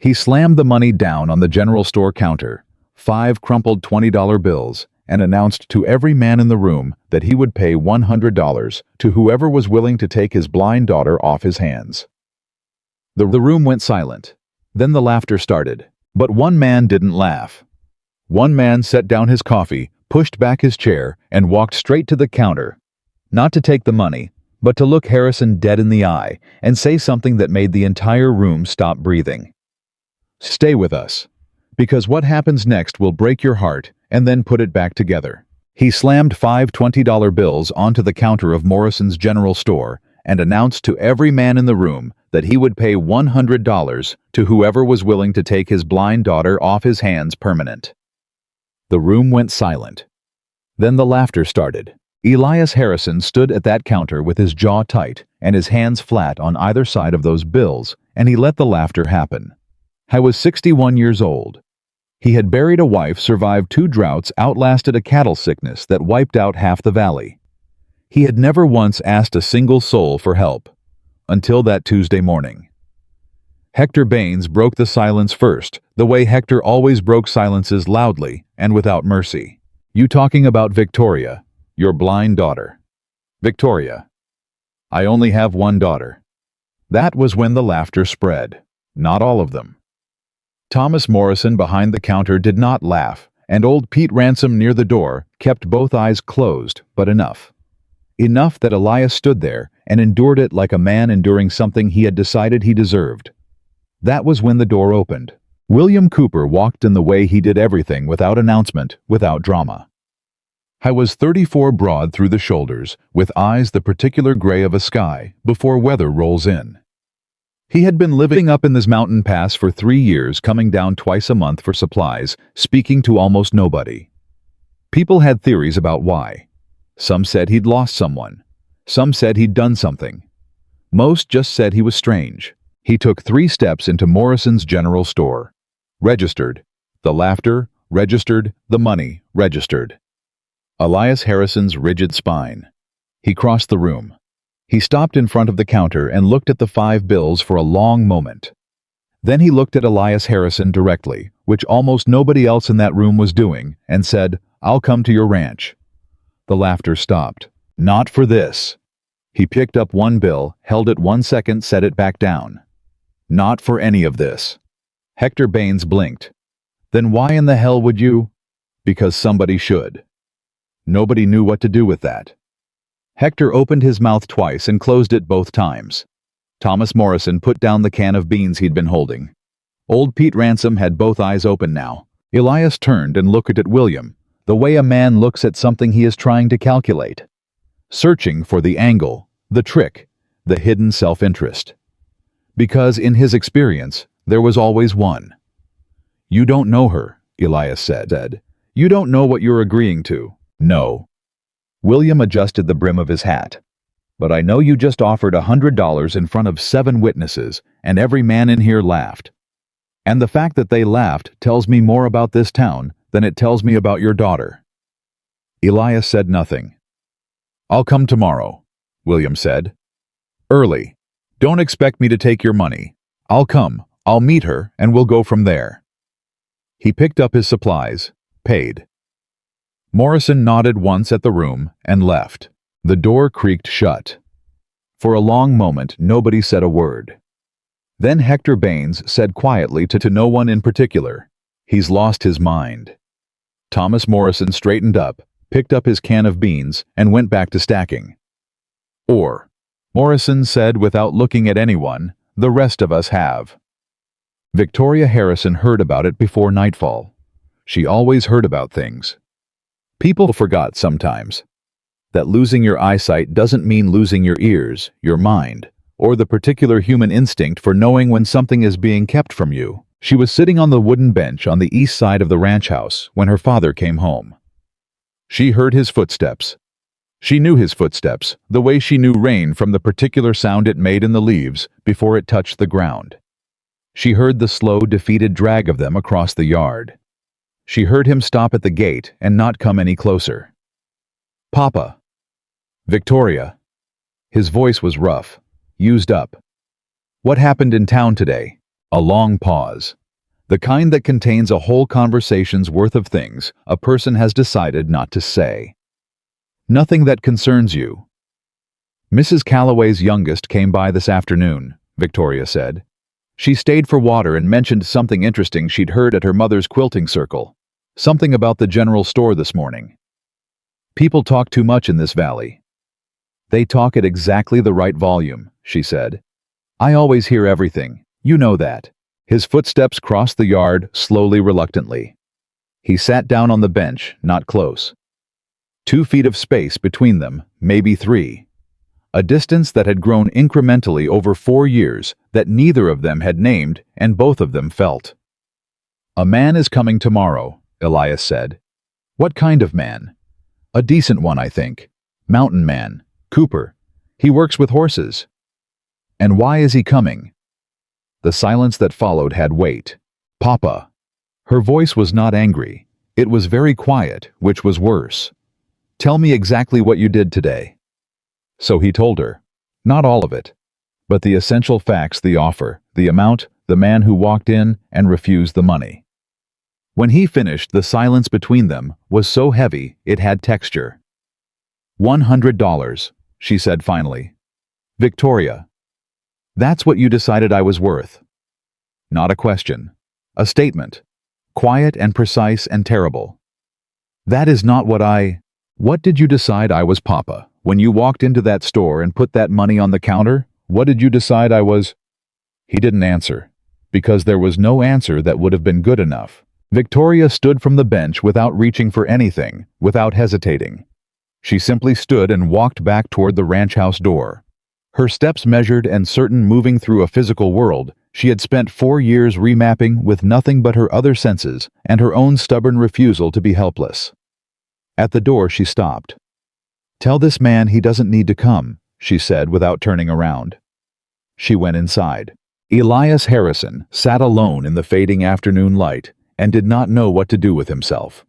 He slammed the money down on the general store counter, 5 crumpled $20 bills, and announced to every man in the room that he would pay $100 to whoever was willing to take his blind daughter off his hands. The room went silent. Then the laughter started. But one man didn't laugh. One man set down his coffee, pushed back his chair, and walked straight to the counter. Not to take the money, but to look Harrison dead in the eye and say something that made the entire room stop breathing. "Stay with us, because what happens next will break your heart and then put it back together." He slammed 5 $20 bills onto the counter of Morrison's general store and announced to every man in the room that he would pay $100 to whoever was willing to take his blind daughter off his hands permanent. The room went silent. Then the laughter started. Elias Harrison stood at that counter with his jaw tight and his hands flat on either side of those bills, and he let the laughter happen. He was 61 years old. He had buried a wife, survived 2 droughts, outlasted a cattle sickness that wiped out half the valley. He had never once asked a single soul for help, until that Tuesday morning. Hector Baines broke the silence first, the way Hector always broke silences, loudly and without mercy. "You talking about Victoria, your blind daughter?" "Victoria. I only have one daughter." That was when the laughter spread. Not all of them. Thomas Morrison behind the counter did not laugh, and old Pete Ransom near the door kept both eyes closed, but enough. Enough that Elias stood there and endured it like a man enduring something he had decided he deserved. That was when the door opened. William Cooper walked in the way he did everything, without announcement, without drama. He was 34, broad through the shoulders, with eyes the particular gray of a sky before weather rolls in. He had been living up in this mountain pass for 3 years, coming down twice a month for supplies, speaking to almost nobody. People had theories about why. Some said he'd lost someone. Some said he'd done something. Most just said he was strange. He took 3 steps into Morrison's general store. Registered. The laughter, registered. The money, registered. Elias Harrison's rigid spine. He crossed the room. He stopped in front of the counter and looked at the 5 bills for a long moment. Then he looked at Elias Harrison directly, which almost nobody else in that room was doing, and said, "I'll come to your ranch." The laughter stopped. "Not for this." He picked up one bill, held it 1 second, set it back down. "Not for any of this." Hector Baines blinked. "Then why in the hell would you?" "Because somebody should." Nobody knew what to do with that. Hector opened his mouth twice and closed it both times. Thomas Morrison put down the can of beans he'd been holding. Old Pete Ransom had both eyes open now. Elias turned and looked at William, the way a man looks at something he is trying to calculate. Searching for the angle, the trick, the hidden self-interest. Because in his experience, there was always one. "You don't know her," Elias said. "You don't know what you're agreeing to." "No." William adjusted the brim of his hat. "But I know you just offered $100 in front of 7 witnesses, and every man in here laughed. And the fact that they laughed tells me more about this town than it tells me about your daughter." Elias said nothing. "I'll come tomorrow," William said. "Early. Don't expect me to take your money. I'll come, I'll meet her, and we'll go from there." He picked up his supplies, paid. Morrison nodded once at the room and left. The door creaked shut. For a long moment, nobody said a word. Then Hector Baines said quietly to no one in particular, "He's lost his mind." Thomas Morrison straightened up, picked up his can of beans, and went back to stacking. "Or," Morrison said without looking at anyone, "the rest of us have." Victoria Harrison heard about it before nightfall. She always heard about things. People forgot sometimes that losing your eyesight doesn't mean losing your ears, your mind, or the particular human instinct for knowing when something is being kept from you. She was sitting on the wooden bench on the east side of the ranch house when her father came home. She heard his footsteps. She knew his footsteps, the way she knew rain from the particular sound it made in the leaves before it touched the ground. She heard the slow, defeated drag of them across the yard. She heard him stop at the gate and not come any closer. "Papa." "Victoria." His voice was rough, used up. "What happened in town today?" A long pause. The kind that contains a whole conversation's worth of things a person has decided not to say. Nothing that concerns you. Mrs. Calloway's youngest came by this afternoon, Victoria said. She stayed for water and mentioned something interesting she'd heard at her mother's quilting circle. Something about the general store this morning. People talk too much in this valley. They talk at exactly the right volume, she said. I always hear everything, you know that. His footsteps crossed the yard, slowly, reluctantly. He sat down on the bench, not close. 2 feet of space between them, maybe 3. A distance that had grown incrementally over 4 years that neither of them had named and both of them felt. A man is coming tomorrow, Elias said. What kind of man? A decent one, I think. Mountain man. Cooper. He works with horses. And why is he coming? The silence that followed had weight. Papa. Her voice was not angry. It was very quiet, which was worse. Tell me exactly what you did today. So he told her. Not all of it. But the essential facts, the offer, the amount, the man who walked in and refused the money. When he finished, the silence between them was so heavy it had texture. $100, she said finally. Victoria. That's what you decided I was worth. Not a question. A statement. Quiet and precise and terrible. That is not what I... What did you decide I was, Papa? When you walked into that store and put that money on the counter, what did you decide I was? He didn't answer, because there was no answer that would have been good enough. Victoria stood from the bench without reaching for anything, without hesitating. She simply stood and walked back toward the ranch house door. Her steps measured and certain, moving through a physical world she had spent 4 years remapping with nothing but her other senses and her own stubborn refusal to be helpless. At the door she stopped. Tell this man he doesn't need to come, she said without turning around. She went inside. Elias Harrison sat alone in the fading afternoon light and did not know what to do with himself.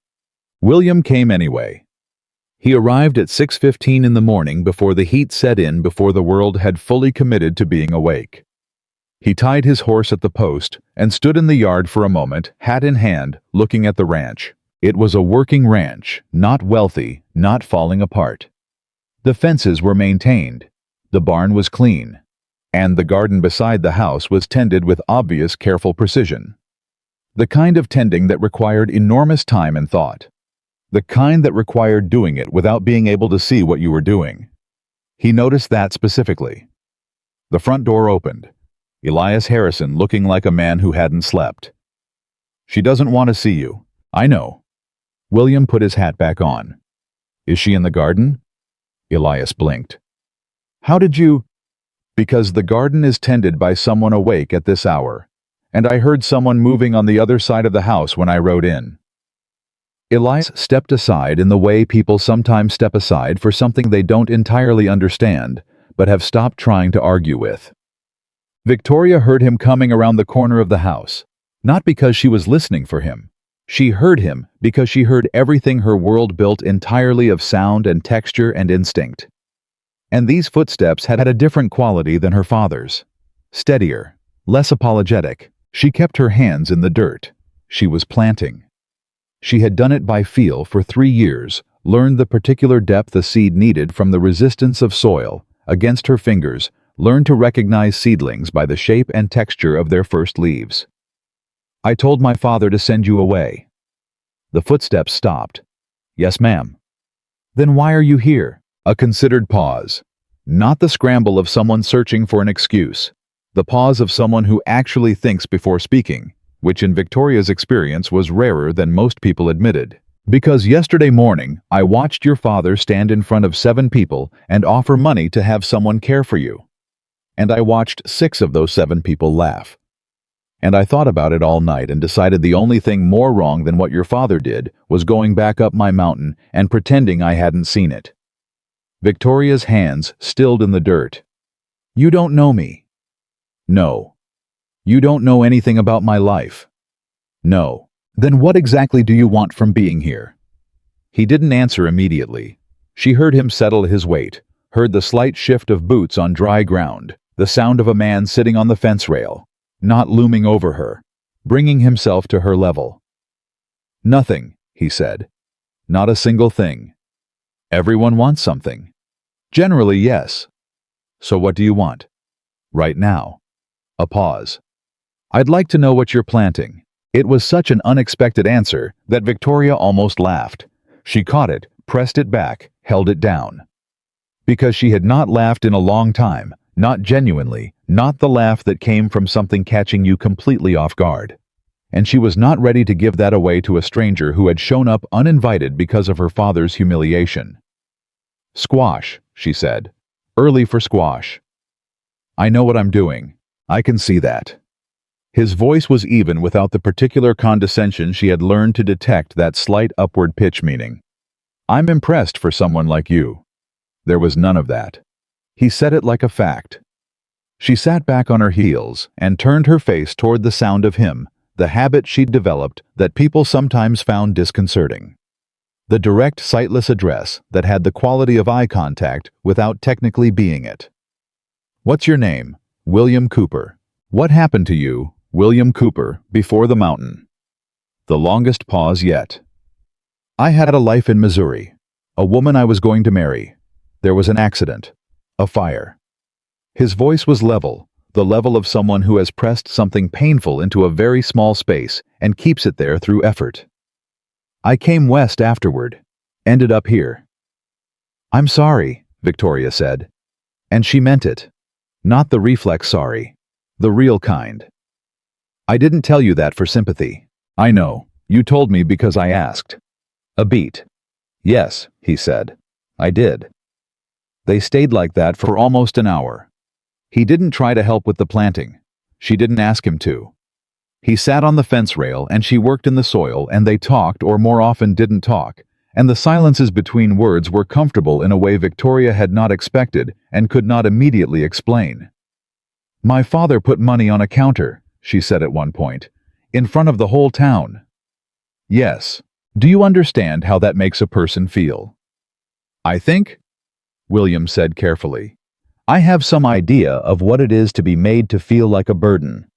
William came anyway. He arrived at 6:15 in the morning before the heat set in, before the world had fully committed to being awake. He tied his horse at the post and stood in the yard for a moment, hat in hand, looking at the ranch. It was a working ranch, not wealthy, not falling apart. The fences were maintained, the barn was clean, and the garden beside the house was tended with obvious careful precision. The kind of tending that required enormous time and thought. The kind that required doing it without being able to see what you were doing. He noticed that specifically. The front door opened. Elias Harrison looking like a man who hadn't slept. She doesn't want to see you. I know. William put his hat back on. Is she in the garden? Elias blinked. How did you? Because the garden is tended by someone awake at this hour, and I heard someone moving on the other side of the house when I rode in. Elias stepped aside in the way people sometimes step aside for something they don't entirely understand, but have stopped trying to argue with. Victoria heard him coming around the corner of the house, not because she was listening for him. She heard him because she heard everything her world built entirely of sound and texture and instinct. And these footsteps had a different quality than her father's. Steadier, less apologetic. She kept her hands in the dirt. She was planting. She had done it by feel for 3 years, learned the particular depth a seed needed from the resistance of soil against her fingers, learned to recognize seedlings by the shape and texture of their first leaves. I told my father to send you away. The footsteps stopped. Yes, ma'am. Then why are you here? A considered pause. Not the scramble of someone searching for an excuse. The pause of someone who actually thinks before speaking, which in Victoria's experience was rarer than most people admitted. Because yesterday morning, I watched your father stand in front of 7 people and offer money to have someone care for you. And I watched 6 of those 7 people laugh. And I thought about it all night and decided the only thing more wrong than what your father did was going back up my mountain and pretending I hadn't seen it. Victoria's hands stilled in the dirt. You don't know me. No. You don't know anything about my life. No. Then what exactly do you want from being here? He didn't answer immediately. She heard him settle his weight, heard the slight shift of boots on dry ground, the sound of a man sitting on the fence rail. not looming over her, bringing himself to her level. "Nothing," he said. "Not a single thing. Everyone wants something. Generally, yes. So what do you want? Right now." A pause. "I'd like to know what you're planting." It was such an unexpected answer that Victoria almost laughed. She caught it, pressed it back, held it down. Because she had not laughed in a long time, not genuinely, not the laugh that came from something catching you completely off guard. And she was not ready to give that away to a stranger who had shown up uninvited because of her father's humiliation. "Squash," she said. "Early for squash." "I know what I'm doing. I can see that." His voice was even without the particular condescension she had learned to detect that slight upward pitch meaning. "I'm impressed for someone like you." There was none of that. He said it like a fact. She sat back on her heels and turned her face toward the sound of him, the habit she'd developed that people sometimes found disconcerting. The direct, sightless address that had the quality of eye contact without technically being it. "What's your name?" "William Cooper." "What happened to you, William Cooper, before the mountain?" The longest pause yet. "I had a life in Missouri. A woman I was going to marry. There was an accident. A fire." His voice was level, the level of someone who has pressed something painful into a very small space and keeps it there through effort. "I came west afterward. Ended up here." "I'm sorry," Victoria said. And she meant it. Not the reflex sorry. The real kind. "I didn't tell you that for sympathy. I know. You told me because I asked." A beat. "Yes," he said. "I did." They stayed like that for almost an hour. He didn't try to help with the planting. She didn't ask him to. He sat on the fence rail and she worked in the soil, and they talked, or more often didn't talk, and the silences between words were comfortable in a way Victoria had not expected and could not immediately explain. "My father put money on a counter," she said at one point, "in front of the whole town." "Yes. Do you understand how that makes a person feel?" "I think," William said carefully, "I have some idea of what it is to be made to feel like a burden."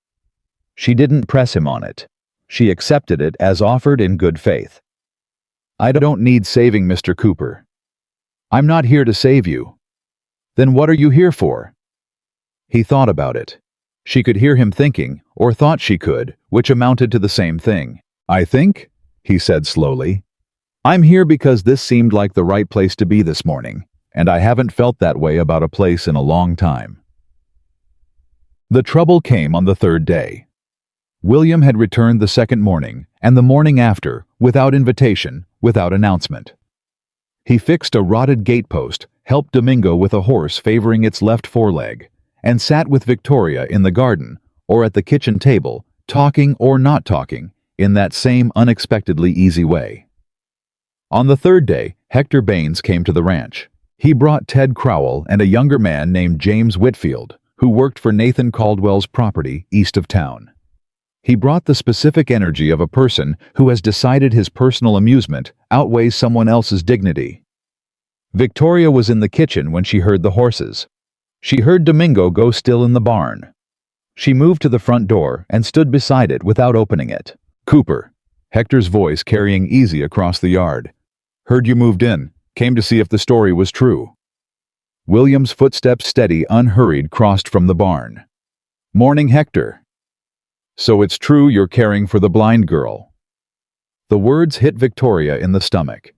She didn't press him on it. She accepted it as offered in good faith. "I don't need saving, Mr. Cooper." "I'm not here to save you." "Then what are you here for?" He thought about it. She could hear him thinking, or thought she could, which amounted to the same thing. "I think," he said slowly, "I'm here because this seemed like the right place to be this morning, and I haven't felt that way about a place in a long time." The trouble came on the third day. William had returned the second morning, and the morning after, without invitation, without announcement. He fixed a rotted gatepost, helped Domingo with a horse favoring its left foreleg, and sat with Victoria in the garden, or at the kitchen table, talking or not talking, in that same unexpectedly easy way. On the third day, Hector Baines came to the ranch. He brought Ted Crowell and a younger man named James Whitfield, who worked for Nathan Caldwell's property east of town. He brought the specific energy of a person who has decided his personal amusement outweighs someone else's dignity. Victoria was in the kitchen when she heard the horses. She heard Domingo go still in the barn. She moved to the front door and stood beside it without opening it. "Cooper," Hector's voice carrying easy across the yard. "Heard you moved in. Came to see if the story was true." William's footsteps, steady, unhurried, crossed from the barn. "Morning, Hector. So it's true you're caring for the blind girl." The words hit Victoria in the stomach.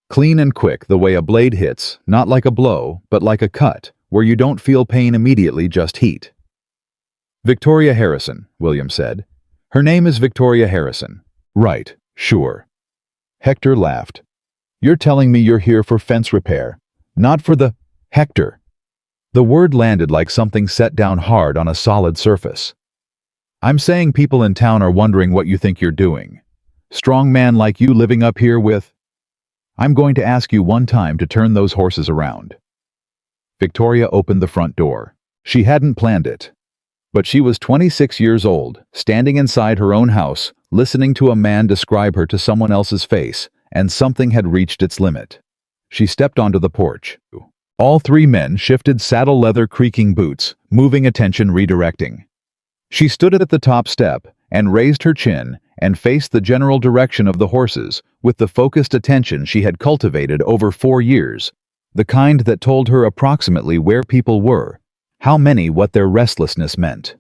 Clean and quick, the way a blade hits, not like a blow, but like a cut, where you don't feel pain immediately, just heat. "Victoria Harrison," William said. "Her name is Victoria Harrison." "Right, sure." Hector laughed. "You're telling me you're here for fence repair, not for the—" "Hector." The word landed like something set down hard on a solid surface. "I'm saying people in town are wondering what you think you're doing. Strong man like you living up here with—" "I'm going to ask you one time to turn those horses around." Victoria opened the front door. She hadn't planned it. But she was 26 years old, standing inside her own house, listening to a man describe her to someone else's face, and something had reached its limit. She stepped onto the porch. All three men shifted saddle leather creaking boots, moving attention redirecting. She stood at the top step and raised her chin and faced the general direction of the horses with the focused attention she had cultivated over 4 years, the kind that told her approximately where people were, how many, what their restlessness meant.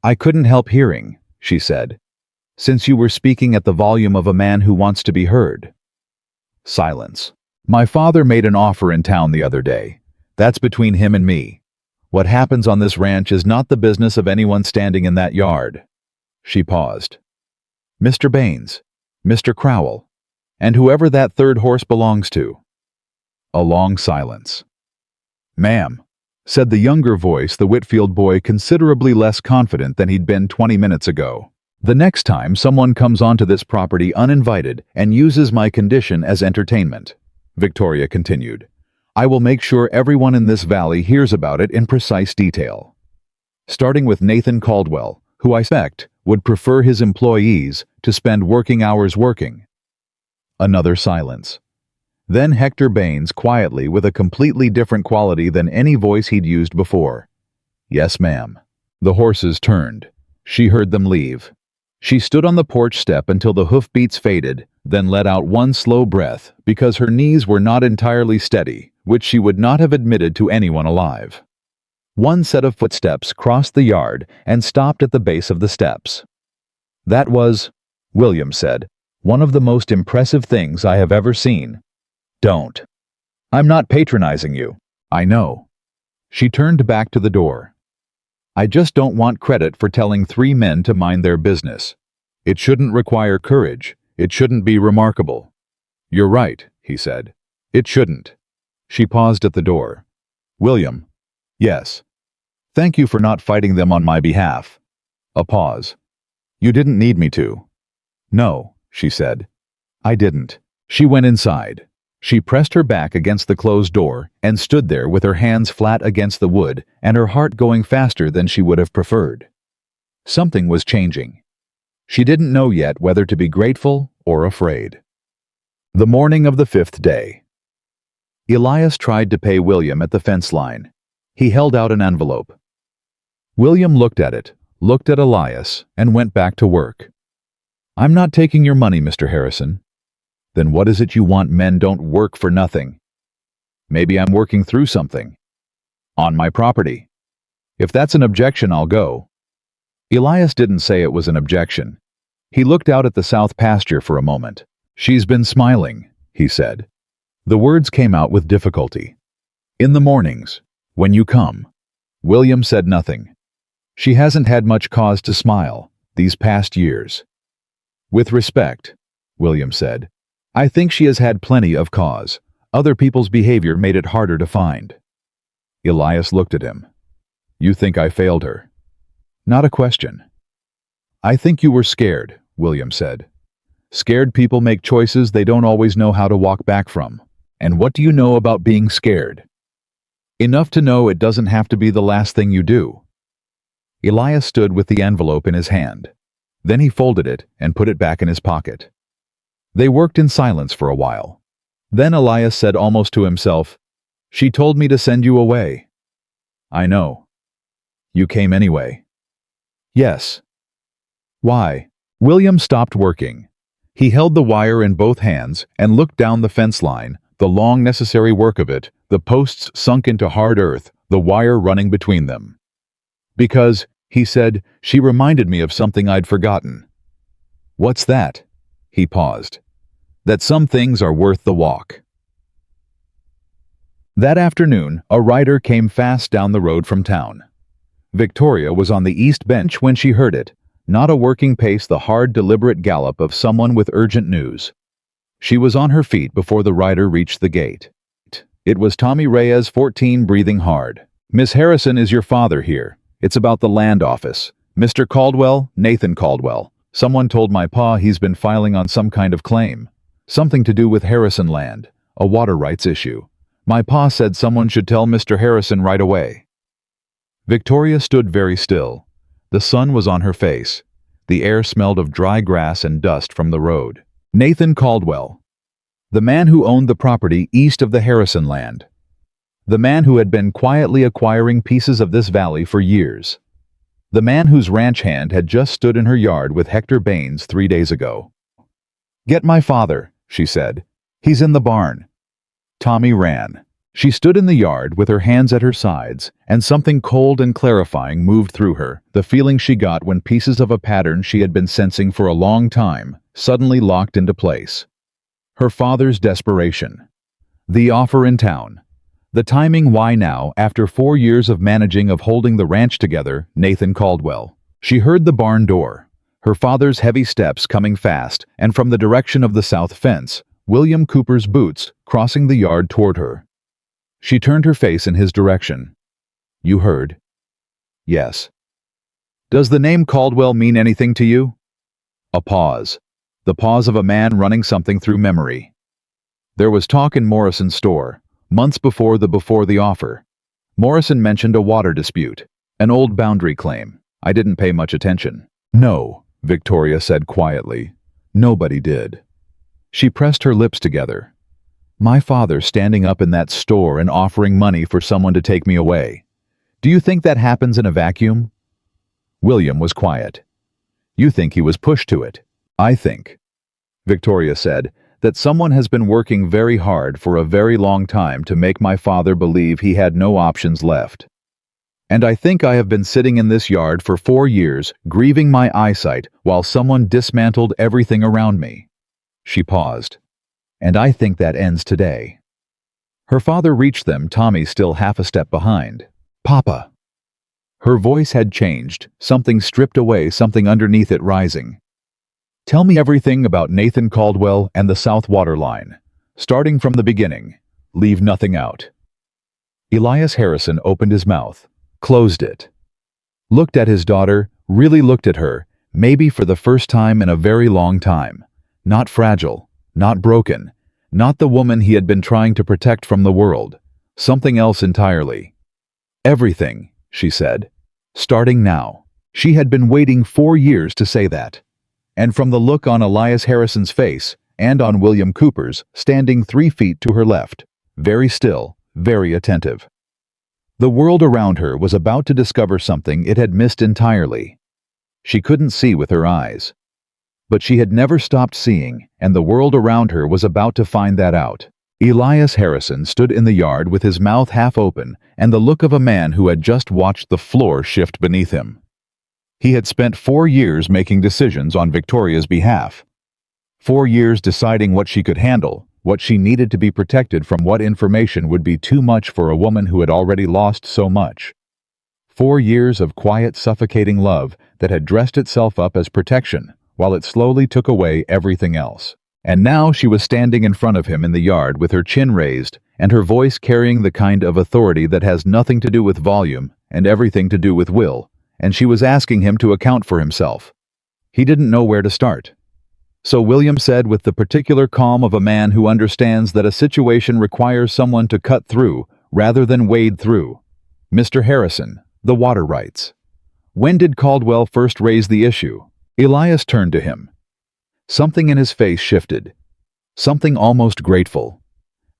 "I couldn't help hearing," she said, "since you were speaking at the volume of a man who wants to be heard." Silence. "My father made an offer in town the other day. That's between him and me. What happens on this ranch is not the business of anyone standing in that yard." She paused. "Mr. Baines, Mr. Crowell, and whoever that third horse belongs to." A long silence. "Ma'am," said the younger voice, the Whitfield boy, considerably less confident than he'd been 20 minutes ago. "The next time someone comes onto this property uninvited and uses my condition as entertainment," Victoria continued, "I will make sure everyone in this valley hears about it in precise detail. Starting with Nathan Caldwell, who I suspect would prefer his employees to spend working hours working." Another silence. Then Hector Baines quietly, with a completely different quality than any voice he'd used before. "Yes, ma'am." The horses turned. She heard them leave. She stood on the porch step until the hoofbeats faded, then let out one slow breath because her knees were not entirely steady, which she would not have admitted to anyone alive. One set of footsteps crossed the yard and stopped at the base of the steps. "That was," William said, "one of the most impressive things I have ever seen." "Don't. I'm not patronizing you. I know." She turned back to the door. "I just don't want credit for telling 3 men to mind their business. It shouldn't require courage. It shouldn't be remarkable." "You're right," he said. "It shouldn't." She paused at the door. "William." "Yes. Thank you for not fighting them on my behalf." A pause. "You didn't need me to." "No," she said. "I didn't." She went inside. She pressed her back against the closed door and stood there with her hands flat against the wood and her heart going faster than she would have preferred. Something was changing. She didn't know yet whether to be grateful or afraid. The morning of the 5th day. Elias tried to pay William at the fence line. He held out an envelope. William looked at it, looked at Elias, and went back to work. "I'm not taking your money, Mr. Harrison." "Then what is it you want? Men don't work for nothing." "Maybe I'm working through something." "On my property." "If that's an objection, I'll go." Elias didn't say it was an objection. He looked out at the south pasture for a moment. "She's been smiling," he said. The words came out with difficulty. "In the mornings, when you come." William said nothing. "She hasn't had much cause to smile these past years." "With respect," William said, "I think she has had plenty of cause. Other people's behavior made it harder to find." Elias looked at him. "You think I failed her?" "Not a question." "I think you were scared," William said. "Scared people make choices they don't always know how to walk back from. And what do you know about being scared?" "Enough to know it doesn't have to be the last thing you do." Elias stood with the envelope in his hand. Then he folded it and put it back in his pocket. They worked in silence for a while. Then Elias said almost to himself, "She told me to send you away." "I know." "You came anyway." "Yes." "Why?" William stopped working. He held the wire in both hands and looked down the fence line, the long necessary work of it, the posts sunk into hard earth, the wire running between them. "Because," he said, "she reminded me of something I'd forgotten." "What's that?" He paused. "That some things are worth the walk." That afternoon, a rider came fast down the road from town. Victoria was on the east bench when she heard it, not a working pace, the hard, deliberate gallop of someone with urgent news. She was on her feet before the rider reached the gate. It was Tommy Reyes, 14, breathing hard. "Miss Harrison, is your father here? It's about the land office. Mr. Caldwell, Nathan Caldwell. Someone told my pa he's been filing on some kind of claim. Something to do with Harrison land, a water rights issue. My pa said someone should tell Mr. Harrison right away." Victoria stood very still. The sun was on her face. The air smelled of dry grass and dust from the road. Nathan Caldwell. The man who owned the property east of the Harrison land. The man who had been quietly acquiring pieces of this valley for years. The man whose ranch hand had just stood in her yard with Hector Baines 3 days ago. "Get my father," she said. "He's in the barn." Tommy ran. She stood in the yard with her hands at her sides, and something cold and clarifying moved through her, the feeling she got when pieces of a pattern she had been sensing for a long time suddenly locked into place. Her father's desperation. The offer in town. The timing. Why now, after 4 years of managing, of holding the ranch together, Nathan Caldwell? She heard the barn door, her father's heavy steps coming fast, and from the direction of the south fence, William Cooper's boots crossing the yard toward her. She turned her face in his direction. "You heard?" "Yes." "Does the name Caldwell mean anything to you?" A pause. The pause of a man running something through memory. There was talk in Morrison's store, months before the offer. Morrison mentioned a water dispute, an old boundary claim. I didn't pay much attention. "No," Victoria said quietly. "Nobody did." She pressed her lips together. "My father standing up in that store and offering money for someone to take me away. Do you think that happens in a vacuum?" William was quiet. "You think he was pushed to it?" "I think," Victoria said, "that someone has been working very hard for a very long time to make my father believe he had no options left. And I think I have been sitting in this yard for 4 years, grieving my eyesight, while someone dismantled everything around me." She paused. "And I think that ends today." Her father reached them, Tommy still half a step behind. "Papa." Her voice had changed, something stripped away, something underneath it rising. "Tell me everything about Nathan Caldwell and the South Water Line, starting from the beginning. Leave nothing out." Elias Harrison opened his mouth, closed it, looked at his daughter, really looked at her, maybe for the first time in a very long time. Not fragile, not broken, not the woman he had been trying to protect from the world. Something else entirely. "Everything," she said. "Starting now." She had been waiting 4 years to say that. And from the look on Elias Harrison's face, and on William Cooper's, standing 3 feet to her left, very still, very attentive. The world around her was about to discover something it had missed entirely. She couldn't see with her eyes. But she had never stopped seeing, and the world around her was about to find that out. Elias Harrison stood in the yard with his mouth half open and the look of a man who had just watched the floor shift beneath him. He had spent 4 years making decisions on Victoria's behalf. 4 years deciding what she could handle, what she needed to be protected from, what information would be too much for a woman who had already lost so much. 4 years of quiet, suffocating love that had dressed itself up as protection, while it slowly took away everything else. And now she was standing in front of him in the yard with her chin raised, and her voice carrying the kind of authority that has nothing to do with volume and everything to do with will, and she was asking him to account for himself. He didn't know where to start. So William said, with the particular calm of a man who understands that a situation requires someone to cut through rather than wade through, "Mr. Harrison, the water rights. When did Caldwell first raise the issue?" Elias turned to him. Something in his face shifted. Something almost grateful.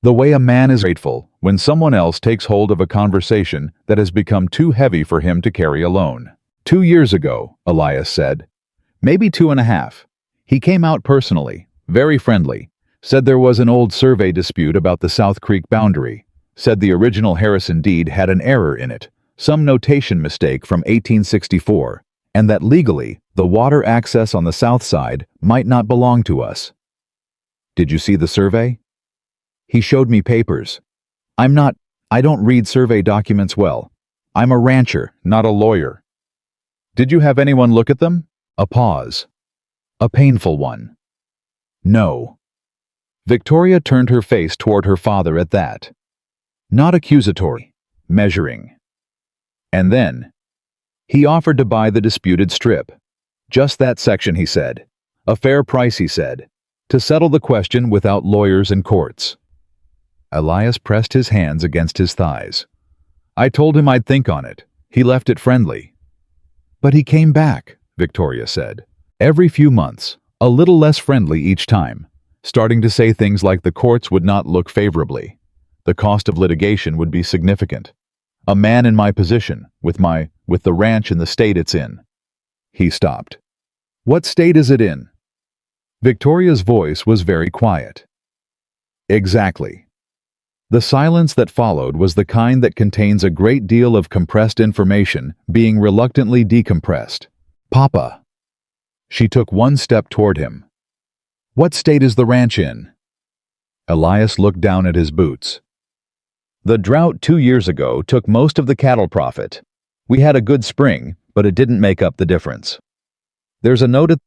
The way a man is grateful when someone else takes hold of a conversation that has become too heavy for him to carry alone. 2 years ago, Elias said. Maybe 2.5. He came out personally, very friendly, said there was an old survey dispute about the South Creek boundary, said the original Harrison deed had an error in it, some notation mistake from 1864, and that legally, the water access on the south side might not belong to us. "Did you see the survey?" He showed me papers. I don't read survey documents well. I'm a rancher, not a lawyer." "Did you have anyone look at them?" A pause. A painful one. "No." Victoria turned her face toward her father at that. Not accusatory, measuring. And then, he offered to buy the disputed strip. Just that section, he said. A fair price, he said, to settle the question without lawyers and courts. Elias pressed his hands against his thighs. "I told him I'd think on it. He left it friendly." "But he came back," Victoria said. "Every few months, a little less friendly each time, starting to say things like the courts would not look favorably. The cost of litigation would be significant. A man in my position, with the ranch in the state it's in. He stopped. What state is it in? Victoria's voice was very quiet. Exactly. The silence that followed was the kind that contains a great deal of compressed information being reluctantly decompressed. Papa. She took one step toward him. What state is the ranch in? Elias looked down at his boots. The drought 2 years ago took most of the cattle profit. We had a good spring, but it didn't make up the difference. There's a note at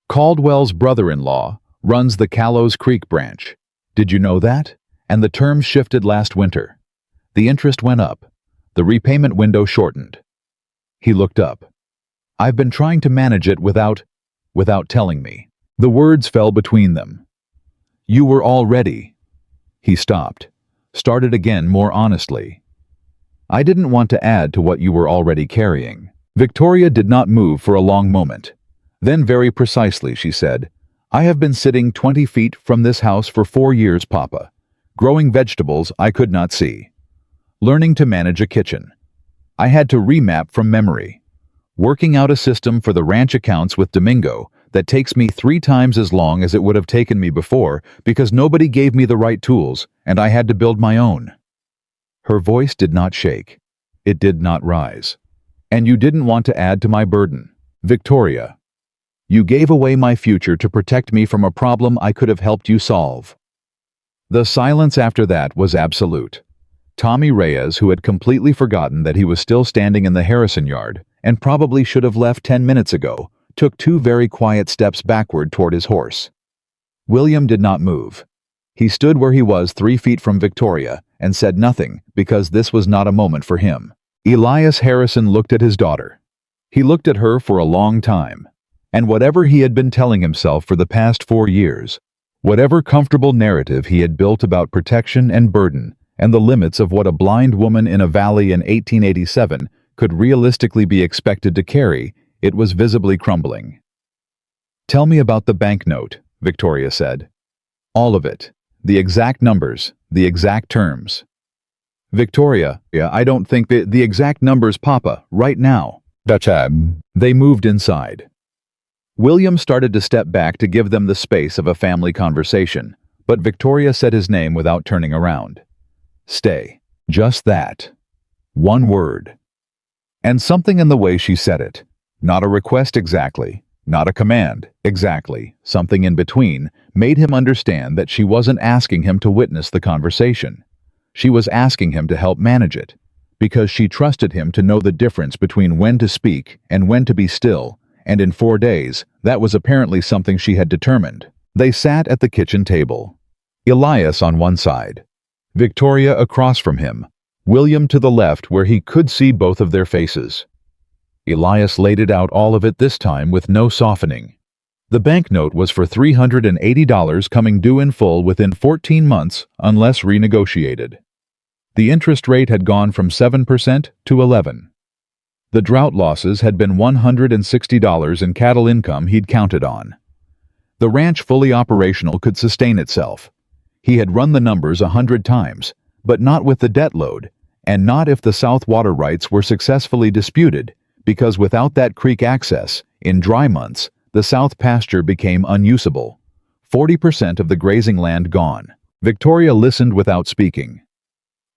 Caldwell's brother-in-law runs the Callows Creek branch. Did you know that? And the terms shifted last winter. The interest went up. The repayment window shortened. He looked up. I've been trying to manage it without telling me. The words fell between them. You were all ready. He stopped, started again more honestly. I didn't want to add to what you were already carrying. Victoria did not move for a long moment. Then very precisely she said, I have been sitting 20 feet from this house for 4 years, Papa. Growing vegetables I could not see. Learning to manage a kitchen. I had to remap from memory. Working out a system for the ranch accounts with Domingo that takes me 3 times as long as it would have taken me before because nobody gave me the right tools and I had to build my own. Her voice did not shake. It did not rise. And you didn't want to add to my burden. Victoria. You gave away my future to protect me from a problem I could have helped you solve. The silence after that was absolute. Tommy Reyes, who had completely forgotten that he was still standing in the Harrison yard and probably should have left 10 minutes ago, took 2 very quiet steps backward toward his horse. William did not move. He stood where he was 3 feet from Victoria and said nothing because this was not a moment for him. Elias Harrison looked at his daughter. He looked at her for a long time, and whatever he had been telling himself for the past 4 years, whatever comfortable narrative he had built about protection and burden and the limits of what a blind woman in a valley in 1887 could realistically be expected to carry, it was visibly crumbling. Tell me about the banknote, Victoria said. All of it. The exact numbers, the exact terms. Victoria, I don't think the exact numbers, Papa, right now. They moved inside. William started to step back to give them the space of a family conversation, but Victoria said his name without turning around. Stay. Just that. One word. And something in the way she said it. Not a request exactly, not a command exactly, something in between, made him understand that she wasn't asking him to witness the conversation. She was asking him to help manage it, because she trusted him to know the difference between when to speak and when to be still, and in 4 days, that was apparently something she had determined. They sat at the kitchen table. Elias on one side, Victoria across from him, William to the left where he could see both of their faces. Elias laid it out, all of it this time with no softening. The banknote was for $380 coming due in full within 14 months unless renegotiated. The interest rate had gone from 7% to 11%. The drought losses had been $160 in cattle income he'd counted on. The ranch fully operational could sustain itself. He had run the numbers 100 times, but not with the debt load, and not if the South water rights were successfully disputed, because without that creek access, in dry months, the South pasture became unusable. 40% of the grazing land gone. Victoria listened without speaking.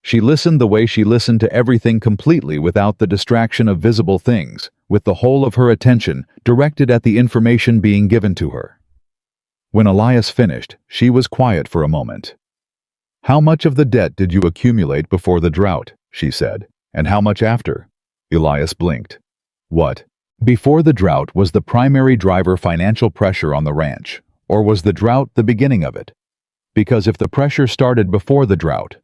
She listened the way she listened to everything, completely without the distraction of visible things, with the whole of her attention directed at the information being given to her. When Elias finished, she was quiet for a moment. How much of the debt did you accumulate before the drought? She said. And how much after? Elias blinked. What? Before the drought, was the primary driver financial pressure on the ranch, or was the drought the beginning of it? Because if the pressure started before the drought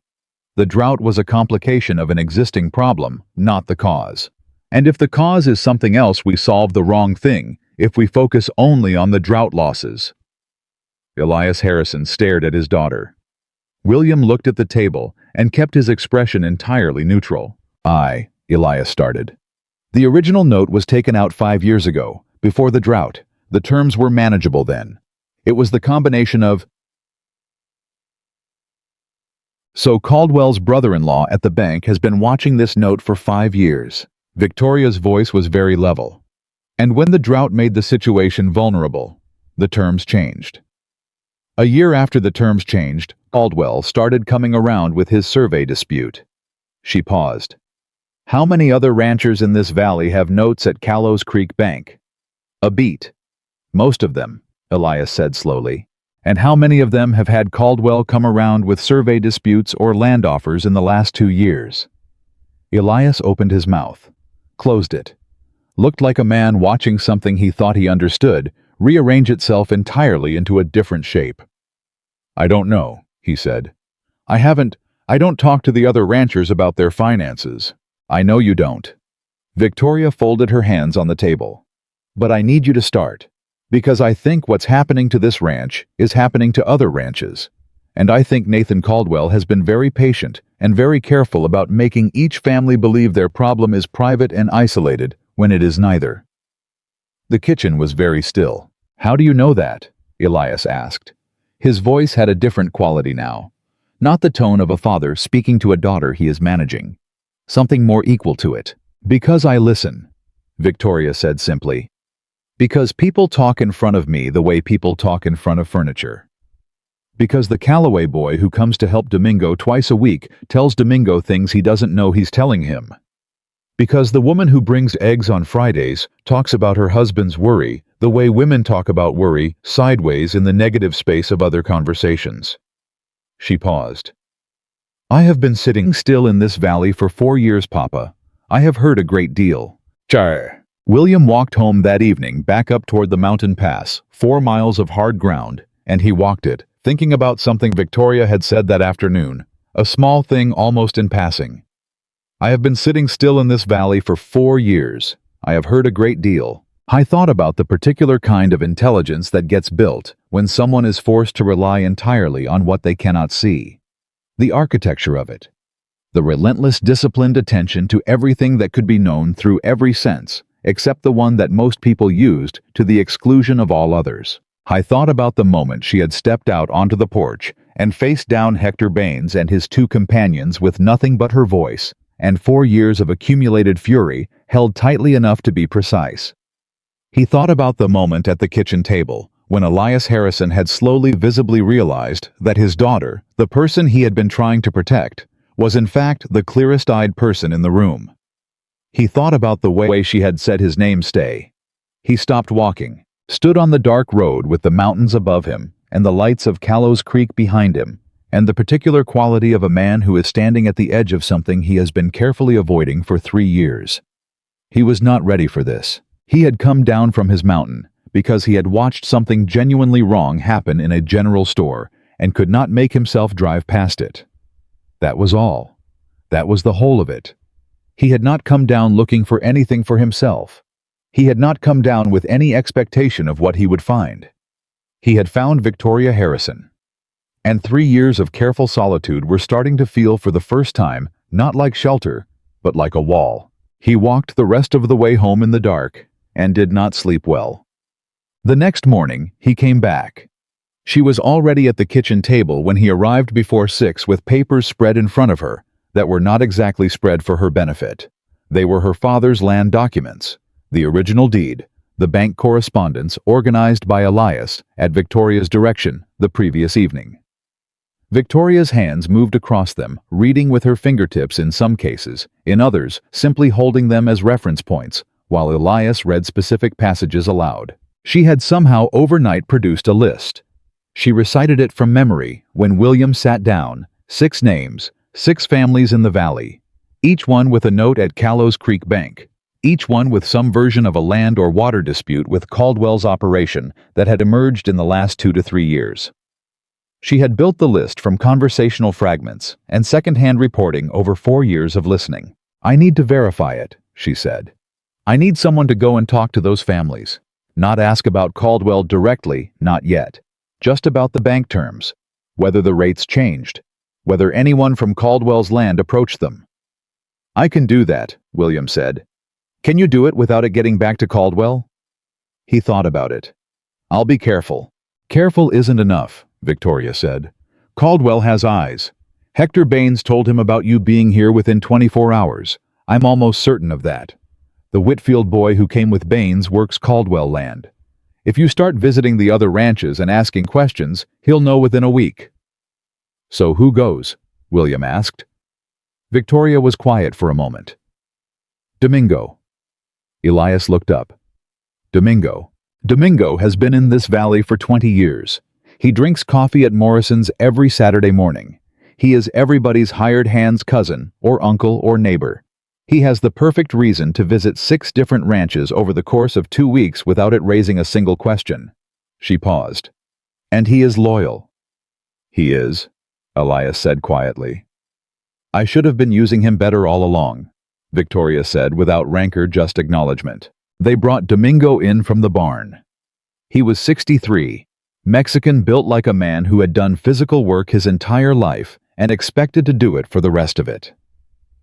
was a complication of an existing problem, not the cause. And if the cause is something else, we solve the wrong thing if we focus only on the drought losses. Elias Harrison stared at his daughter. William looked at the table and kept his expression entirely neutral. Elias started. The original note was taken out 5 years ago, before the drought. The terms were manageable then. It was the combination of So Caldwell's brother-in-law at the bank has been watching this note for 5 years. Victoria's voice was very level. And when the drought made the situation vulnerable, the terms changed. A year after the terms changed, Caldwell started coming around with his survey dispute. She paused. How many other ranchers in this valley have notes at Callows Creek Bank? A beat. Most of them, Elias said slowly. And how many of them have had Caldwell come around with survey disputes or land offers in the last 2 years? Elias opened his mouth, closed it, looked like a man watching something he thought he understood rearrange itself entirely into a different shape. I don't know, he said. I don't talk to the other ranchers about their finances. I know you don't. Victoria folded her hands on the table. But I need you to start. Because I think what's happening to this ranch is happening to other ranches. And I think Nathan Caldwell has been very patient and very careful about making each family believe their problem is private and isolated when it is neither. The kitchen was very still. How do you know that? Elias asked. His voice had a different quality now. Not the tone of a father speaking to a daughter he is managing. Something more equal to it. Because I listen, Victoria said simply. Because people talk in front of me the way people talk in front of furniture. Because the Callaway boy who comes to help Domingo twice a week tells Domingo things he doesn't know he's telling him. Because the woman who brings eggs on Fridays talks about her husband's worry the way women talk about worry sideways in the negative space of other conversations. She paused. I have been sitting still in this valley for 4 years, Papa. I have heard a great deal. Char. William walked home that evening back up toward the mountain pass, 4 miles of hard ground, and he walked it, thinking about something Victoria had said that afternoon, a small thing almost in passing. I have been sitting still in this valley for 4 years. I have heard a great deal. I thought about the particular kind of intelligence that gets built when someone is forced to rely entirely on what they cannot see. The architecture of it. The relentless disciplined attention to everything that could be known through every sense, except the one that most people used to the exclusion of all others. I thought about the moment she had stepped out onto the porch and faced down Hector Baines and his 2 companions with nothing but her voice, and 4 years of accumulated fury held tightly enough to be precise. He thought about the moment at the kitchen table, when Elias Harrison had slowly visibly realized that his daughter, the person he had been trying to protect, was in fact the clearest-eyed person in the room. He thought about the way she had said his name stay. He stopped walking, stood on the dark road with the mountains above him and the lights of Callows Creek behind him, and the particular quality of a man who is standing at the edge of something he has been carefully avoiding for 3 years. He was not ready for this. He had come down from his mountain because he had watched something genuinely wrong happen in a general store and could not make himself drive past it. That was all. That was the whole of it. He had not come down looking for anything for himself. He had not come down with any expectation of what he would find. He had found Victoria Harrison. And 3 years of careful solitude were starting to feel for the first time not like shelter, but like a wall. He walked the rest of the way home in the dark and did not sleep well. The next morning, he came back. She was already at the kitchen table when he arrived before 6 with papers spread in front of her that were not exactly spread for her benefit. They were her father's land documents, the original deed, the bank correspondence organized by Elias at Victoria's direction the previous evening. Victoria's hands moved across them, reading with her fingertips in some cases, in others simply holding them as reference points, while Elias read specific passages aloud. She had somehow overnight produced a list. She recited it from memory when William sat down, 6 names, 6 families in the valley, each one with a note at Callows Creek Bank, each one with some version of a land or water dispute with Caldwell's operation that had emerged in the last 2 to 3 years. She had built the list from conversational fragments and second-hand reporting over 4 years of listening. I need to verify it, she said. I need someone to go and talk to those families. Not ask about Caldwell directly, not yet. Just about the bank terms, whether the rates changed, whether anyone from Caldwell's land approached them. I can do that, William said. Can you do it without it getting back to Caldwell? He thought about it. I'll be careful. Careful isn't enough, Victoria said. Caldwell has eyes. Hector Baines told him about you being here within 24 hours. I'm almost certain of that. The Whitfield boy who came with Baines works Caldwell land. If you start visiting the other ranches and asking questions, he'll know within a week." "So who goes?" William asked. Victoria was quiet for a moment. "Domingo." Elias looked up. "Domingo. Domingo has been in this valley for 20 years. He drinks coffee at Morrison's every Saturday morning. He is everybody's hired hand's cousin, or uncle, or neighbor. He has the perfect reason to visit 6 different ranches over the course of 2 weeks without it raising a single question." She paused. "And he is loyal." "He is," Elias said quietly. "I should have been using him better all along," Victoria said without rancor, just acknowledgement. They brought Domingo in from the barn. He was 63, Mexican, built like a man who had done physical work his entire life and expected to do it for the rest of it.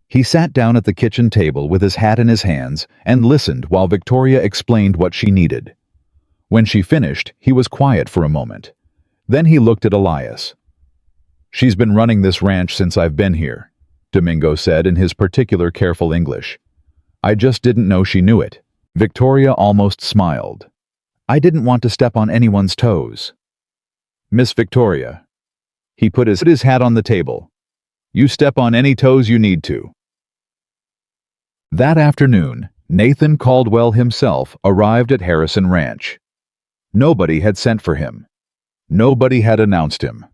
He sat down at the kitchen table with his hat in his hands and listened while Victoria explained what she needed. When she finished, he was quiet for a moment. Then he looked at Elias. "She's been running this ranch since I've been here," Domingo said in his particular careful English. "I just didn't know she knew it." Victoria almost smiled. "I didn't want to step on anyone's toes." "Miss Victoria." He put his hat on the table. "You step on any toes you need to." That afternoon, Nathan Caldwell himself arrived at Harrison Ranch. Nobody had sent for him. Nobody had announced him.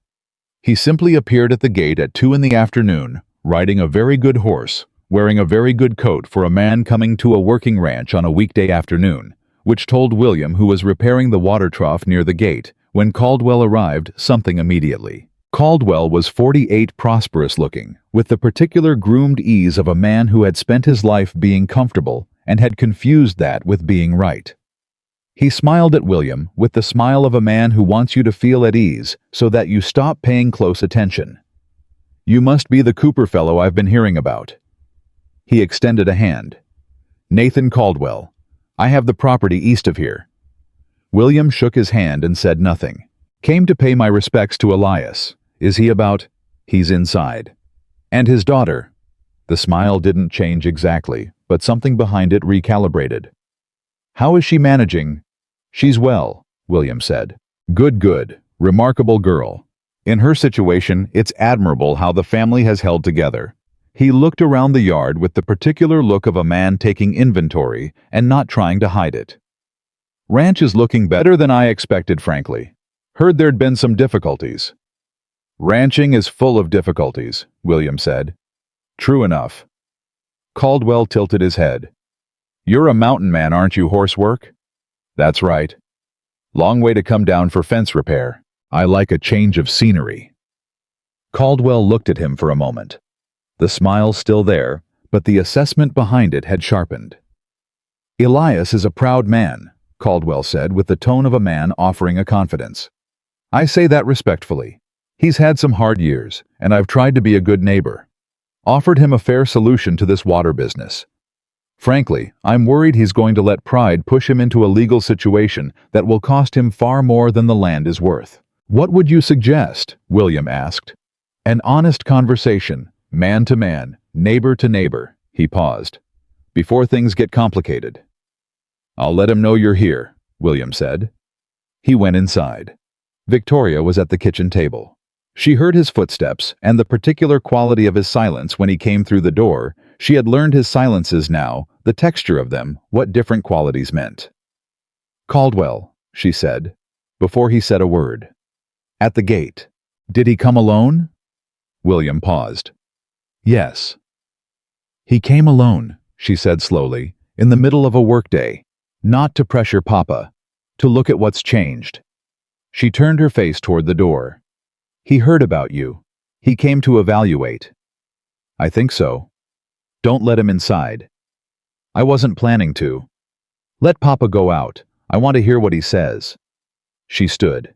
He simply appeared at the gate at 2 in the afternoon, riding a very good horse, wearing a very good coat for a man coming to a working ranch on a weekday afternoon, which told William, who was repairing the water trough near the gate, when Caldwell arrived, something immediately. Caldwell was 48, prosperous-looking, with the particular groomed ease of a man who had spent his life being comfortable and had confused that with being right. He smiled at William with the smile of a man who wants you to feel at ease so that you stop paying close attention. "You must be the Cooper fellow I've been hearing about." He extended a hand. "Nathan Caldwell. I have the property east of here." William shook his hand and said nothing. "Came to pay my respects to Elias. Is he about?" "He's inside." "And his daughter?" The smile didn't change exactly, but something behind it recalibrated. "How is she managing?" "She's well," William said. "Good, good. Remarkable girl. In her situation, it's admirable how the family has held together." He looked around the yard with the particular look of a man taking inventory and not trying to hide it. "Ranch is looking better than I expected, frankly. Heard there'd been some difficulties." "Ranching is full of difficulties," William said. "True enough." Caldwell tilted his head. "You're a mountain man, aren't you, horse work?" "That's right. Long way to come down for fence repair. I like a change of scenery." Caldwell looked at him for a moment. The smile still there, but the assessment behind it had sharpened. "Elias is a proud man," Caldwell said with the tone of a man offering a confidence. "I say that respectfully. He's had some hard years, and I've tried to be a good neighbor. Offered him a fair solution to this water business. Frankly, I'm worried he's going to let pride push him into a legal situation that will cost him far more than the land is worth." "What would you suggest?" William asked. "An honest conversation, man to man, neighbor to neighbor." He paused. "Before things get complicated." "I'll let him know you're here," William said. He went inside. Victoria was at the kitchen table. She heard his footsteps and the particular quality of his silence when he came through the door. She had learned his silences now, the texture of them, what different qualities meant. "Caldwell," she said, before he said a word. "At the gate. Did he come alone?" William paused. "Yes." "He came alone," she said slowly, "in the middle of a workday. Not to pressure Papa. To look at what's changed." She turned her face toward the door. "He heard about you. He came to evaluate." "I think so." "Don't let him inside." "I wasn't planning to." "Let Papa go out. I want to hear what he says." She stood.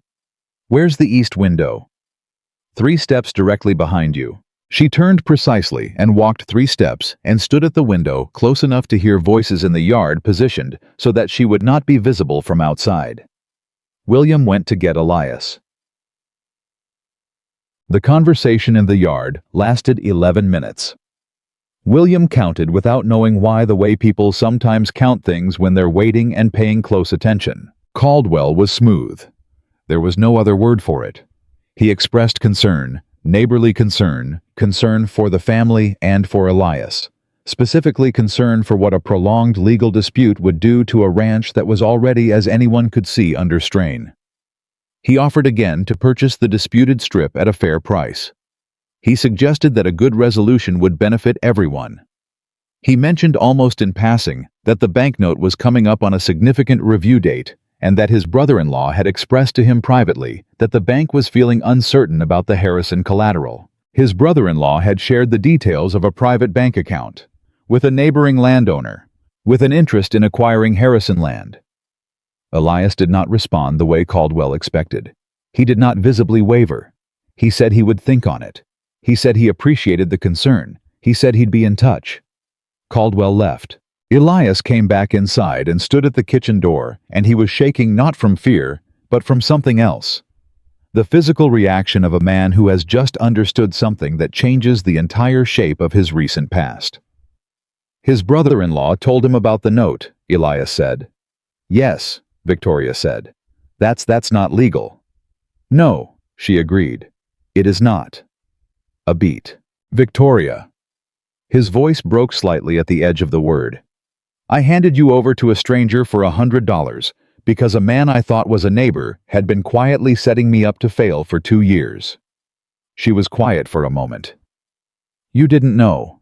"Where's the east window?" 3 steps directly behind you." She turned precisely and walked 3 steps and stood at the window close enough to hear voices in the yard, positioned so that she would not be visible from outside. William went to get Elias. The conversation in the yard lasted 11 minutes. William counted without knowing why, the way people sometimes count things when they're waiting and paying close attention. Caldwell was smooth. There was no other word for it. He expressed concern, neighborly concern, concern for the family and for Elias, specifically concern for what a prolonged legal dispute would do to a ranch that was already, as anyone could see, under strain. He offered again to purchase the disputed strip at a fair price. He suggested that a good resolution would benefit everyone. He mentioned almost in passing that the banknote was coming up on a significant review date, and that his brother-in-law had expressed to him privately that the bank was feeling uncertain about the Harrison collateral. His brother-in-law had shared the details of a private bank account with a neighboring landowner with an interest in acquiring Harrison land. Elias did not respond the way Caldwell expected. He did not visibly waver. He said he would think on it. He said he appreciated the concern. He said he'd be in touch. Caldwell left. Elias came back inside and stood at the kitchen door, and he was shaking not from fear, but from something else. The physical reaction of a man who has just understood something that changes the entire shape of his recent past. His brother-in-law told him about the note, Elias said. Yes, Victoria said. That's not legal. No, she agreed. It is not. A beat. Victoria. His voice broke slightly at the edge of the word. I handed you over to a stranger for $100 because a man I thought was a neighbor had been quietly setting me up to fail for 2 years. She was quiet for a moment. You didn't know.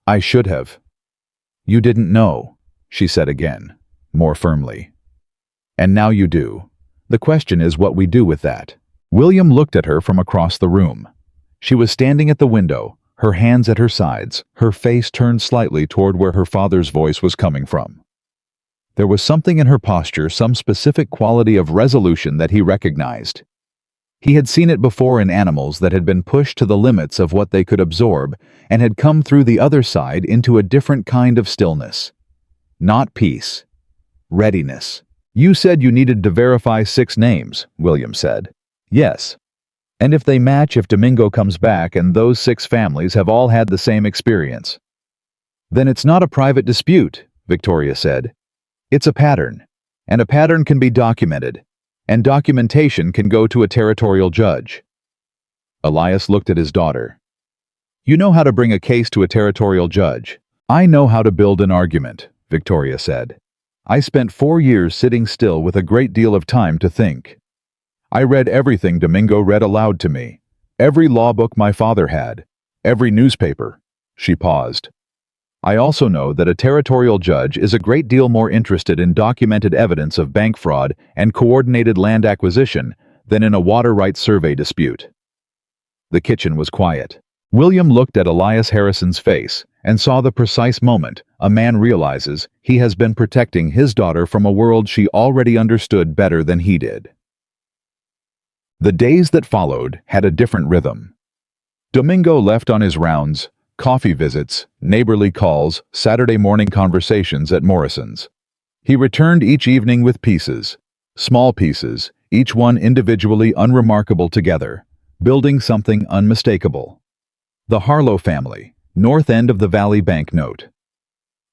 I should have. You didn't know, she said again, more firmly. And now you do. The question is what we do with that. William looked at her from across the room. She was standing at the window, her hands at her sides, her face turned slightly toward where her father's voice was coming from. There was something in her posture, some specific quality of resolution that he recognized. He had seen it before in animals that had been pushed to the limits of what they could absorb and had come through the other side into a different kind of stillness. Not peace. Readiness. You said you needed to verify 6 names, William said. Yes. And if they match, if Domingo comes back and those 6 families have all had the same experience. Then it's not a private dispute, Victoria said. It's a pattern. And a pattern can be documented. And documentation can go to a territorial judge. Elias looked at his daughter. You know how to bring a case to a territorial judge. I know how to build an argument, Victoria said. I spent 4 years sitting still with a great deal of time to think. I read everything Domingo read aloud to me, every law book my father had, every newspaper. She paused. I also know that a territorial judge is a great deal more interested in documented evidence of bank fraud and coordinated land acquisition than in a water rights survey dispute. The kitchen was quiet. William looked at Elias Harrison's face and saw the precise moment a man realizes he has been protecting his daughter from a world she already understood better than he did. The days that followed had a different rhythm. Domingo left on his rounds, coffee visits, neighborly calls, Saturday morning conversations at Morrison's. He returned each evening with pieces, small pieces, each one individually unremarkable together, building something unmistakable. The Harlow family, north end of the Valley Bank note.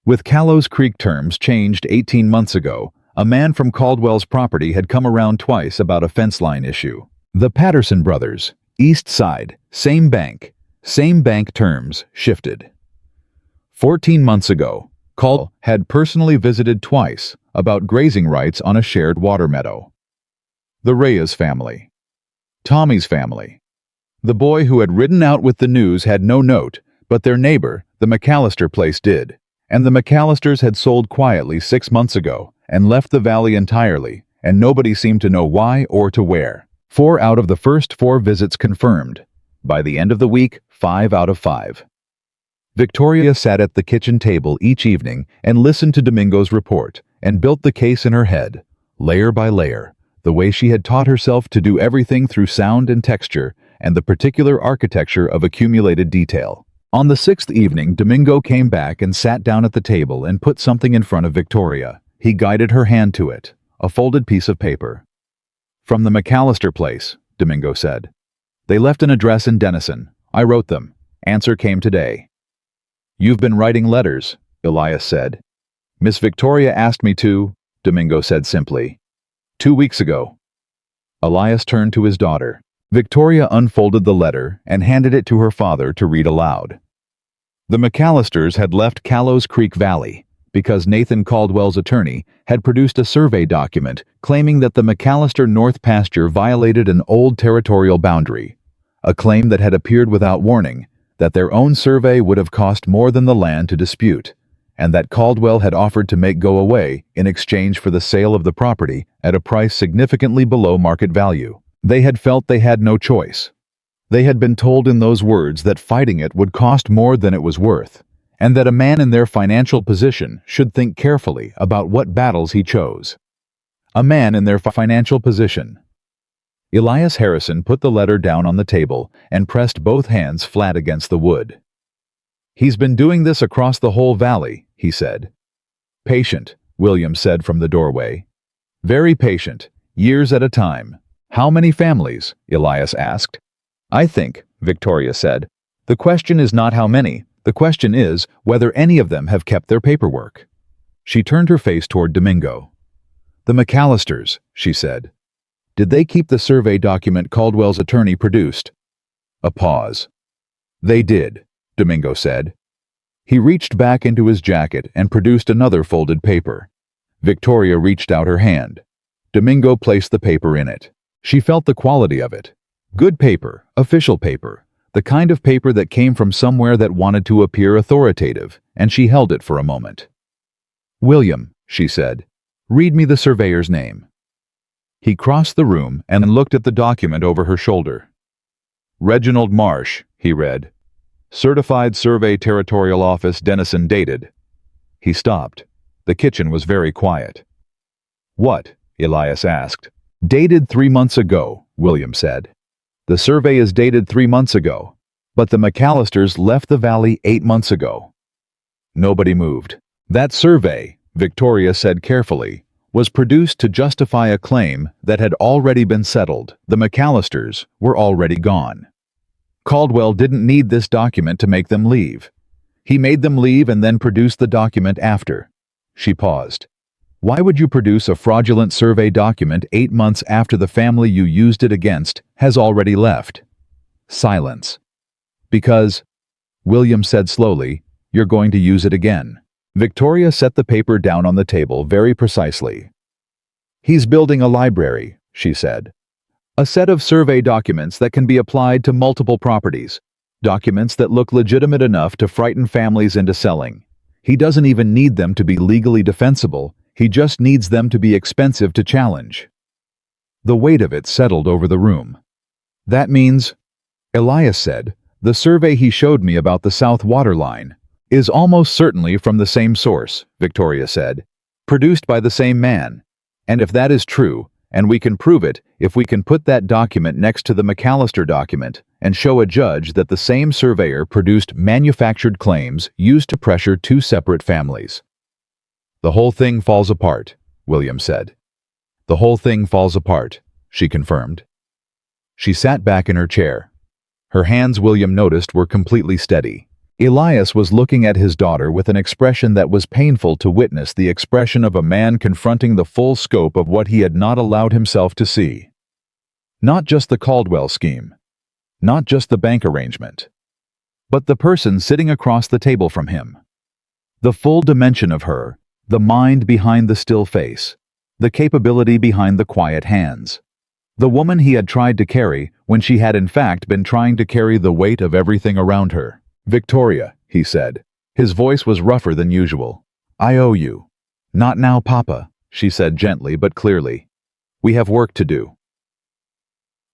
With Callows Creek terms changed 18 months ago, a man from Caldwell's property had come around twice about a fence line issue. The Patterson brothers, east side, same bank terms shifted. 14 months ago, Caldwell had personally visited twice about grazing rights on a shared water meadow. The Reyes family. Tommy's family. The boy who had ridden out with the news had no note, but their neighbor, the McAllister place, did. And the McAllisters had sold quietly 6 months ago and left the valley entirely, and nobody seemed to know why or to where. 4 out of the first 4 visits confirmed. By the end of the week, 5 out of 5. Victoria sat at the kitchen table each evening and listened to Domingo's report and built the case in her head, layer by layer, the way she had taught herself to do everything through sound and texture and the particular architecture of accumulated detail. On the 6th evening, Domingo came back and sat down at the table and put something in front of Victoria. He guided her hand to it, a folded piece of paper. From the McAllister place, Domingo said. They left an address in Denison. I wrote them. Answer came today. You've been writing letters, Elias said. Miss Victoria asked me to, Domingo said simply. 2 weeks ago. Elias turned to his daughter. Victoria unfolded the letter and handed it to her father to read aloud. The McAllisters had left Callows Creek Valley because Nathan Caldwell's attorney had produced a survey document claiming that the McAllister North pasture violated an old territorial boundary, a claim that had appeared without warning, that their own survey would have cost more than the land to dispute, and that Caldwell had offered to make go away in exchange for the sale of the property at a price significantly below market value. They had felt they had no choice. They had been told in those words that fighting it would cost more than it was worth, and that a man in their financial position should think carefully about what battles he chose. A man in their financial position. Elias Harrison put the letter down on the table and pressed both hands flat against the wood. He's been doing this across the whole valley, he said. Patient, William said from the doorway. Very patient, years at a time. How many families? Elias asked. I think, Victoria said, the question is not how many, the question is whether any of them have kept their paperwork. She turned her face toward Domingo. The McAllisters, she said. Did they keep the survey document Caldwell's attorney produced? A pause. They did, Domingo said. He reached back into his jacket and produced another folded paper. Victoria reached out her hand. Domingo placed the paper in it. She felt the quality of it. Good paper, official paper, the kind of paper that came from somewhere that wanted to appear authoritative, and she held it for a moment. William, she said, read me the surveyor's name. He crossed the room and looked at the document over her shoulder. Reginald Marsh, he read. Certified Survey Territorial Office, Denison, dated. He stopped. The kitchen was very quiet. What? Elias asked. Dated 3 months ago, William said. The survey is dated 3 months ago, but the McAllisters left the valley 8 months ago. Nobody moved. That survey, Victoria said carefully, was produced to justify a claim that had already been settled. The McAllisters were already gone. Caldwell didn't need this document to make them leave. He made them leave and then produced the document after. She paused. Why would you produce a fraudulent survey document 8 months after the family you used it against has already left? Silence. Because, William said slowly, you're going to use it again. Victoria set the paper down on the table very precisely. He's building a library, she said. A set of survey documents that can be applied to multiple properties. Documents that look legitimate enough to frighten families into selling. He doesn't even need them to be legally defensible. He just needs them to be expensive to challenge. The weight of it settled over the room. That means, Elias said, the survey he showed me about the South Water Line is almost certainly from the same source, Victoria said, produced by the same man. And if that is true, and we can prove it if we can put that document next to the McAllister document and show a judge that the same surveyor produced manufactured claims used to pressure 2 separate families. The whole thing falls apart, William said. The whole thing falls apart, she confirmed. She sat back in her chair. Her hands, William noticed, were completely steady. Elias was looking at his daughter with an expression that was painful to witness, the expression of a man confronting the full scope of what he had not allowed himself to see. Not just the Caldwell scheme. Not just the bank arrangement. But the person sitting across the table from him. The full dimension of her. The mind behind the still face, the capability behind the quiet hands. The woman he had tried to carry when she had in fact been trying to carry the weight of everything around her. Victoria, he said. His voice was rougher than usual. I owe you. Not now, Papa, she said gently but clearly. We have work to do.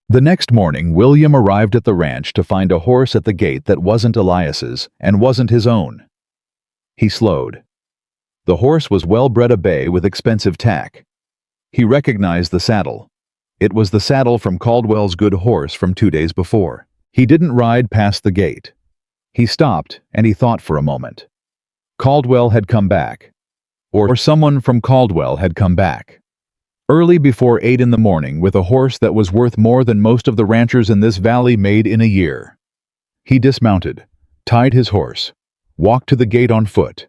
The next morning, William arrived at the ranch to find a horse at the gate that wasn't Elias's and wasn't his own. He slowed. The horse was well-bred, a bay with expensive tack. He recognized the saddle. It was the saddle from Caldwell's good horse from 2 days before. He didn't ride past the gate. He stopped and he thought for a moment. Caldwell had come back. Or someone from Caldwell had come back. Early before 8 in the morning with a horse that was worth more than most of the ranchers in this valley made in a year. He dismounted, tied his horse, walked to the gate on foot.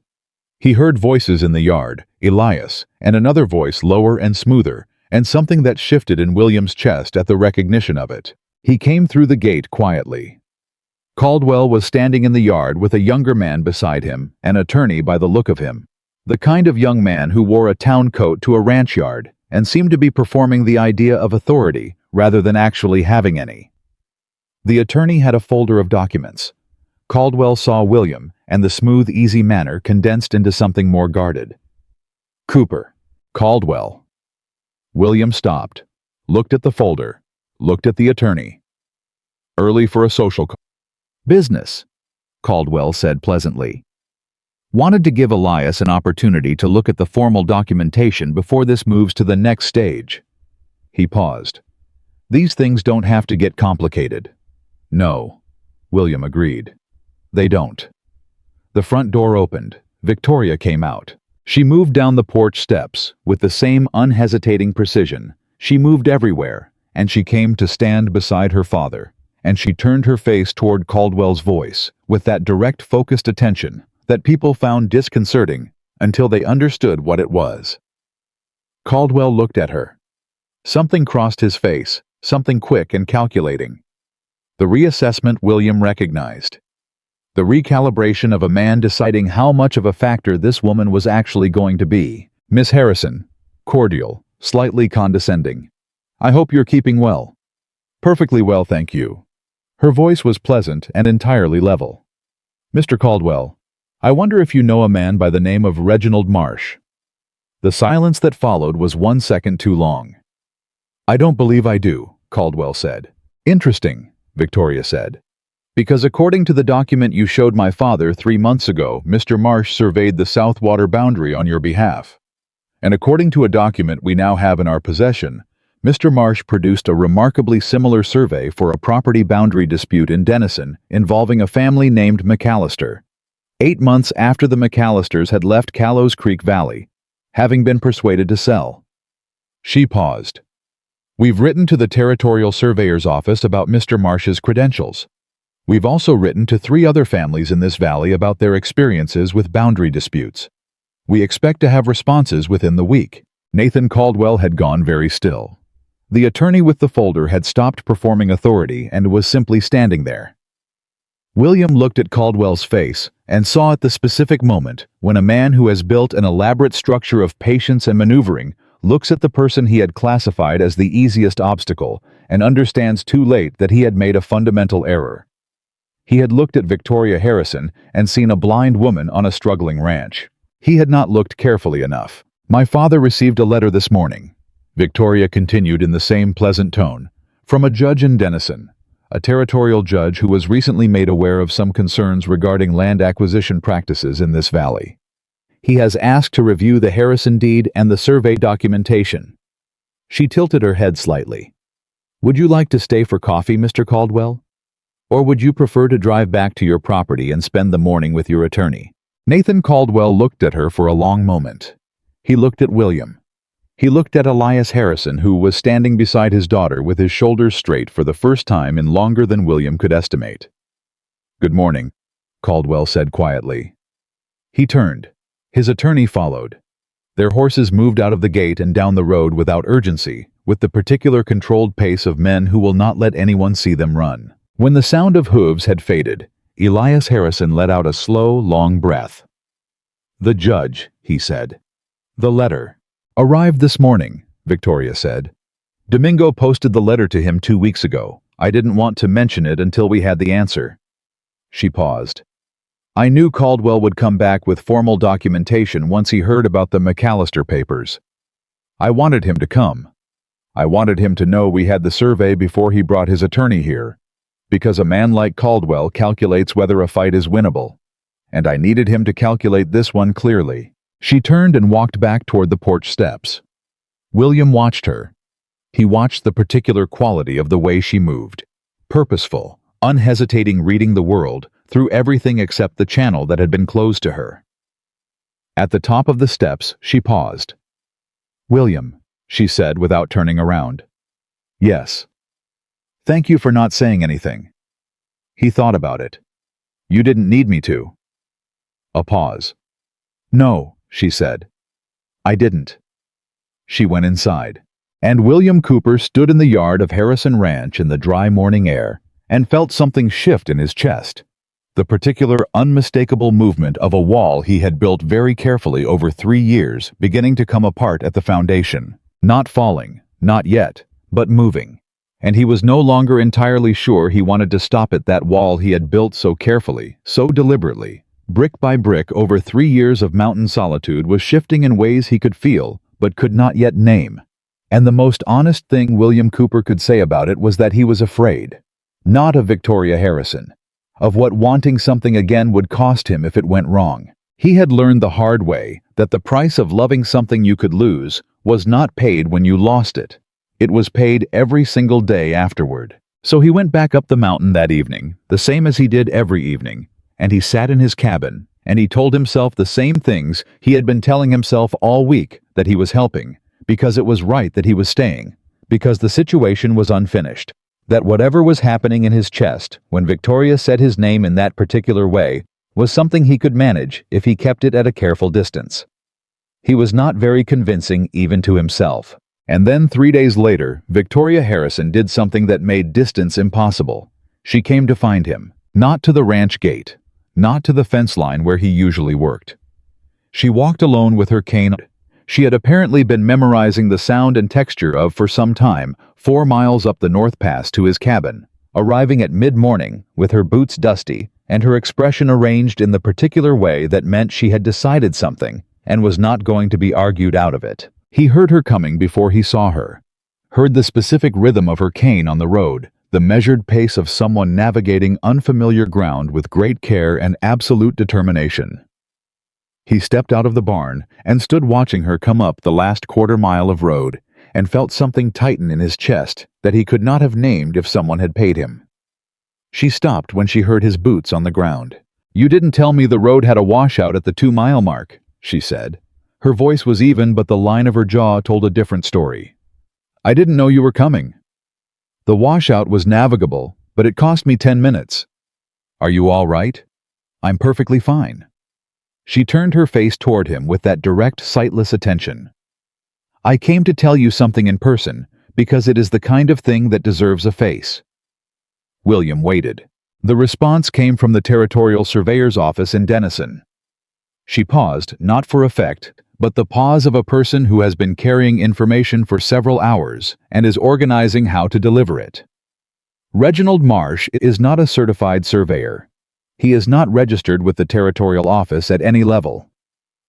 He heard voices in the yard, Elias, and another voice lower and smoother, and something that shifted in William's chest at the recognition of it. He came through the gate quietly. Caldwell was standing in the yard with a younger man beside him, an attorney by the look of him. The kind of young man who wore a town coat to a ranch yard and seemed to be performing the idea of authority rather than actually having any. The attorney had a folder of documents. Caldwell saw William, and the smooth, easy manner condensed into something more guarded. Cooper. Caldwell. William stopped, looked at the folder, looked at the attorney. Early for a social call. Business, Caldwell said pleasantly. Wanted to give Elias an opportunity to look at the formal documentation before this moves to the next stage. He paused. These things don't have to get complicated. No, William agreed. They don't. The front door opened. Victoria came out. She moved down the porch steps with the same unhesitating precision. She moved everywhere, and she came to stand beside her father, and she turned her face toward Caldwell's voice with that direct, focused attention that people found disconcerting until they understood what it was. Caldwell looked at her. Something crossed his face, something quick and calculating. The reassessment William recognized. The recalibration of a man deciding how much of a factor this woman was actually going to be. Miss Harrison. Cordial, slightly condescending. I hope you're keeping well. Perfectly well, thank you. Her voice was pleasant and entirely level. Mr. Caldwell, I wonder if you know a man by the name of Reginald Marsh. The silence that followed was 1 second too long. I don't believe I do, Caldwell said. Interesting, Victoria said. Because according to the document you showed my father 3 months ago, Mr. Marsh surveyed the Southwater boundary on your behalf. And according to a document we now have in our possession, Mr. Marsh produced a remarkably similar survey for a property boundary dispute in Denison involving a family named McAllister. 8 months after the McAllisters had left Callows Creek Valley, having been persuaded to sell. She paused. We've written to the Territorial Surveyor's Office about Mr. Marsh's credentials. We've also written to 3 other families in this valley about their experiences with boundary disputes. We expect to have responses within the week. Nathan Caldwell had gone very still. The attorney with the folder had stopped performing authority and was simply standing there. William looked at Caldwell's face and saw at the specific moment when a man who has built an elaborate structure of patience and maneuvering looks at the person he had classified as the easiest obstacle and understands too late that he had made a fundamental error. He had looked at Victoria Harrison and seen a blind woman on a struggling ranch. He had not looked carefully enough. My father received a letter this morning, Victoria continued in the same pleasant tone, from a judge in Denison, a territorial judge who was recently made aware of some concerns regarding land acquisition practices in this valley. He has asked to review the Harrison deed and the survey documentation. She tilted her head slightly. Would you like to stay for coffee, Mr. Caldwell? Or would you prefer to drive back to your property and spend the morning with your attorney? Nathan Caldwell looked at her for a long moment. He looked at William. He looked at Elias Harrison, who was standing beside his daughter with his shoulders straight for the first time in longer than William could estimate. Good morning, Caldwell said quietly. He turned. His attorney followed. Their horses moved out of the gate and down the road without urgency, with the particular controlled pace of men who will not let anyone see them run. When the sound of hooves had faded, Elias Harrison let out a slow, long breath. The judge, he said. The letter. Arrived this morning, Victoria said. Domingo posted the letter to him 2 weeks ago. I didn't want to mention it until we had the answer. She paused. I knew Caldwell would come back with formal documentation once he heard about the McAllister papers. I wanted him to come. I wanted him to know we had the survey before he brought his attorney here, because a man like Caldwell calculates whether a fight is winnable, and I needed him to calculate this one clearly. She turned and walked back toward the porch steps. William watched her. He watched the particular quality of the way she moved. Purposeful, unhesitating reading the world through everything except the channel that had been closed to her. At the top of the steps, she paused. William, she said without turning around. Yes. Thank you for not saying anything. He thought about it. You didn't need me to. A pause. No, she said. I didn't. She went inside. And William Cooper stood in the yard of Harrison Ranch in the dry morning air and felt something shift in his chest. The particular unmistakable movement of a wall he had built very carefully over 3 years beginning to come apart at the foundation. Not falling, not yet, but moving. And he was no longer entirely sure he wanted to stop it. That wall he had built so carefully, so deliberately, brick by brick over 3 years of mountain solitude was shifting in ways he could feel, but could not yet name. And the most honest thing William Cooper could say about it was that he was afraid. Not of Victoria Harrison. Of what wanting something again would cost him if it went wrong. He had learned the hard way that the price of loving something you could lose was not paid when you lost it. It was paid every single day afterward. So he went back up the mountain that evening, the same as he did every evening, and he sat in his cabin, and he told himself the same things he had been telling himself all week, that he was helping, because it was right that he was staying, because the situation was unfinished, that whatever was happening in his chest when Victoria said his name in that particular way was something he could manage if he kept it at a careful distance. He was not very convincing even to himself. And then 3 days later, Victoria Harrison did something that made distance impossible. She came to find him, not to the ranch gate, not to the fence line where he usually worked. She walked alone with her cane. She had apparently been memorizing the sound and texture of for some time 4 miles up the North Pass to his cabin, arriving at mid-morning with her boots dusty and her expression arranged in the particular way that meant she had decided something and was not going to be argued out of it. He heard her coming before he saw her, heard the specific rhythm of her cane on the road, the measured pace of someone navigating unfamiliar ground with great care and absolute determination. He stepped out of the barn and stood watching her come up the last quarter mile of road and felt something tighten in his chest that he could not have named if someone had paid him. She stopped when she heard his boots on the ground. "You didn't tell me the road had a washout at the 2-mile mark," she said. Her voice was even, but the line of her jaw told a different story. "I didn't know you were coming." "The washout was navigable, but it cost me 10 minutes. Are you all right?" "I'm perfectly fine." She turned her face toward him with that direct, sightless attention. "I came to tell you something in person, because it is the kind of thing that deserves a face." William waited. The response came from the Territorial Surveyor's office in Denison. She paused, not for effect, but the pause of a person who has been carrying information for several hours and is organizing how to deliver it. Reginald Marsh is not a certified surveyor. He is not registered with the Territorial Office at any level.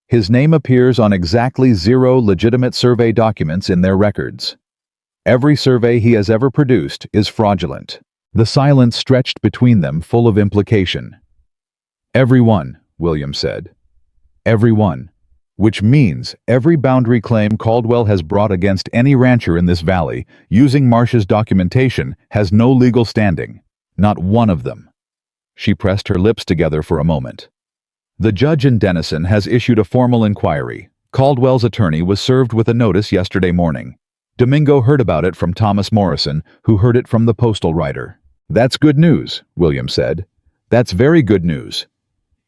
His name appears on exactly 0 legitimate survey documents in their records. Every survey he has ever produced is fraudulent. The silence stretched between them full of implication. "Everyone," William said. "Everyone. Which means every boundary claim Caldwell has brought against any rancher in this valley using Marsh's documentation has no legal standing. Not one of them." She pressed her lips together for a moment. "The judge in Denison has issued a formal inquiry. Caldwell's attorney was served with a notice yesterday morning. Domingo heard about it from Thomas Morrison, who heard it from the postal writer." "That's good news," William said. "That's very good news."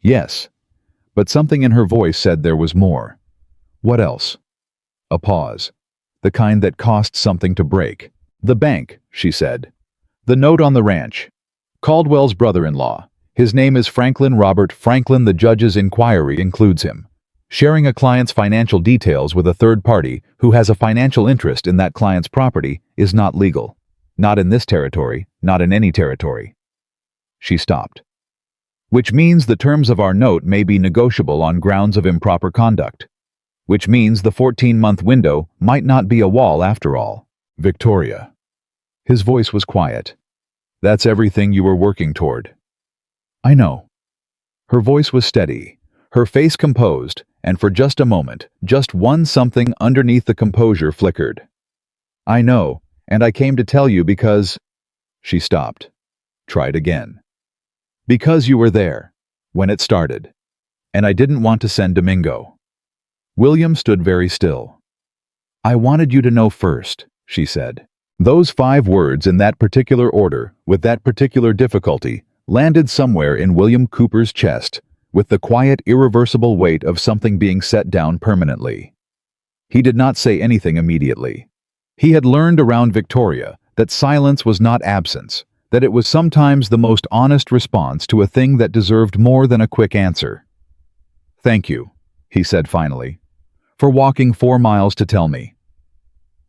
"Yes." But something in her voice said there was more. "What else?" A pause. The kind that costs something to break. "The bank," she said. "The note on the ranch. Caldwell's brother-in-law. His name is Franklin Robert Franklin. The judge's inquiry includes him. Sharing a client's financial details with a third party who has a financial interest in that client's property is not legal. Not in this territory, not in any territory." She stopped. "Which means the terms of our note may be negotiable on grounds of improper conduct. Which means the 14-month window might not be a wall after all." "Victoria." His voice was quiet. "That's everything you were working toward." "I know." Her voice was steady, her face composed, and for just a moment, just one something underneath the composure flickered. "I know, and I came to tell you because—" She stopped. Tried again. "Because you were there, when it started. And I didn't want to send Domingo." William stood very still. "I wanted you to know first," she said. Those 5 words in that particular order, with that particular difficulty, landed somewhere in William Cooper's chest, with the quiet, irreversible weight of something being set down permanently. He did not say anything immediately. He had learned around Victoria that silence was not absence, that it was sometimes the most honest response to a thing that deserved more than a quick answer. "Thank you," he said finally, "for walking 4 miles to tell me."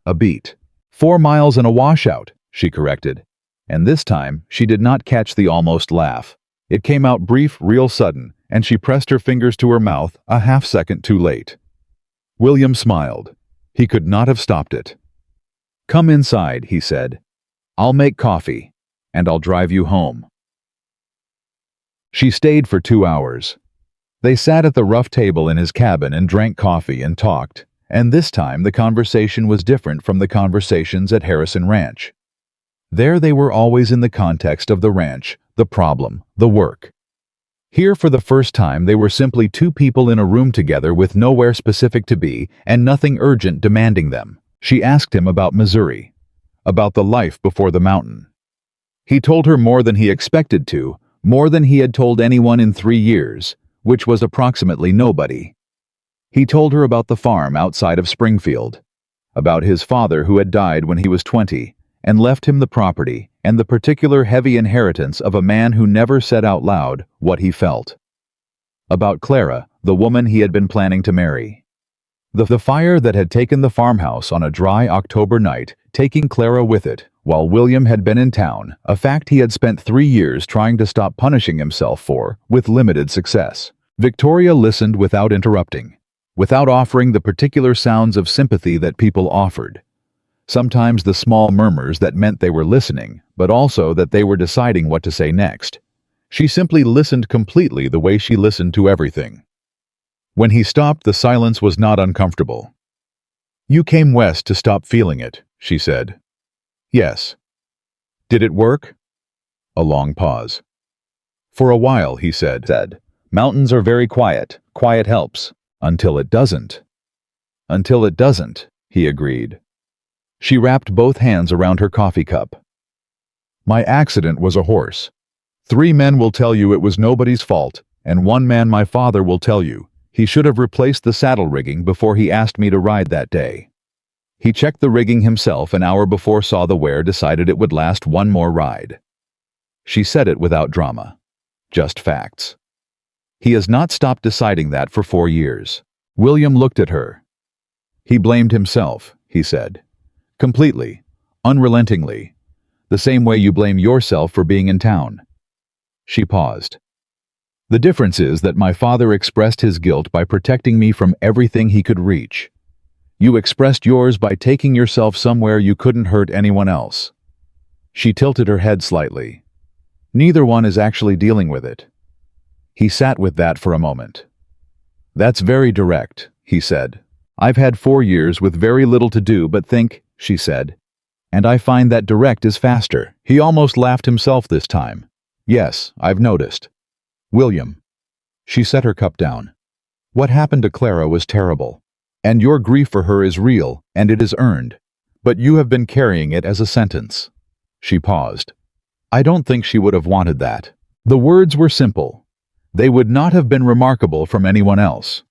A beat. 4 miles and a washout, she corrected. And this time, she did not catch the almost laugh. It came out brief, real sudden, and she pressed her fingers to her mouth a half-second too late. William smiled. He could not have stopped it. "Come inside," he said. "I'll make coffee, and I'll drive you home." She stayed for 2 hours. They sat at the rough table in his cabin and drank coffee and talked, and this time the conversation was different from the conversations at Harrison Ranch. There they were always in the context of the ranch, the problem, the work. Here for the first time they were simply 2 people in a room together with nowhere specific to be and nothing urgent demanding them. She asked him about Missouri, about the life before the mountain. He told her more than he expected to, more than he had told anyone in 3 years, which was approximately nobody. He told her about the farm outside of Springfield, about his father who had died when he was 20 and left him the property and the particular heavy inheritance of a man who never said out loud what he felt. About Clara, the woman he had been planning to marry. The fire that had taken the farmhouse on a dry October night, taking Clara with it, while William had been in town, a fact he had spent 3 years trying to stop punishing himself for, with limited success. Victoria listened without interrupting, without offering the particular sounds of sympathy that people offered. Sometimes the small murmurs that meant they were listening, but also that they were deciding what to say next. She simply listened completely the way she listened to everything. When he stopped, the silence was not uncomfortable. "You came west to stop feeling it," she said. "Yes." "Did it work?" A long pause. "For a while," he said. "Mountains are very quiet. Quiet helps. Until it doesn't." "Until it doesn't," he agreed. She wrapped both hands around her coffee cup. "My accident was a horse. 3 men will tell you it was nobody's fault, and 1 man, my father, will tell you he should have replaced the saddle rigging before he asked me to ride that day. He checked the rigging himself an hour before saw the wear, decided it would last 1 more ride." She said it without drama. Just facts. "He has not stopped deciding that for 4 years. William looked at her. "He blamed himself," he said. "Completely. Unrelentingly. The same way you blame yourself for being in town." She paused. "The difference is that my father expressed his guilt by protecting me from everything he could reach. You expressed yours by taking yourself somewhere you couldn't hurt anyone else." She tilted her head slightly. "Neither one is actually dealing with it." He sat with that for a moment. "That's very direct," he said. "I've had 4 years with very little to do but think," she said. "And I find that direct is faster." He almost laughed himself this time. "Yes, I've noticed." "William." She set her cup down. "What happened to Clara was terrible. And your grief for her is real, and it is earned. But you have been carrying it as a sentence." She paused. "I don't think she would have wanted that." The words were simple. They would not have been remarkable from anyone else.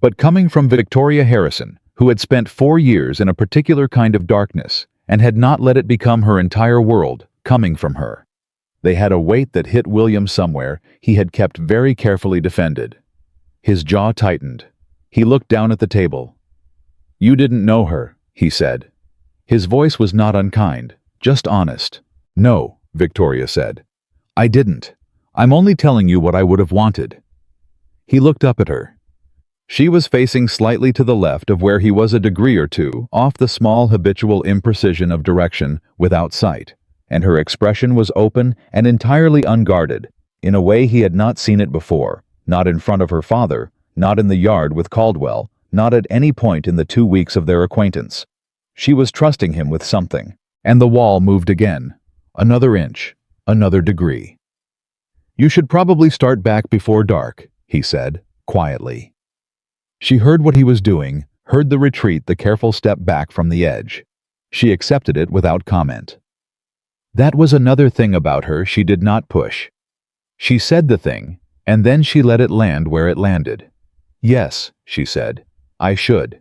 But coming from Victoria Harrison, who had spent 4 years in a particular kind of darkness, and had not let it become her entire world, coming from her, they had a weight that hit William somewhere he had kept very carefully defended. His jaw tightened. He looked down at the table. "You didn't know her," he said. His voice was not unkind, just honest. "No," Victoria said. "I didn't. I'm only telling you what I would have wanted." He looked up at her. She was facing slightly to the left of where he was, a degree or two off the small habitual imprecision of direction without sight, and her expression was open and entirely unguarded, in a way he had not seen it before, not in front of her father, not in the yard with Caldwell, not at any point in the 2 weeks of their acquaintance. She was trusting him with something, and the wall moved again. Another inch, another degree. "You should probably start back before dark," he said, quietly. She heard what he was doing, heard the retreat, the careful step back from the edge. She accepted it without comment. That was another thing about her she did not push. She said the thing, and then she let it land where it landed. Yes, she said. I should.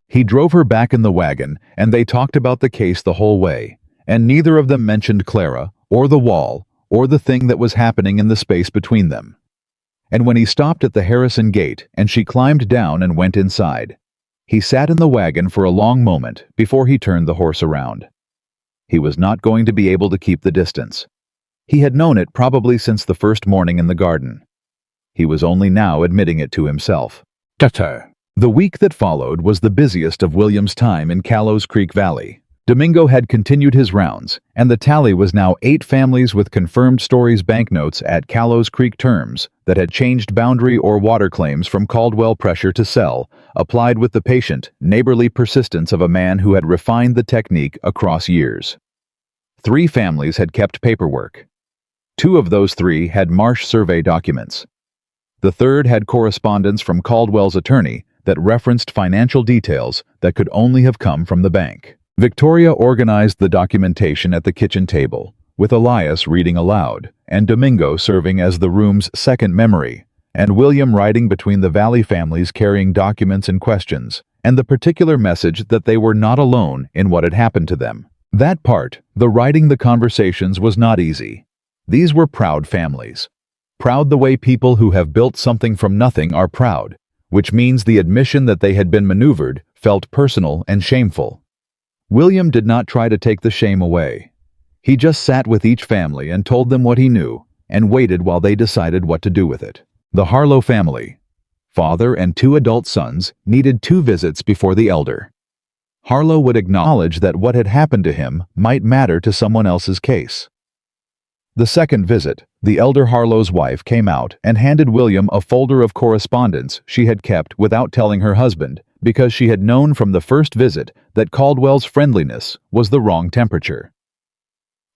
He drove her back in the wagon, and they talked about the case the whole way, and neither of them mentioned Clara, or the wall, or the thing that was happening in the space between them. And when he stopped at the Harrison gate and she climbed down and went inside, he sat in the wagon for a long moment before he turned the horse around. He was not going to be able to keep the distance. He had known it probably since the first morning in the garden. He was only now admitting it to himself. The week that followed was the busiest of William's time in Callows Creek Valley. Domingo had continued his rounds, and the tally was now 8 families with confirmed stories banknotes at Callows Creek terms that had changed boundary or water claims from Caldwell pressure to sell, applied with the patient, neighborly persistence of a man who had refined the technique across years. 3 families had kept paperwork. 2 of those 3 had Marsh survey documents. The third had correspondence from Caldwell's attorney that referenced financial details that could only have come from the bank. Victoria organized the documentation at the kitchen table, with Elias reading aloud, and Domingo serving as the room's second memory, and William riding between the Valley families carrying documents and questions, and the particular message that they were not alone in what had happened to them. That part, the writing the conversations, was not easy. These were proud families. Proud the way people who have built something from nothing are proud, which means the admission that they had been maneuvered felt personal and shameful. William did not try to take the shame away. He just sat with each family and told them what he knew, and waited while they decided what to do with it. The Harlow family, father and 2 adult sons, needed 2 visits before the elder. Harlow would acknowledge that what had happened to him might matter to someone else's case. The second visit, the elder Harlow's wife came out and handed William a folder of correspondence she had kept without telling her husband, because she had known from the first visit that Caldwell's friendliness was the wrong temperature.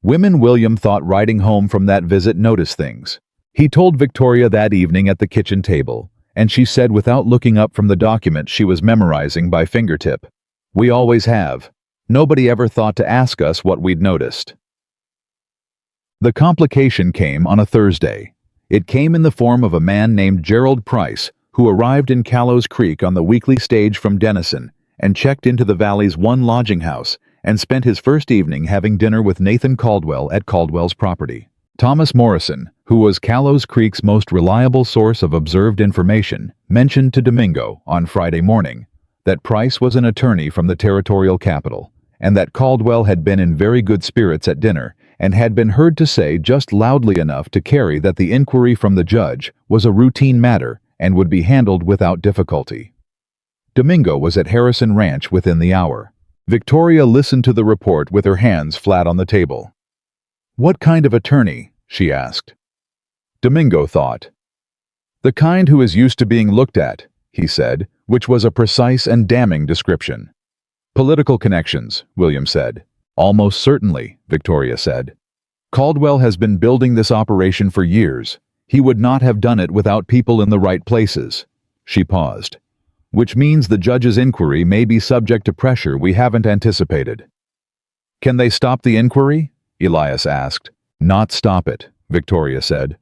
Women William thought riding home from that visit noticed things. He told Victoria that evening at the kitchen table, and she said without looking up from the document she was memorizing by fingertip, "We always have. Nobody ever thought to ask us what we'd noticed." The complication came on a Thursday. It came in the form of a man named Gerald Price, who arrived in Callows Creek on the weekly stage from Denison and checked into the Valley's one lodging house and spent his first evening having dinner with Nathan Caldwell at Caldwell's property. Thomas Morrison, who was Callows Creek's most reliable source of observed information, mentioned to Domingo on Friday morning that Price was an attorney from the territorial capital, and that Caldwell had been in very good spirits at dinner and had been heard to say just loudly enough to carry that the inquiry from the judge was a routine matter and would be handled without difficulty. Domingo was at Harrison Ranch within the hour. Victoria listened to the report with her hands flat on the table. "What kind of attorney?" she asked. Domingo thought. "The kind who is used to being looked at," he said, which was a precise and damning description. "Political connections," William said. "Almost certainly," Victoria said. "Caldwell has been building this operation for years. He would not have done it without people in the right places." She paused. "Which means the judge's inquiry may be subject to pressure we haven't anticipated." "Can they stop the inquiry?" Elias asked. "Not stop it," Victoria said.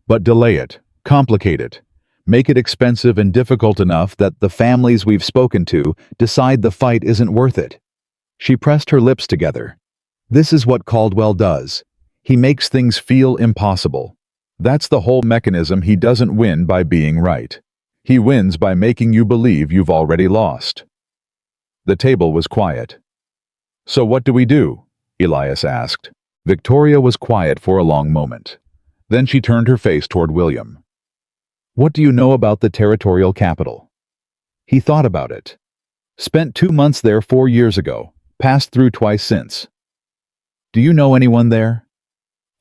"But delay it, complicate it, make it expensive and difficult enough that the families we've spoken to decide the fight isn't worth it." She pressed her lips together. "This is what Caldwell does. He makes things feel impossible. That's the whole mechanism. He doesn't win by being right. He wins by making you believe you've already lost." The table was quiet. "So what do we do?" Elias asked. Victoria was quiet for a long moment. Then she turned her face toward William. "What do you know about the territorial capital?" He thought about it. "Spent 2 months there 4 years ago. Passed through twice since." "Do you know anyone there?"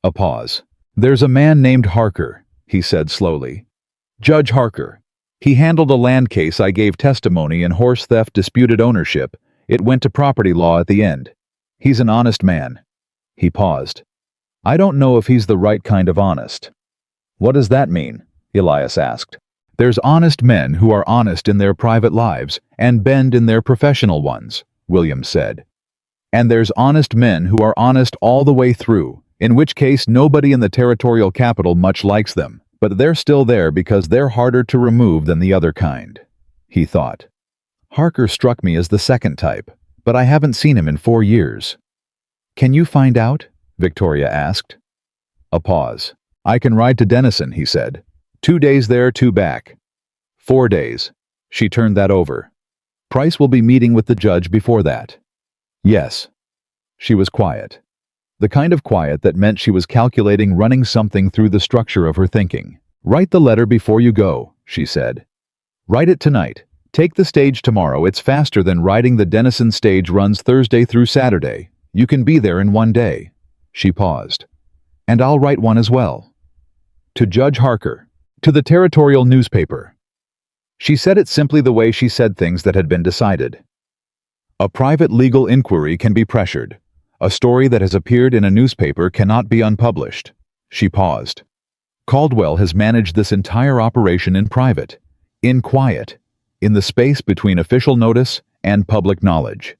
A pause. "There's a man named Harker," he said slowly. "Judge Harker. He handled a land case I gave testimony in horse theft disputed ownership. It went to property law at the end. He's an honest man." He paused. "I don't know if he's the right kind of honest." "What does that mean?" Elias asked. There's honest men who are honest in their private lives and bend in their professional ones, Williams said. And there's honest men who are honest all the way through, in which case nobody in the territorial capital much likes them, but they're still there because they're harder to remove than the other kind, he thought. Harker struck me as the second type, but I haven't seen him in 4 years. Can you find out? Victoria asked. A pause. I can ride to Denison, he said. 2 days there, 2 back. 4 days. She turned that over. Price will be meeting with the judge before that. Yes. She was quiet. The kind of quiet that meant she was calculating running something through the structure of her thinking. Write the letter before you go, she said. Write it tonight. Take the stage tomorrow. It's faster than riding the Denison stage runs Thursday through Saturday. You can be there in 1 day. She paused. And I'll write one as well. To Judge Harker. To the territorial newspaper. She said it simply the way she said things that had been decided. A private legal inquiry can be pressured. A story that has appeared in a newspaper cannot be unpublished. She paused. Caldwell has managed this entire operation in private, in quiet, in the space between official notice and public knowledge.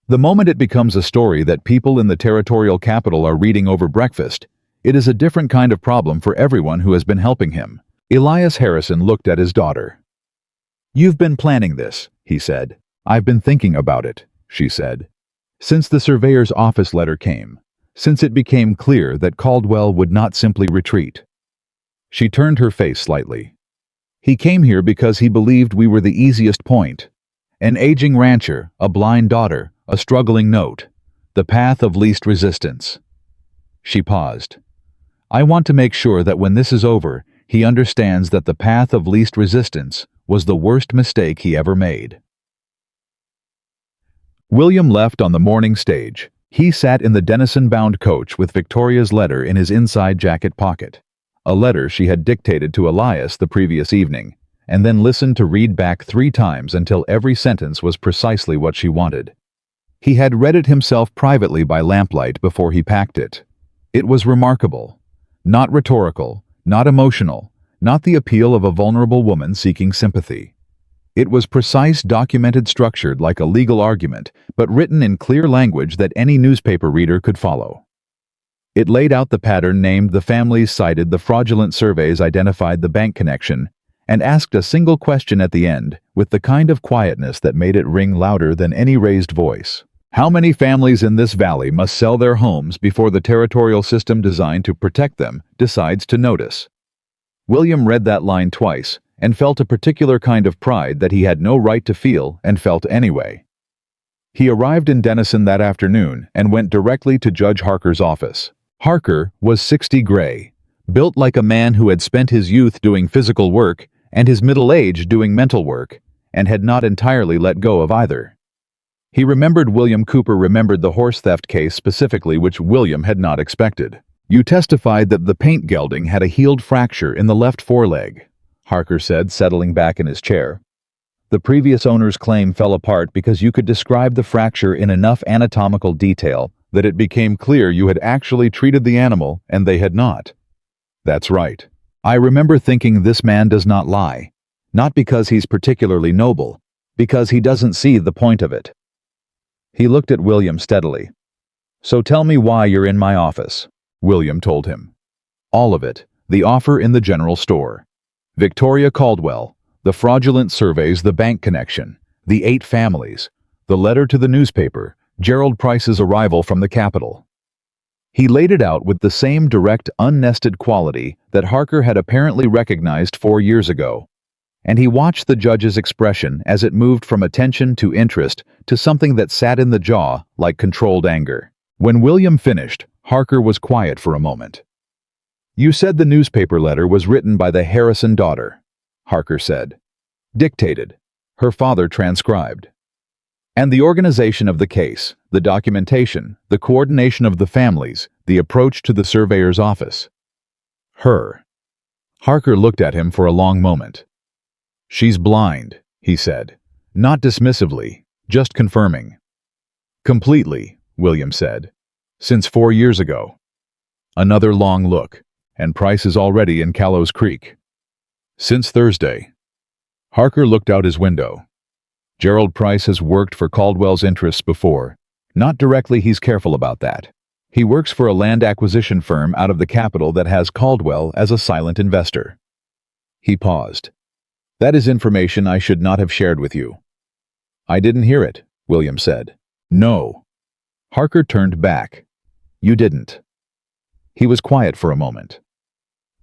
The moment it becomes a story that people in the territorial capital are reading over breakfast, it is a different kind of problem for everyone who has been helping him. Elias Harrison looked at his daughter. You've been planning this, he said. I've been thinking about it, she said. Since the surveyor's office letter came, since it became clear that Caldwell would not simply retreat. She turned her face slightly. He came here because he believed we were the easiest point. An aging rancher, a blind daughter, a struggling note, the path of least resistance. She paused. I want to make sure that when this is over, he understands that the path of least resistance was the worst mistake he ever made. William left on the morning stage. He sat in the Denison-bound coach with Victoria's letter in his inside jacket pocket, a letter she had dictated to Elias the previous evening, and then listened to read back 3 times until every sentence was precisely what she wanted. He had read it himself privately by lamplight before he packed it. It was remarkable. Not rhetorical, not emotional, not the appeal of a vulnerable woman seeking sympathy. It was precise, documented, structured like a legal argument, but written in clear language that any newspaper reader could follow. It laid out the pattern, named the families, cited the fraudulent surveys, identified the bank connection, and asked a single question at the end, with the kind of quietness that made it ring louder than any raised voice. How many families in this valley must sell their homes before the territorial system designed to protect them decides to notice? William read that line twice, and felt a particular kind of pride that he had no right to feel and felt anyway. He arrived in Denison that afternoon and went directly to Judge Harker's office. Harker was 60 gray, built like a man who had spent his youth doing physical work and his middle age doing mental work, and had not entirely let go of either. He remembered William Cooper remembered the horse theft case specifically, which William had not expected. You testified that the paint gelding had a healed fracture in the left foreleg, Harker said, settling back in his chair. The previous owner's claim fell apart because you could describe the fracture in enough anatomical detail that it became clear you had actually treated the animal and they had not. That's right. I remember thinking, this man does not lie. Not because he's particularly noble, because he doesn't see the point of it. He looked at William steadily. So tell me why you're in my office, William told him. All of it, the offer in the general store. Victoria Caldwell, the fraudulent surveys, the bank connection, the 8 families, the letter to the newspaper, Gerald Price's arrival from the capital. He laid it out with the same direct, unnested quality that Harker had apparently recognized 4 years ago, and he watched the judge's expression as it moved from attention to interest to something that sat in the jaw like controlled anger. When William finished, Harker was quiet for a moment. You said the newspaper letter was written by the Harrison daughter, Harker said. Dictated. Her father transcribed. And the organization of the case, the documentation, the coordination of the families, the approach to the surveyor's office. Her. Harker looked at him for a long moment. She's blind, he said. Not dismissively, just confirming. Completely, William said. Since 4 years ago. Another long look, and Price is already in Callows Creek. Since Thursday. Harker looked out his window. Gerald Price has worked for Caldwell's interests before. Not directly, he's careful about that. He works for a land acquisition firm out of the capital that has Caldwell as a silent investor. He paused. That is information I should not have shared with you. I didn't hear it, William said. No. Harker turned back. You didn't. He was quiet for a moment.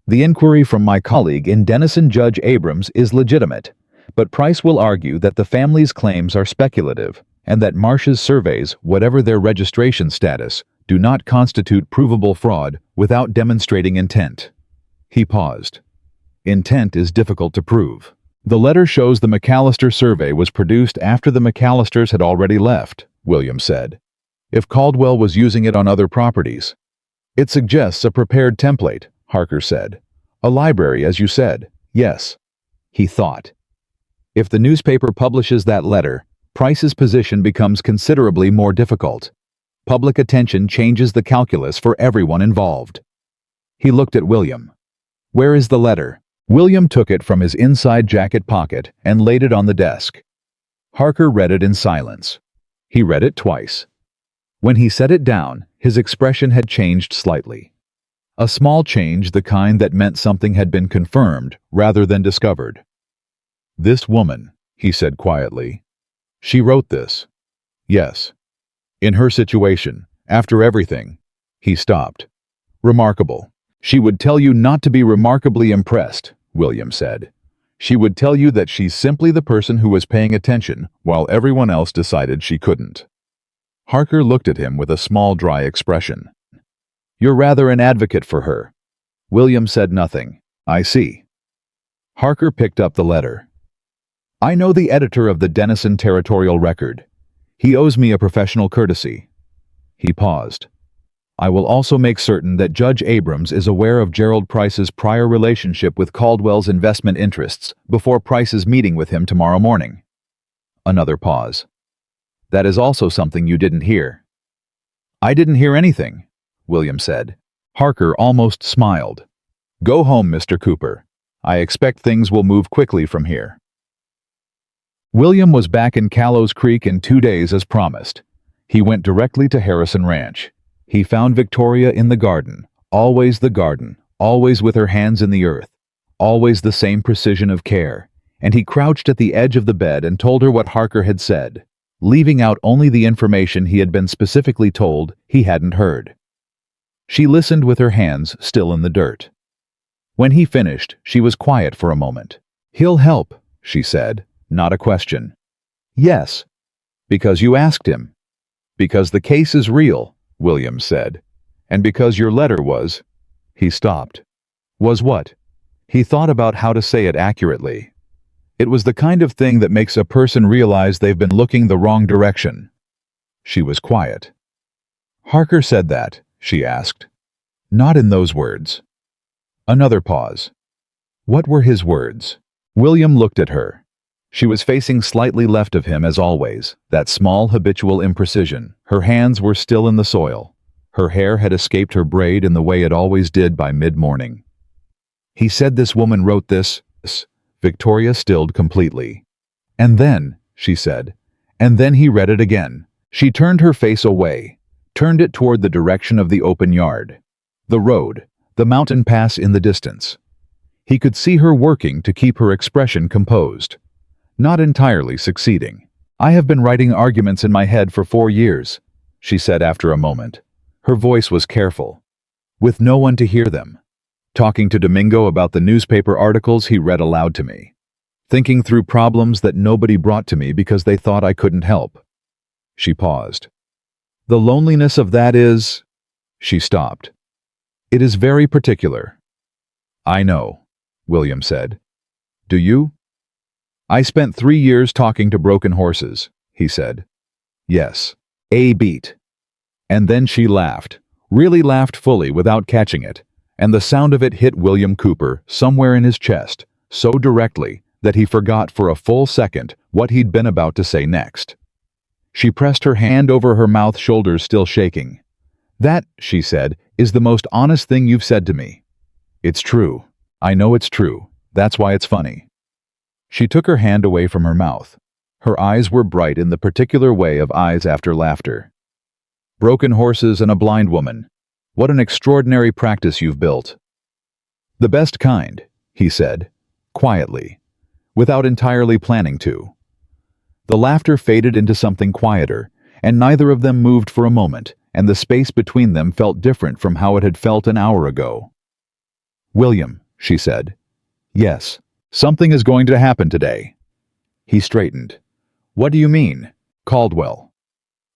The inquiry from my colleague in Denison, Judge Abrams, is legitimate, but Price will argue that the family's claims are speculative and that Marsh's surveys, whatever their registration status, do not constitute provable fraud without demonstrating intent. He paused. Intent is difficult to prove. The letter shows the McAllister survey was produced after the McAllisters had already left, William said. If Caldwell was using it on other properties. It suggests a prepared template, Harker said. A library, as you said. Yes. He thought. If the newspaper publishes that letter, Price's position becomes considerably more difficult. Public attention changes the calculus for everyone involved. He looked at William. Where is the letter? William took it from his inside jacket pocket and laid it on the desk. Harker read it in silence. He read it twice. When he set it down, his expression had changed slightly. A small change, the kind that meant something had been confirmed rather than discovered. This woman, he said quietly. She wrote this. Yes. In her situation, after everything. He stopped. Remarkable. She would tell you not to be remarkably impressed, William said. She would tell you that she's simply the person who was paying attention while everyone else decided she couldn't. Harker looked at him with a small, dry expression. You're rather an advocate for her. William said nothing. I see. Harker picked up the letter. I know the editor of the Denison Territorial Record. He owes me a professional courtesy. He paused. I will also make certain that Judge Abrams is aware of Gerald Price's prior relationship with Caldwell's investment interests before Price's meeting with him tomorrow morning. Another pause. That is also something you didn't hear. I didn't hear anything, William said. Harker almost smiled. Go home, Mr. Cooper. I expect things will move quickly from here. William was back in Callows Creek in 2 days as promised. He went directly to Harrison Ranch. He found Victoria in the garden, always with her hands in the earth, always the same precision of care, and he crouched at the edge of the bed and told her what Harker had said, leaving out only the information he had been specifically told he hadn't heard. She listened with her hands still in the dirt. When he finished, she was quiet for a moment. He'll help, she said, not a question. Yes. Because you asked him. Because the case is real, William said. And because your letter was... He stopped. Was what? He thought about how to say it accurately. It was the kind of thing that makes a person realize they've been looking the wrong direction. She was quiet. Harker said that, she asked. Not in those words. Another pause. What were his words? William looked at her. She was facing slightly left of him as always, that small habitual imprecision. Her hands were still in the soil. Her hair had escaped her braid in the way it always did by mid-morning. He said this woman wrote this. Victoria stilled completely. And then, she said, and then he read it again. She turned her face away, turned it toward the direction of the open yard. The road, the mountain pass in the distance. He could see her working to keep her expression composed. Not entirely succeeding. I have been writing arguments in my head for 4 years, she said after a moment. Her voice was careful. With no one to hear them. Talking to Domingo about the newspaper articles he read aloud to me. Thinking through problems that nobody brought to me because they thought I couldn't help. She paused. The loneliness of that is... She stopped. It is very particular. I know, William said. Do you? I spent 3 years talking to broken horses, he said. Yes. A beat. And then she laughed, really laughed fully without catching it, and the sound of it hit William Cooper somewhere in his chest, so directly that he forgot for a full second what he'd been about to say next. She pressed her hand over her mouth, shoulders still shaking. That, she said, is the most honest thing you've said to me. It's true. I know it's true, That's why it's funny." She took her hand away from her mouth. Her eyes were bright in the particular way of eyes after laughter. "Broken horses and a blind woman. What an extraordinary practice you've built." "The best kind," he said, quietly, without entirely planning to. The laughter faded into something quieter, and neither of them moved for a moment, and the space between them felt different from how it had felt an hour ago. "William," she said. "Yes, something is going to happen today." He straightened. "What do you mean?" "Caldwell."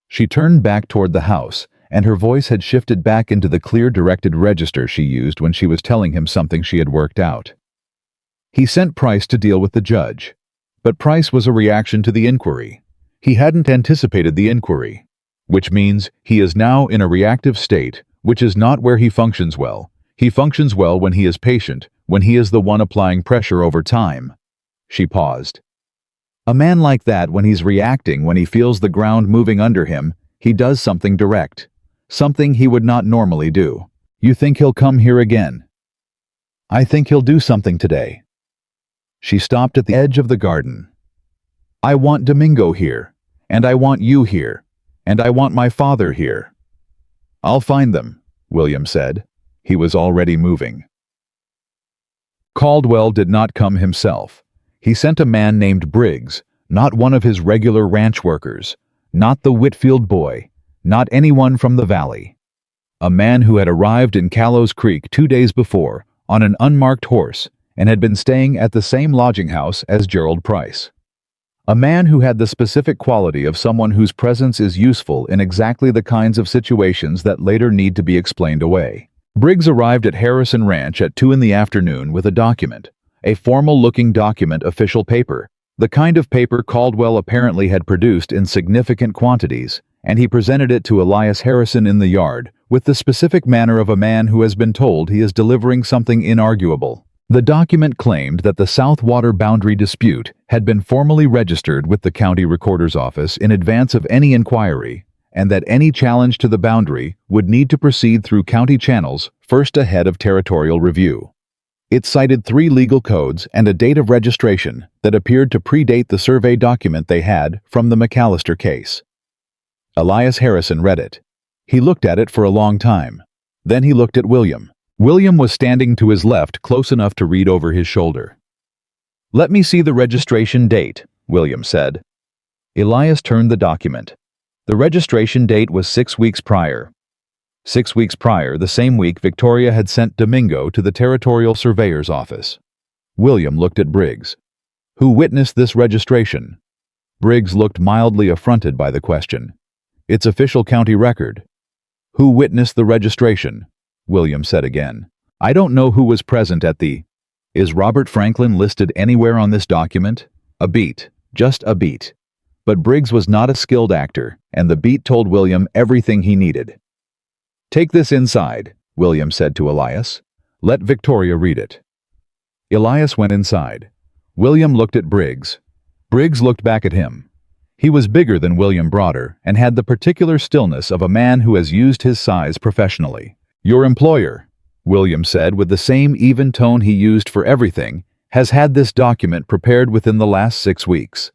She turned back toward the house, and her voice had shifted back into the clear directed register she used when she was telling him something she had worked out. "He sent Price to deal with the judge. But Price was a reaction to the inquiry. He hadn't anticipated the inquiry, which means he is now in a reactive state, which is not where he functions well. He functions well when he is patient, when he is the one applying pressure over time." She paused. "A man like that, when he's reacting, when he feels the ground moving under him, he does something direct. Something he would not normally do. You think he'll come here again?" "I think he'll do something today." She stopped at the edge of the garden. "I want Domingo here, and I want you here, and I want my father here." "I'll find them," William said. He was already moving. Caldwell did not come himself. He sent a man named Briggs, not one of his regular ranch workers, not the Whitfield boy, not anyone from the valley. A man who had arrived in Callows Creek 2 days before on an unmarked horse and had been staying at the same lodging house as Gerald Price. A man who had the specific quality of someone whose presence is useful in exactly the kinds of situations that later need to be explained away. Briggs arrived at Harrison Ranch at 2 in the afternoon with a document, a formal-looking document, official paper, the kind of paper Caldwell apparently had produced in significant quantities, and he presented it to Elias Harrison in the yard with the specific manner of a man who has been told he is delivering something inarguable. The document claimed that the South Water boundary dispute had been formally registered with the county recorder's office in advance of any inquiry, and that any challenge to the boundary would need to proceed through county channels first ahead of territorial review. It cited 3 legal codes and a date of registration that appeared to predate the survey document they had from the McAllister case. Elias Harrison read it. He looked at it for a long time. Then he looked at William. William was standing to his left, close enough to read over his shoulder. "Let me see the registration date," William said. Elias turned the document. The registration date was 6 weeks prior. 6 weeks prior, the same week Victoria had sent Domingo to the territorial surveyor's office. William looked at Briggs. "Who witnessed this registration?" Briggs looked mildly affronted by the question. "It's official county record." "Who witnessed the registration?" William said again. "I don't know who was present at the—" "Is Robert Franklin listed anywhere on this document?" "A beat. Just a beat." But Briggs was not a skilled actor, and the beat told William everything he needed. "Take this inside," William said to Elias. "Let Victoria read it." Elias went inside. William looked at Briggs. Briggs looked back at him. He was bigger than William Broader and had the particular stillness of a man who has used his size professionally. "Your employer," William said with the same even tone he used for everything, "has had this document prepared within the last 6 weeks.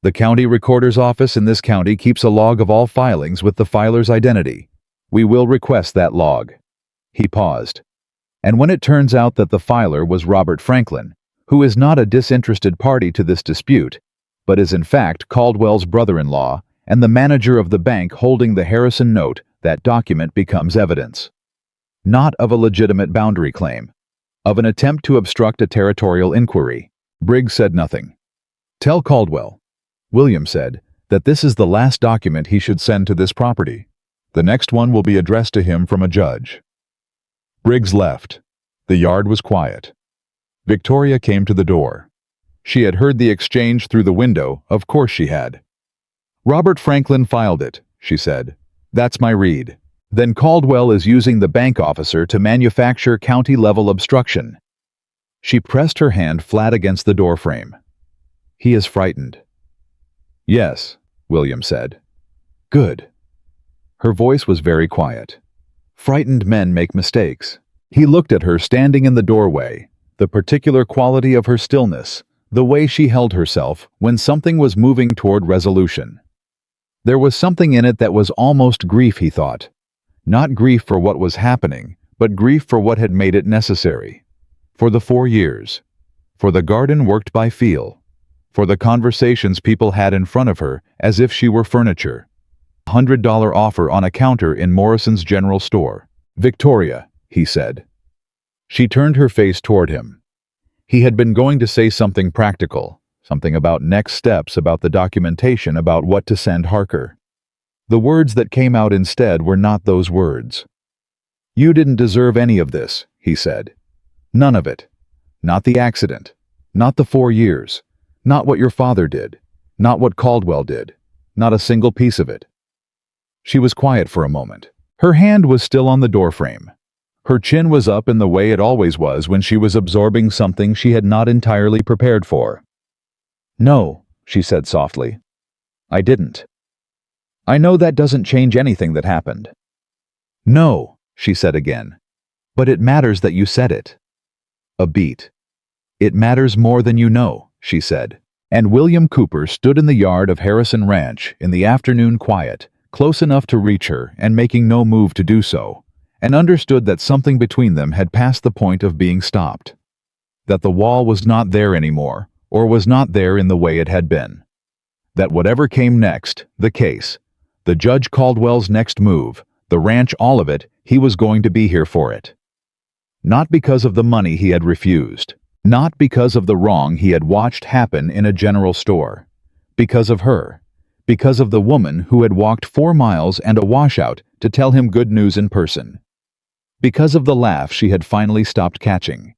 The county recorder's office in this county keeps a log of all filings with the filer's identity. We will request that log." He paused. "And when it turns out that the filer was Robert Franklin, who is not a disinterested party to this dispute, but is in fact Caldwell's brother-in-law and the manager of the bank holding the Harrison note, that document becomes evidence. Not of a legitimate boundary claim, of an attempt to obstruct a territorial inquiry." Briggs said nothing. "Tell Caldwell," William said, "that this is the last document he should send to this property. The next one will be addressed to him from a judge." Briggs left. The yard was quiet. Victoria came to the door. She had heard the exchange through the window, of course she had. "Robert Franklin filed it," she said. "That's my read. Then Caldwell is using the bank officer to manufacture county-level obstruction." She pressed her hand flat against the doorframe. "He is frightened." "Yes," William said. "Good." Her voice was very quiet. "Frightened men make mistakes." He looked at her standing in the doorway. the particular quality of her stillness, the way she held herself when something was moving toward resolution. There was something in it that was almost grief, he thought. Not grief for what was happening, but grief for what had made it necessary. For the 4 years. For the garden worked by feel. For the conversations people had in front of her as if she were furniture. $100 offer on a counter in Morrison's general store. "Victoria," he said. She turned her face toward him. He had been going to say something practical, something about next steps, about the documentation, about what to send Harker. The words that came out instead were not those words. "You didn't deserve any of this," he said. "None of it. Not the accident. Not the 4 years. Not what your father did. Not what Caldwell did. Not a single piece of it." She was quiet for a moment. Her hand was still on the doorframe. Her chin was up in the way it always was when she was absorbing something she had not entirely prepared for. "No," she said softly. "I didn't. I know that doesn't change anything that happened." "No," she said again. "But it matters that you said it." A beat. "It matters more than you know," she said. And William Cooper stood in the yard of Harrison Ranch in the afternoon quiet, close enough to reach her and making no move to do so, and understood that something between them had passed the point of being stopped. That the wall was not there anymore, or was not there in the way it had been. That whatever came next, the case, the Judge Caldwell's next move, the ranch, all of it, he was going to be here for it. Not because of the money he had refused. Not because of the wrong he had watched happen in a general store. Because of her. Because of the woman who had walked 4 miles and a washout to tell him good news in person. Because of the laugh she had finally stopped catching.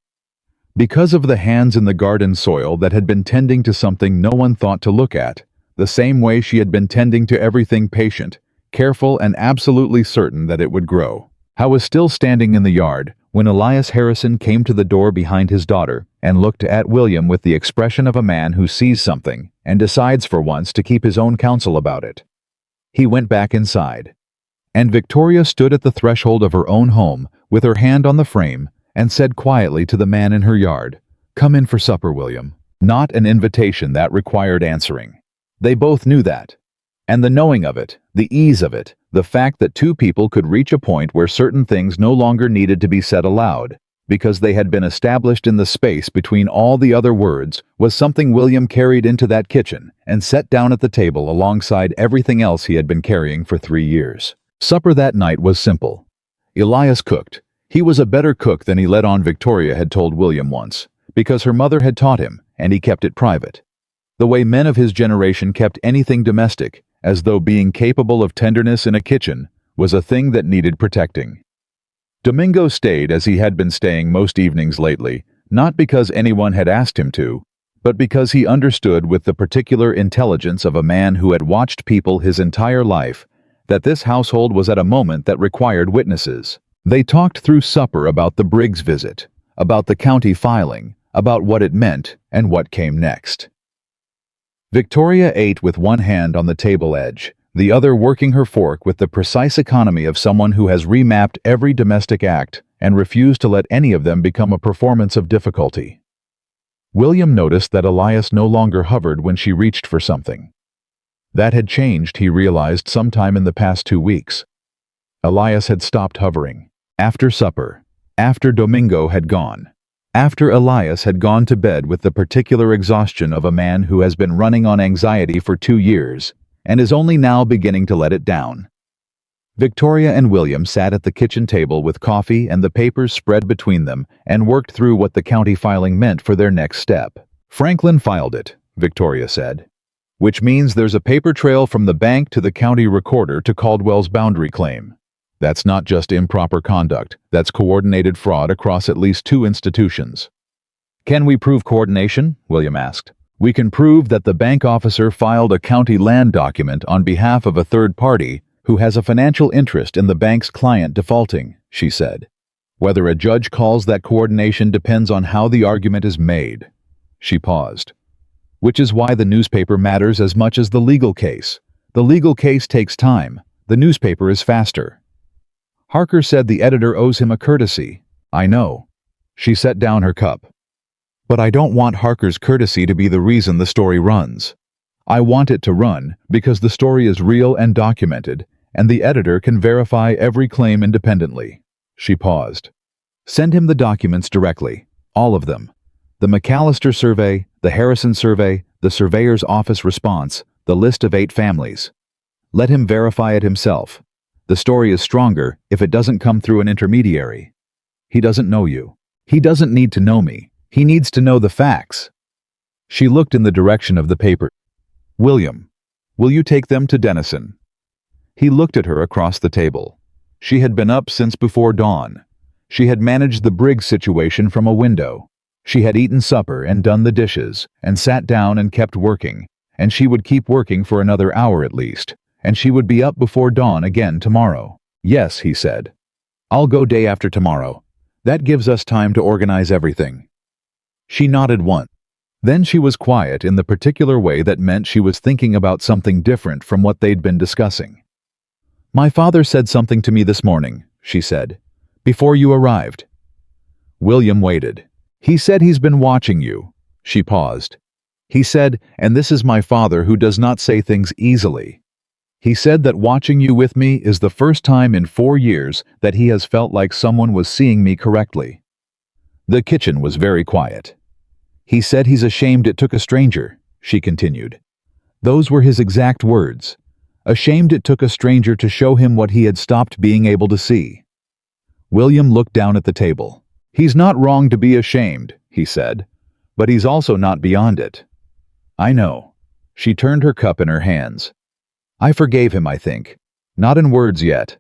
Because of the hands in the garden soil that had been tending to something no one thought to look at, the same way she had been tending to everything, patient, careful, and absolutely certain that it would grow. Howe was still standing in the yard when Elias Harrison came to the door behind his daughter and looked at William with the expression of a man who sees something and decides for once to keep his own counsel about it. He went back inside. And Victoria stood at the threshold of her own home with her hand on the frame and said quietly to the man in her yard, "Come in for supper, William." Not an invitation that required answering. They both knew that. And the knowing of it, the ease of it, the fact that two people could reach a point where certain things no longer needed to be said aloud, because they had been established in the space between all the other words, was something William carried into that kitchen and set down at the table alongside everything else he had been carrying for 3 years. Supper that night was simple. Elias cooked. He was a better cook than he let on, Victoria had told William once, because her mother had taught him, and he kept it private. The way men of his generation kept anything domestic, as though being capable of tenderness in a kitchen was a thing that needed protecting. Domingo stayed as he had been staying most evenings lately, not because anyone had asked him to, but because he understood with the particular intelligence of a man who had watched people his entire life that this household was at a moment that required witnesses. They talked through supper about the Briggs visit, about the county filing, about what it meant and what came next. Victoria ate with one hand on the table edge, the other working her fork with the precise economy of someone who has remapped every domestic act and refused to let any of them become a performance of difficulty. William noticed that Elias no longer hovered when she reached for something. That had changed, he realized, sometime in the past 2 weeks. Elias had stopped hovering. After supper, after Domingo had gone, after Elias had gone to bed with the particular exhaustion of a man who has been running on anxiety for 2 years and is only now beginning to let it down. Victoria and William sat at the kitchen table with coffee and the papers spread between them and worked through what the county filing meant for their next step. "Franklin filed it," Victoria said, "which means there's a paper trail from the bank to the county recorder to Caldwell's boundary claim. That's not just improper conduct, that's coordinated fraud across at least 2 institutions." "Can we prove coordination?" William asked. "We can prove that the bank officer filed a county land document on behalf of a third party who has a financial interest in the bank's client defaulting," she said. "Whether a judge calls that coordination depends on how the argument is made." She paused. "Which is why the newspaper matters as much as the legal case. The legal case takes time. The newspaper is faster." Harker said the editor owes him a courtesy. "I know." She set down her cup. But I don't want Harker's courtesy to be the reason the story runs. I want it to run because the story is real and documented, and the editor can verify every claim independently." She paused. "Send him the documents directly, all of them. The McAllister survey, the Harrison survey, the surveyor's office response, the list of 8 families. Let him verify it himself. The story is stronger if it doesn't come through an intermediary. He doesn't know you. He doesn't need to know me. He needs to know the facts." She looked in the direction of the paper. "William, will you take them to Dennison?" He looked at her across the table. She had been up since before dawn. She had managed the Briggs situation from a window. She had eaten supper and done the dishes, and sat down and kept working, and she would keep working for another hour at least, and she would be up before dawn again tomorrow. "Yes," he said. "I'll go day after tomorrow. That gives us time to organize everything." She nodded once. Then she was quiet in the particular way that meant she was thinking about something different from what they'd been discussing. "My father said something to me this morning," she said, "before you arrived." William waited. "He said he's been watching you." She paused. "He said, and this is my father who does not say things easily. He said that watching you with me is the first time in 4 years that he has felt like someone was seeing me correctly." The kitchen was very quiet. "He said he's ashamed it took a stranger," she continued. Those were his exact words. Ashamed it took a stranger to show him what he had stopped being able to see. William looked down at the table. "He's not wrong to be ashamed," he said, "but he's also not beyond it." "I know." She turned her cup in her hands. "I forgave him, I think. Not in words yet.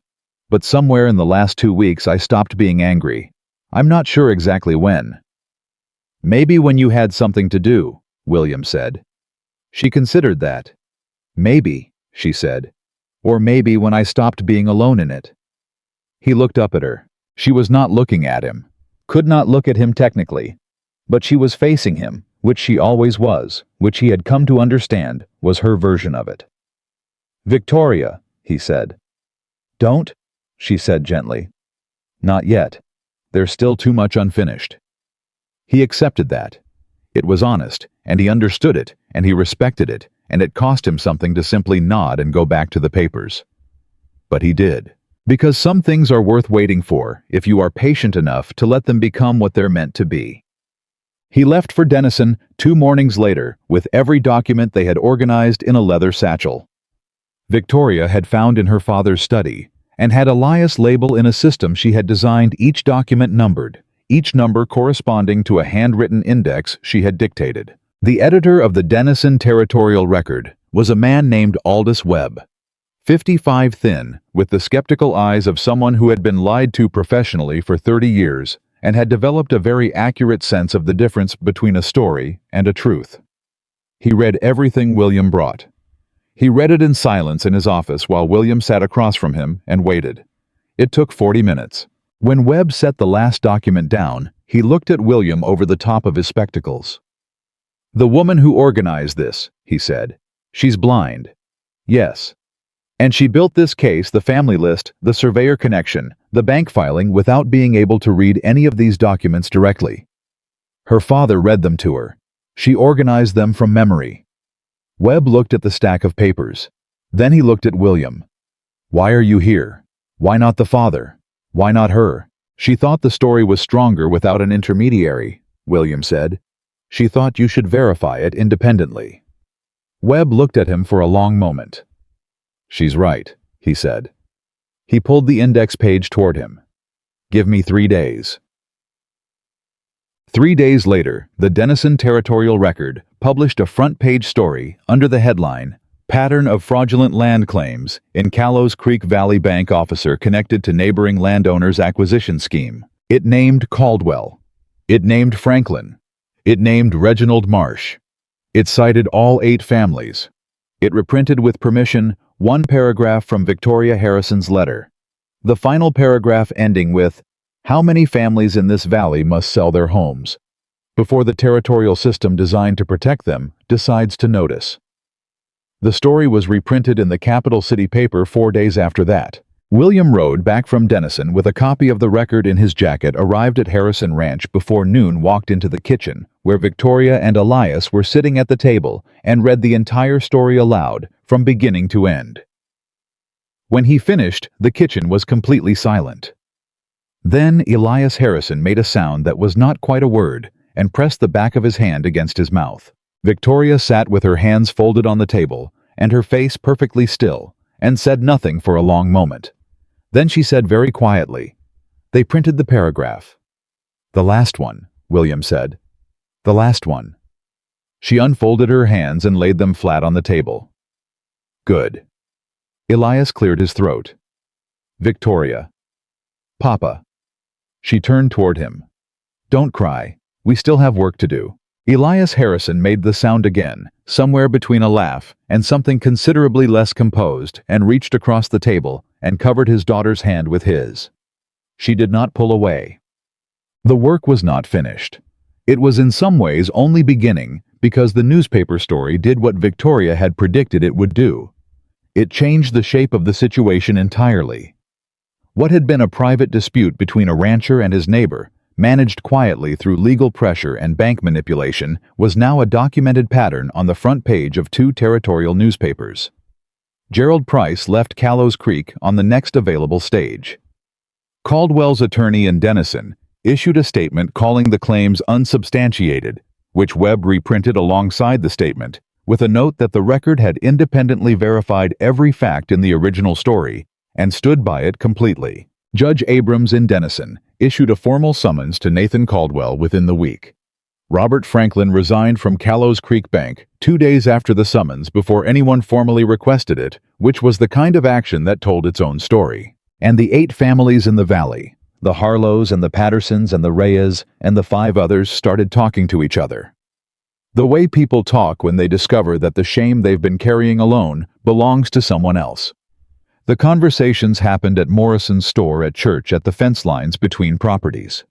But somewhere in the last 2 weeks I stopped being angry. I'm not sure exactly when." "Maybe when you had something to do," William said. She considered that. "Maybe," she said. "Or maybe when I stopped being alone in it." He looked up at her. She was not looking at him. Could not look at him technically. But she was facing him, which she always was, which he had come to understand was her version of it. "Victoria," he said. "Don't," she said gently. "Not yet. There's still too much unfinished." He accepted that. It was honest, and he understood it, and he respected it, and it cost him something to simply nod and go back to the papers. But he did. Because some things are worth waiting for if you are patient enough to let them become what they're meant to be. He left for Dennison 2 mornings later with every document they had organized in a leather satchel. Victoria had found in her father's study and had Elias label in a system she had designed each document numbered, each number corresponding to a handwritten index she had dictated. The editor of the Dennison Territorial Record was a man named Aldous Webb. 55 thin, with the skeptical eyes of someone who had been lied to professionally for 30 years and had developed a very accurate sense of the difference between a story and a truth. He read everything William brought. He read it in silence in his office while William sat across from him and waited. It took 40 minutes. When Webb set the last document down, he looked at William over the top of his spectacles. "The woman who organized this," he said. "She's blind." "Yes. And she built this case, the family list, the surveyor connection, the bank filing without being able to read any of these documents directly. Her father read them to her. She organized them from memory." Webb looked at the stack of papers. Then he looked at William. "Why are you here? Why not the father? Why not her?" "She thought the story was stronger without an intermediary," William said. "She thought you should verify it independently." Webb looked at him for a long moment. "She's right," he said. He pulled the index page toward him. "Give me 3 days." 3 days later, the Dennison Territorial Record published a front-page story under the headline, "Pattern of Fraudulent Land Claims in Callows Creek Valley Bank Officer Connected to Neighboring Landowners Acquisition Scheme." It named Caldwell. It named Franklin. It named Reginald Marsh. It cited all 8 families. It reprinted with permission 1 paragraph from Victoria Harrison's letter. The final paragraph ending with, "How many families in this valley must sell their homes before the territorial system designed to protect them decides to notice?" The story was reprinted in the capital city paper 4 days after that. William rode back from Denison with a copy of the record in his jacket, arrived at Harrison Ranch before noon, walked into the kitchen, where Victoria and Elias were sitting at the table, and read the entire story aloud, from beginning to end. When he finished, the kitchen was completely silent. Then Elias Harrison made a sound that was not quite a word, and pressed the back of his hand against his mouth. Victoria sat with her hands folded on the table, and her face perfectly still, and said nothing for a long moment. Then she said very quietly, "They printed the paragraph." "The last one," William said. "The last one." She unfolded her hands and laid them flat on the table. "Good." Elias cleared his throat. "Victoria." "Papa." She turned toward him. "Don't cry. We still have work to do." Elias Harrison made the sound again, somewhere between a laugh and something considerably less composed, and reached across the table and covered his daughter's hand with his. She did not pull away. The work was not finished. It was in some ways only beginning, because the newspaper story did what Victoria had predicted it would do. It changed the shape of the situation entirely. What had been a private dispute between a rancher and his neighbor, managed quietly through legal pressure and bank manipulation, was now a documented pattern on the front page of 2 territorial newspapers. Gerald Price left Callows Creek on the next available stage. Caldwell's attorney in Denison issued a statement calling the claims unsubstantiated, which Webb reprinted alongside the statement, with a note that the record had independently verified every fact in the original story and stood by it completely. Judge Abrams in Denison issued a formal summons to Nathan Caldwell within the week. Robert Franklin resigned from Callows Creek Bank 2 days after the summons before anyone formally requested it, which was the kind of action that told its own story. And the 8 families in the valley, the Harlows and the Pattersons and the Reyes and the 5 others, started talking to each other. The way people talk when they discover that the shame they've been carrying alone belongs to someone else. The conversations happened at Morrison's store at church, at the fence lines between properties.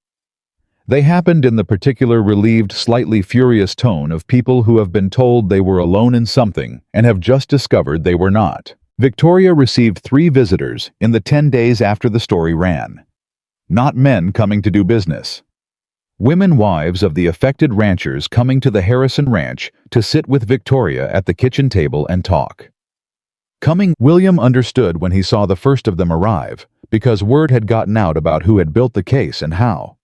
They happened in the particular relieved, slightly furious tone of people who have been told they were alone in something and have just discovered they were not. Victoria received 3 visitors in the 10 days after the story ran. Not men coming to do business. Women wives of the affected ranchers coming to the Harrison Ranch to sit with Victoria at the kitchen table and talk. William understood when he saw the first of them arrive, because word had gotten out about who had built the case and how.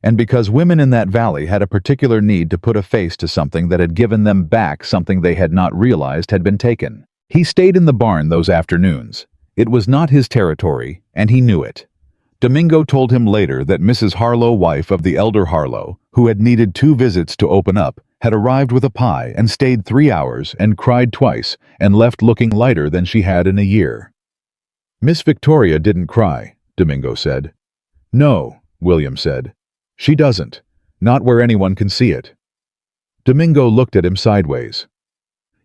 And because women in that valley had a particular need to put a face to something that had given them back something they had not realized had been taken. He stayed in the barn those afternoons. It was not his territory, and he knew it. Domingo told him later that Mrs. Harlow, wife of the elder Harlow, who had needed 2 visits to open up, had arrived with a pie and stayed 3 hours and cried twice and left looking lighter than she had in a year. "Miss Victoria didn't cry," Domingo said. "No," William said. "She doesn't. Not where anyone can see it." Domingo looked at him sideways.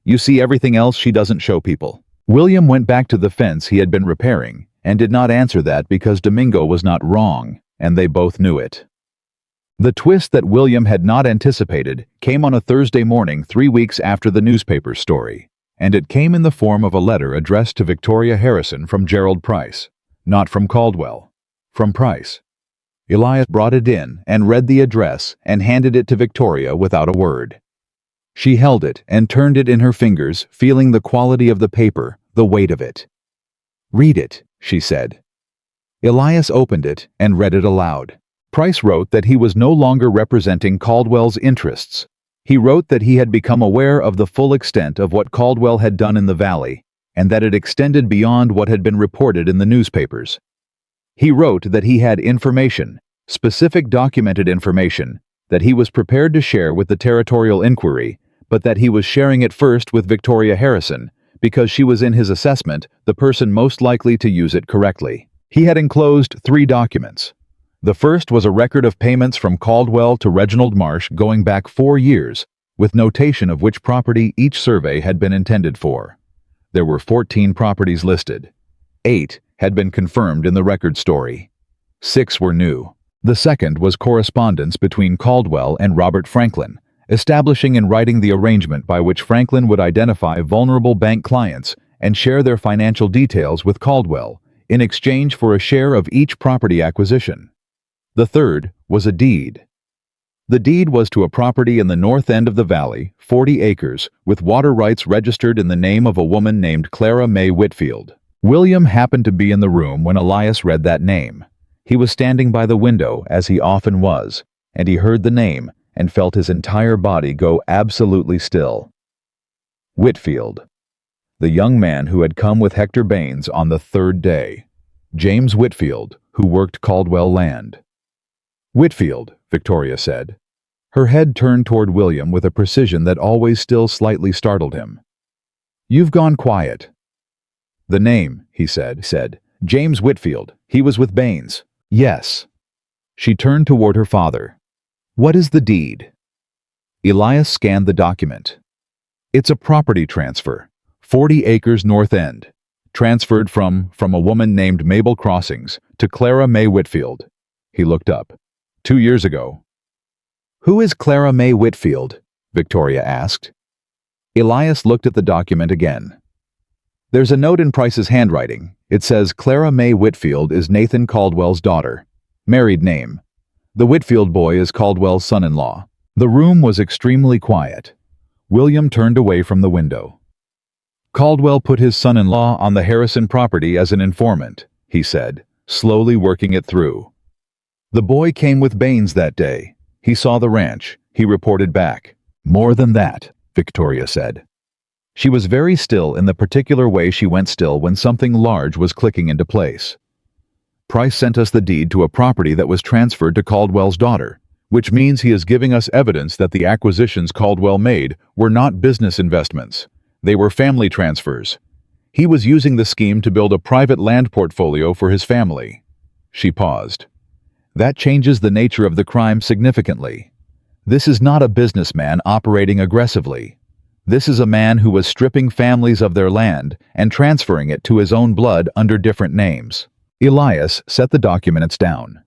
"You see everything else she doesn't show people." William went back to the fence he had been repairing and did not answer that because Domingo was not wrong, and they both knew it. The twist that William had not anticipated came on a Thursday morning 3 weeks after the newspaper story, and it came in the form of a letter addressed to Victoria Harrison from Gerald Price, not from Caldwell, from Price. Elias brought it in and read the address and handed it to Victoria without a word. She held it and turned it in her fingers, feeling the quality of the paper, the weight of it. "Read it," she said. Elias opened it and read it aloud. Price wrote that he was no longer representing Caldwell's interests. He wrote that he had become aware of the full extent of what Caldwell had done in the valley, and that it extended beyond what had been reported in the newspapers. He wrote that he had information, specific documented information, that he was prepared to share with the territorial inquiry, but that he was sharing it first with Victoria Harrison, because she was in his assessment the person most likely to use it correctly. He had enclosed 3 documents. The first was a record of payments from Caldwell to Reginald Marsh going back 4 years, with notation of which property each survey had been intended for. There were 14 properties listed. 8 had been confirmed in the record story. 6 were new. The second was correspondence between Caldwell and Robert Franklin, establishing in writing the arrangement by which Franklin would identify vulnerable bank clients and share their financial details with Caldwell, in exchange for a share of each property acquisition. The third was a deed. The deed was to a property in the north end of the valley, 40 acres, with water rights registered in the name of a woman named Clara May Whitfield. William happened to be in the room when Elias read that name. He was standing by the window, as he often was, and he heard the name and felt his entire body go absolutely still. Whitfield. The young man who had come with Hector Baines on the third day. James Whitfield, who worked Caldwell land. Whitfield, Victoria said. Her head turned toward William with a precision that always still slightly startled him. You've gone quiet. The name, he said. James Whitfield. He was with Baines. Yes. She turned toward her father. What is the deed? Elias scanned the document. It's a property transfer. 40 acres north end. Transferred from a woman named Mabel Crossings to Clara May Whitfield. He looked up. 2 years ago. Who is Clara May Whitfield? Victoria asked. Elias looked at the document again. There's a note in Price's handwriting. It says Clara May Whitfield is Nathan Caldwell's daughter. Married name. The Whitfield boy is Caldwell's son-in-law. The room was extremely quiet. William turned away from the window. Caldwell put his son-in-law on the Harrison property as an informant, he said, slowly working it through. The boy came with Baines that day. He saw the ranch. He reported back. More than that, Victoria said. She was very still in the particular way she went still when something large was clicking into place. Price sent us the deed to a property that was transferred to Caldwell's daughter, which means he is giving us evidence that the acquisitions Caldwell made were not business investments. They were family transfers. He was using the scheme to build a private land portfolio for his family. She paused. That changes the nature of the crime significantly. This is not a businessman operating aggressively. This is a man who was stripping families of their land and transferring it to his own blood under different names. Elias set the documents down.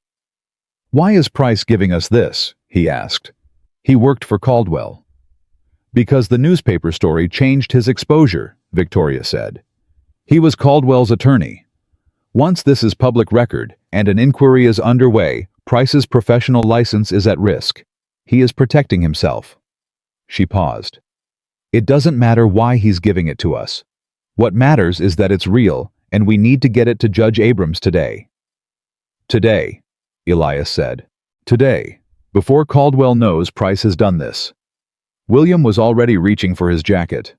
Why is Price giving us this? He asked. He worked for Caldwell. Because the newspaper story changed his exposure, Victoria said. He was Caldwell's attorney. Once this is public record and an inquiry is underway, Price's professional license is at risk. He is protecting himself. She paused. It doesn't matter why he's giving it to us. What matters is that it's real, and we need to get it to Judge Abrams today. Today, Elias said. Today, before Caldwell knows Price has done this. William was already reaching for his jacket.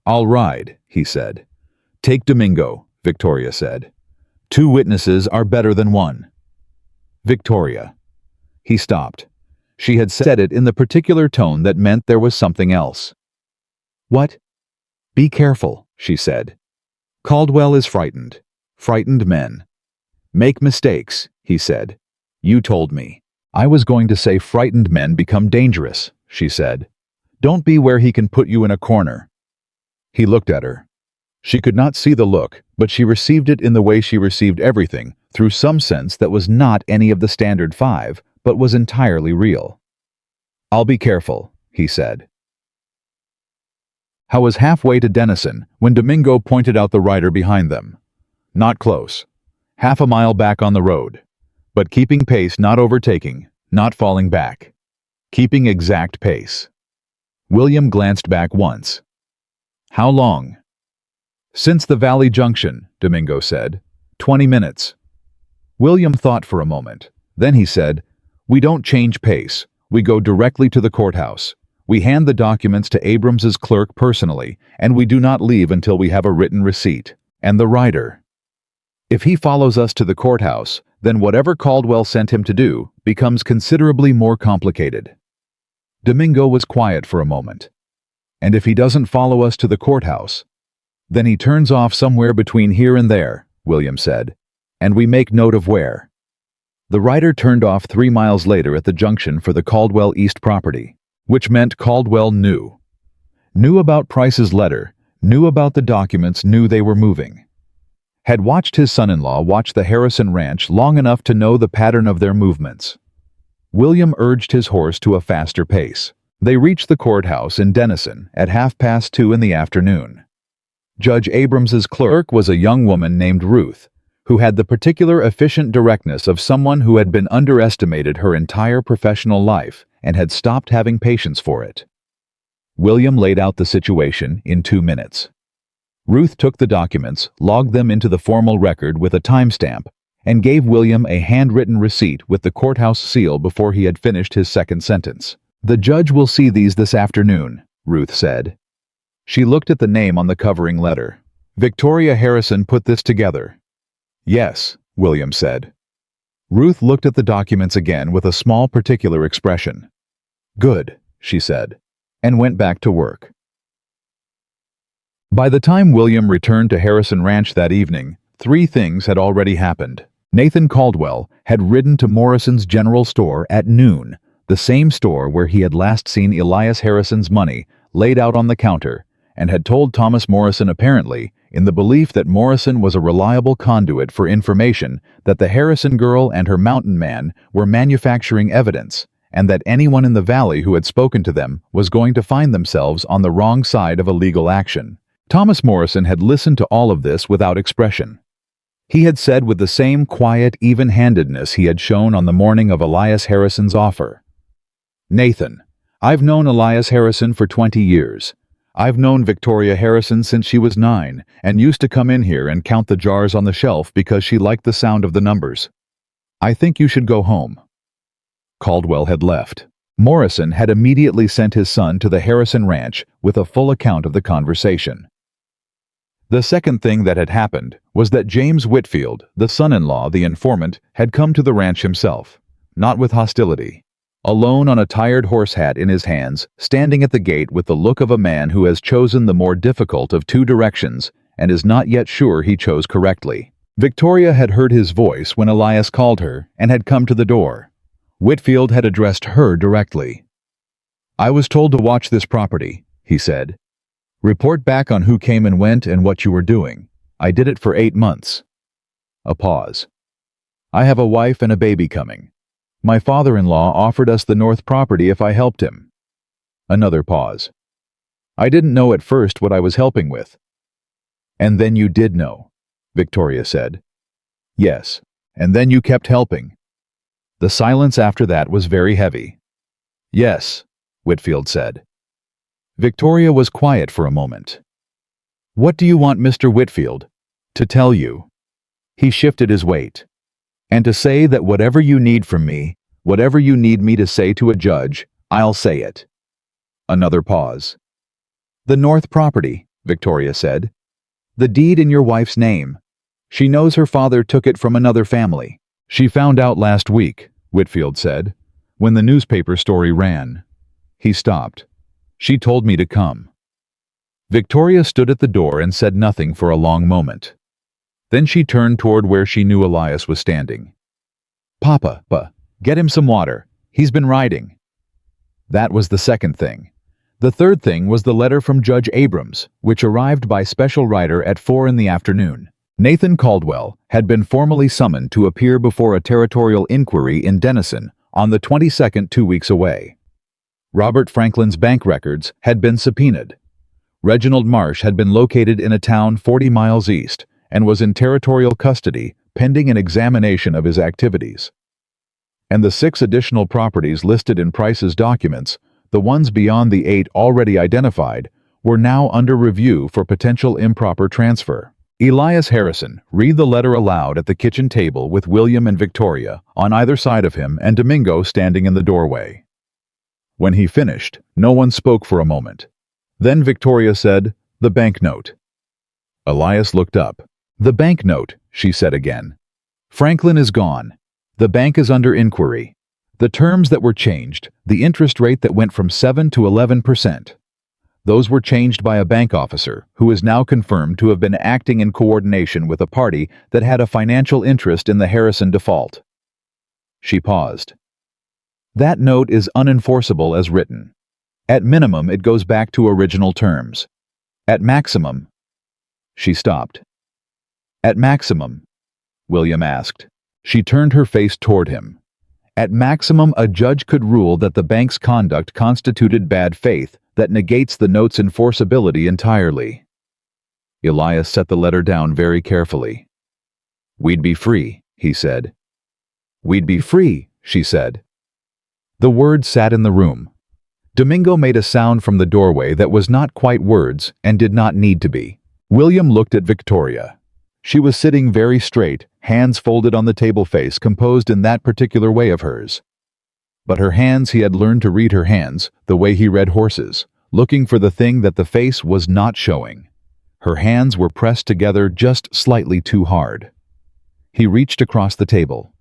I'll ride, he said. Take Domingo, Victoria said. 2 witnesses are better than 1. Victoria. He stopped. She had said it in the particular tone that meant there was something else. What? Be careful, she said. Caldwell is frightened. Frightened men. Make mistakes, he said. You told me. I was going to say frightened men become dangerous, she said. Don't be where he can put you in a corner. He looked at her. She could not see the look, but she received it in the way she received everything, through some sense that was not any of the standard 5, but was entirely real. I'll be careful, he said. I was halfway to Denison when Domingo pointed out the rider behind them. Not close. Half a mile back on the road. But keeping pace, not overtaking, not falling back. Keeping exact pace. William glanced back once. How long? Since the Valley Junction, Domingo said. 20 minutes. William thought for a moment. Then he said, We don't change pace. We go directly to the courthouse. We hand the documents to Abrams's clerk personally, and we do not leave until we have a written receipt. And the rider. If he follows us to the courthouse, then whatever Caldwell sent him to do becomes considerably more complicated. Domingo was quiet for a moment. And if he doesn't follow us to the courthouse, then he turns off somewhere between here and there, William said, and we make note of where. The rider turned off 3 miles later at the junction for the Caldwell East property, which meant Caldwell knew. Knew about Price's letter, knew about the documents, knew they were moving. Had watched his son-in-law watch the Harrison ranch long enough to know the pattern of their movements. William urged his horse to a faster pace. They reached the courthouse in Denison at 2:30 in the afternoon. Judge Abrams's clerk was a young woman named Ruth, who had the particular efficient directness of someone who had been underestimated her entire professional life and had stopped having patience for it. William laid out the situation in 2 minutes. Ruth took the documents, logged them into the formal record with a timestamp, and gave William a handwritten receipt with the courthouse seal before he had finished his second sentence. "The judge will see these this afternoon," Ruth said. She looked at the name on the covering letter. "Victoria Harrison put this together." "Yes," William said. Ruth looked at the documents again with a small particular expression. "Good," she said, and went back to work. By the time William returned to Harrison Ranch that evening, 3 things had already happened. Nathan Caldwell had ridden to Morrison's General Store at noon, the same store where he had last seen Elias Harrison's money laid out on the counter, and had told Thomas Morrison apparently, in the belief that Morrison was a reliable conduit for information, that the Harrison girl and her mountain man were manufacturing evidence, and that anyone in the valley who had spoken to them was going to find themselves on the wrong side of a legal action. Thomas Morrison had listened to all of this without expression. He had said with the same quiet, even-handedness he had shown on the morning of Elias Harrison's offer, "Nathan, I've known Elias Harrison for 20 years. I've known Victoria Harrison since she was 9 and used to come in here and count the jars on the shelf because she liked the sound of the numbers. I think you should go home." Caldwell had left. Morrison had immediately sent his son to the Harrison Ranch with a full account of the conversation. The second thing that had happened was that James Whitfield, the son-in-law, the informant, had come to the ranch himself, not with hostility. Alone on a tired horse hat in his hands, standing at the gate with the look of a man who has chosen the more difficult of 2 directions and is not yet sure he chose correctly. Victoria had heard his voice when Elias called her and had come to the door. Whitfield had addressed her directly. "I was told to watch this property," he said. "Report back on who came and went and what you were doing. I did it for 8 months." A pause. "I have a wife and a baby coming. My father-in-law offered us the north property if I helped him." Another pause. "I didn't know at first what I was helping with." "And then you did know," Victoria said. "Yes, and then you kept helping." The silence after that was very heavy. "Yes," Whitfield said. Victoria was quiet for a moment. "What do you want Mr. Whitfield to tell you?" He shifted his weight. "And to say that whatever you need from me, whatever you need me to say to a judge, I'll say it." Another pause. "The north property," Victoria said. "The deed in your wife's name. She knows her father took it from another family." "She found out last week," Whitfield said, "when the newspaper story ran." He stopped. "She told me to come." Victoria stood at the door and said nothing for a long moment. Then she turned toward where she knew Elias was standing. "Papa, get him some water. He's been riding." That was the second thing. The third thing was the letter from Judge Abrams, which arrived by special rider at 4 in the afternoon. Nathan Caldwell had been formally summoned to appear before a territorial inquiry in Denison on the 22nd, 2 weeks away. Robert Franklin's bank records had been subpoenaed. Reginald Marsh had been located in a town 40 miles east and was in territorial custody pending an examination of his activities. And the 6 additional properties listed in Price's documents, the ones beyond the 8 already identified, were now under review for potential improper transfer. Elias Harrison read the letter aloud at the kitchen table with William and Victoria on either side of him and Domingo standing in the doorway. When he finished, no one spoke for a moment. Then Victoria said, "The banknote." Elias looked up. "The banknote," she said again. "Franklin is gone. The bank is under inquiry. The terms that were changed, the interest rate that went from 7 to 11%. Those were changed by a bank officer who is now confirmed to have been acting in coordination with a party that had a financial interest in the Harrison default." She paused. "That note is unenforceable as written. At minimum, it goes back to original terms. At maximum—" She stopped. "At maximum?" William asked. She turned her face toward him. "At maximum, a judge could rule that the bank's conduct constituted bad faith that negates the note's enforceability entirely." Elias set the letter down very carefully. "We'd be free," he said. "We'd be free," she said. The words sat in the room. Domingo made a sound from the doorway that was not quite words and did not need to be. William looked at Victoria. She was sitting very straight, hands folded on the table, face composed in that particular way of hers. But her hands, he had learned to read her hands the way he read horses, looking for the thing that the face was not showing. Her hands were pressed together just slightly too hard. He reached across the table.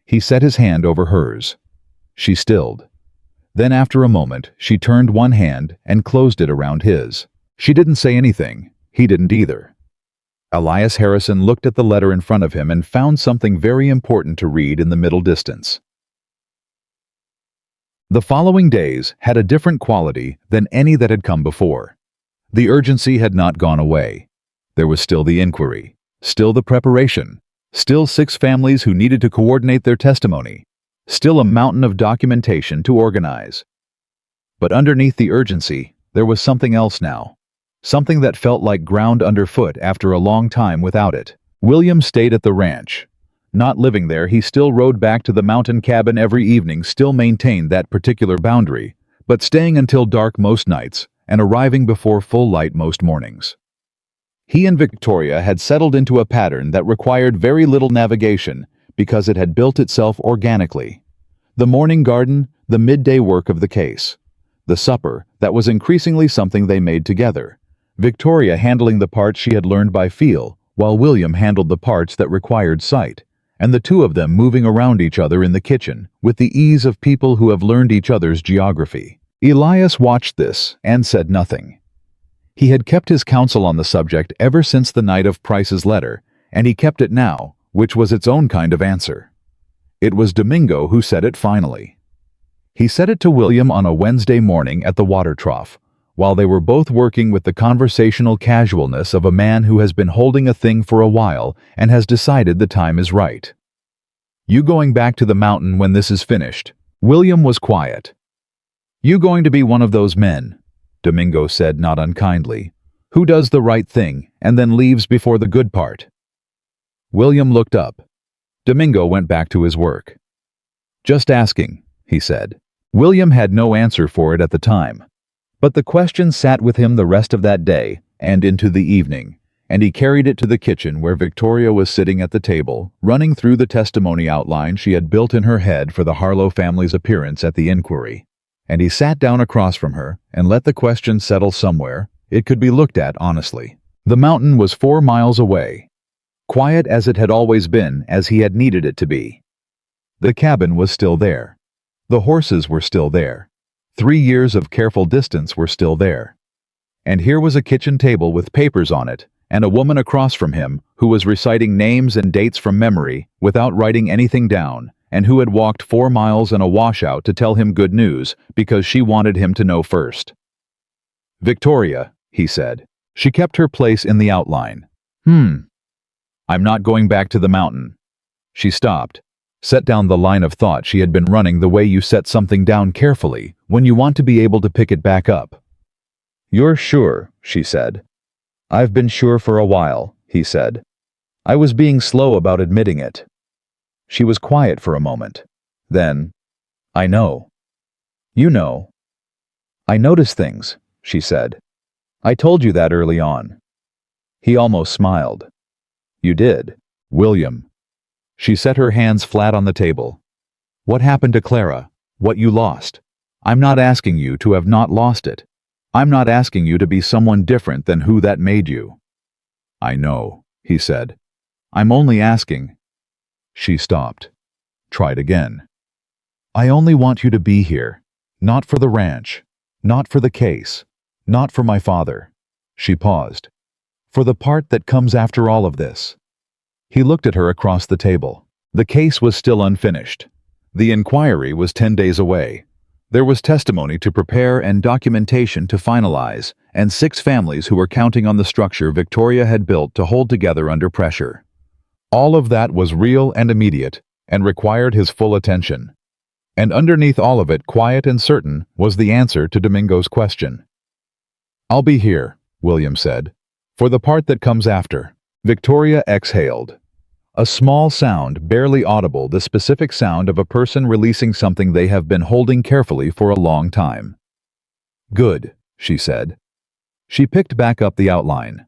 He set his hand over hers. She stilled. Then after a moment, she turned one hand and closed it around his. She didn't say anything. He didn't either. Elias Harrison looked at the letter in front of him and found something very important to read in the middle distance. The following days had a different quality than any that had come before. The urgency had not gone away. There was still the inquiry, still the preparation, still 6 families who needed to coordinate their testimony, still a mountain of documentation to organize. But underneath the urgency, there was something else now. Something that felt like ground underfoot after a long time without it. William stayed at the ranch. Not living there, he still rode back to the mountain cabin every evening, still maintained that particular boundary, but staying until dark most nights and arriving before full light most mornings. He and Victoria had settled into a pattern that required very little navigation because it had built itself organically. The morning garden, the midday work of the case. The supper, that was increasingly something they made together. Victoria handling the parts she had learned by feel, while William handled the parts that required sight, and the two of them moving around each other in the kitchen with the ease of people who have learned each other's geography. Elias watched this and said nothing. He had kept his counsel on the subject ever since the night of Price's letter, and he kept it now, which was its own kind of answer. It was Domingo who said it finally. He said it to William on a Wednesday morning at the water trough, while they were both working with the conversational casualness of a man who has been holding a thing for a while and has decided the time is right. "You going back to the mountain when this is finished?" William was quiet. "You going to be one of those men," Domingo said not unkindly, "who does the right thing and then leaves before the good part?" William looked up. Domingo went back to his work. "Just asking," he said. William had no answer for it at the time. But the question sat with him the rest of that day and into the evening, and he carried it to the kitchen where Victoria was sitting at the table, running through the testimony outline she had built in her head for the Harlow family's appearance at the inquiry. And he sat down across from her and let the question settle somewhere it could be looked at honestly. The mountain was 4 miles away, quiet as it had always been, as he had needed it to be. The cabin was still there. The horses were still there. 3 years of careful distance were still there. And here was a kitchen table with papers on it, and a woman across from him who was reciting names and dates from memory without writing anything down, and who had walked 4 miles and a washout to tell him good news because she wanted him to know first. "Victoria," he said. She kept her place in the outline. "I'm not going back to the mountain." She stopped, set down the line of thought she had been running the way you set something down carefully when you want to be able to pick it back up. "You're sure," she said. "I've been sure for a while," he said. "I was being slow about admitting it." She was quiet for a moment. Then, "I know." "You know." "I notice things," she said. "I told you that early on." He almost smiled. "You did, William." She set her hands flat on the table. "What happened to Clara? What you lost? I'm not asking you to have not lost it. I'm not asking you to be someone different than who that made you." "I know," he said. "I'm only asking." She stopped. Tried again. "I only want you to be here. Not for the ranch. Not for the case. Not for my father." She paused. "For the part that comes after all of this." He looked at her across the table. The case was still unfinished. The inquiry was 10 days away. There was testimony to prepare and documentation to finalize, and 6 families who were counting on the structure Victoria had built to hold together under pressure. All of that was real and immediate, and required his full attention. And underneath all of it, quiet and certain, was the answer to Domingo's question. "I'll be here," William said, "for the part that comes after." Victoria exhaled. A small sound, barely audible, the specific sound of a person releasing something they have been holding carefully for a long time. "Good," she said. She picked back up the outline.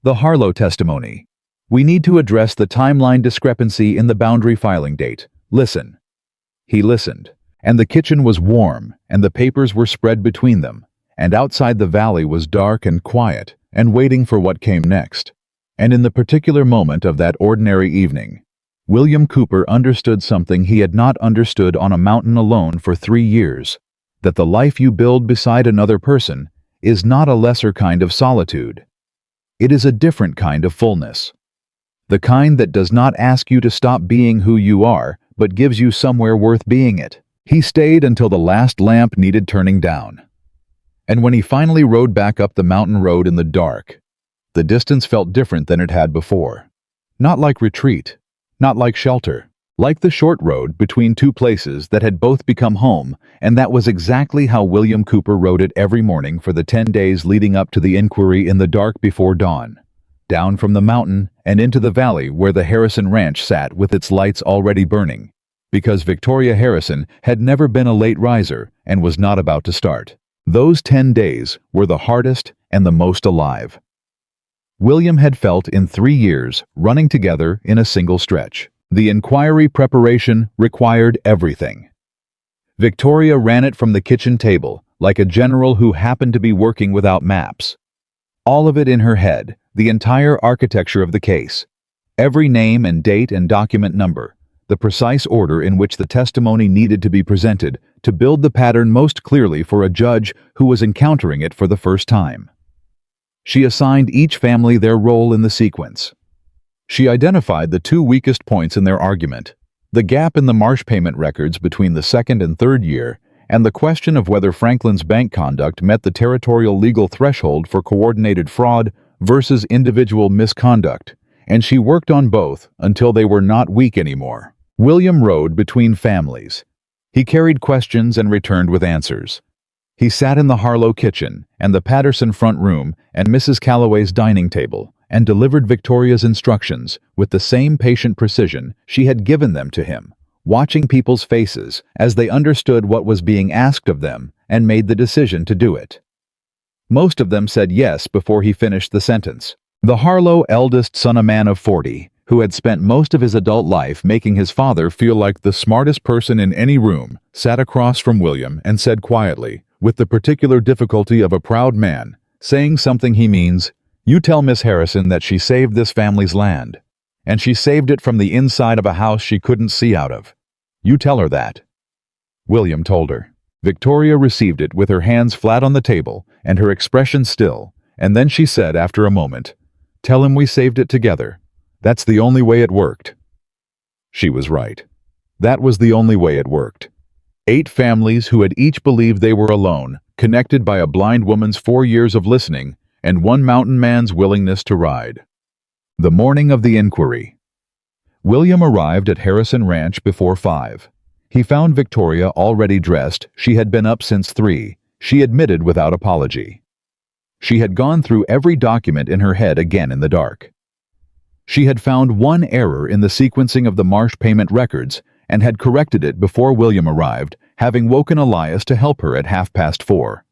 "The Harlow testimony. We need to address the timeline discrepancy in the boundary filing date. Listen." He listened, and the kitchen was warm, and the papers were spread between them, and outside the valley was dark and quiet, and waiting for what came next. And in the particular moment of that ordinary evening, William Cooper understood something he had not understood on a mountain alone for 3 years, that the life you build beside another person is not a lesser kind of solitude. It is a different kind of fullness. The kind that does not ask you to stop being who you are, but gives you somewhere worth being it. He stayed until the last lamp needed turning down. And when he finally rode back up the mountain road in the dark, the distance felt different than it had before. Not like retreat, not like shelter, like the short road between two places that had both become home, and that was exactly how William Cooper rode it every morning for the 10 days leading up to the inquiry in the dark before dawn, down from the mountain and into the valley where the Harrison Ranch sat with its lights already burning, because Victoria Harrison had never been a late riser and was not about to start. Those 10 days were the hardest and the most alive. William had felt in 3 years running together in a single stretch. The inquiry preparation required everything. Victoria ran it from the kitchen table, like a general who happened to be working without maps. All of it in her head, the entire architecture of the case. Every name and date and document number, the precise order in which the testimony needed to be presented to build the pattern most clearly for a judge who was encountering it for the first time. She assigned each family their role in the sequence. She identified the 2 weakest points in their argument, the gap in the Marsh payment records between the second and third year, and the question of whether Franklin's bank conduct met the territorial legal threshold for coordinated fraud versus individual misconduct, and she worked on both until they were not weak anymore. William rode between families. He carried questions and returned with answers. He sat in the Harlow kitchen and the Patterson front room and Mrs. Calloway's dining table and delivered Victoria's instructions with the same patient precision she had given them to him, watching people's faces as they understood what was being asked of them and made the decision to do it. Most of them said yes before he finished the sentence. The Harlow eldest son, a man of 40, who had spent most of his adult life making his father feel like the smartest person in any room, sat across from William and said quietly, with the particular difficulty of a proud man, saying something he means, "You tell Miss Harrison that she saved this family's land, and she saved it from the inside of a house she couldn't see out of. You tell her that." William told her. Victoria received it with her hands flat on the table and her expression still, and then she said after a moment, "Tell him we saved it together. That's the only way it worked." She was right. That was the only way it worked. 8 families who had each believed they were alone, connected by a blind woman's 4 years of listening and one mountain man's willingness to ride. The morning of the inquiry. William arrived at Harrison Ranch before 5. He found Victoria already dressed. She had been up since 3, she admitted without apology. She had gone through every document in her head again in the dark. She had found one error in the sequencing of the Marsh payment records and had corrected it before William arrived, having woken Elias to help her at 4:30.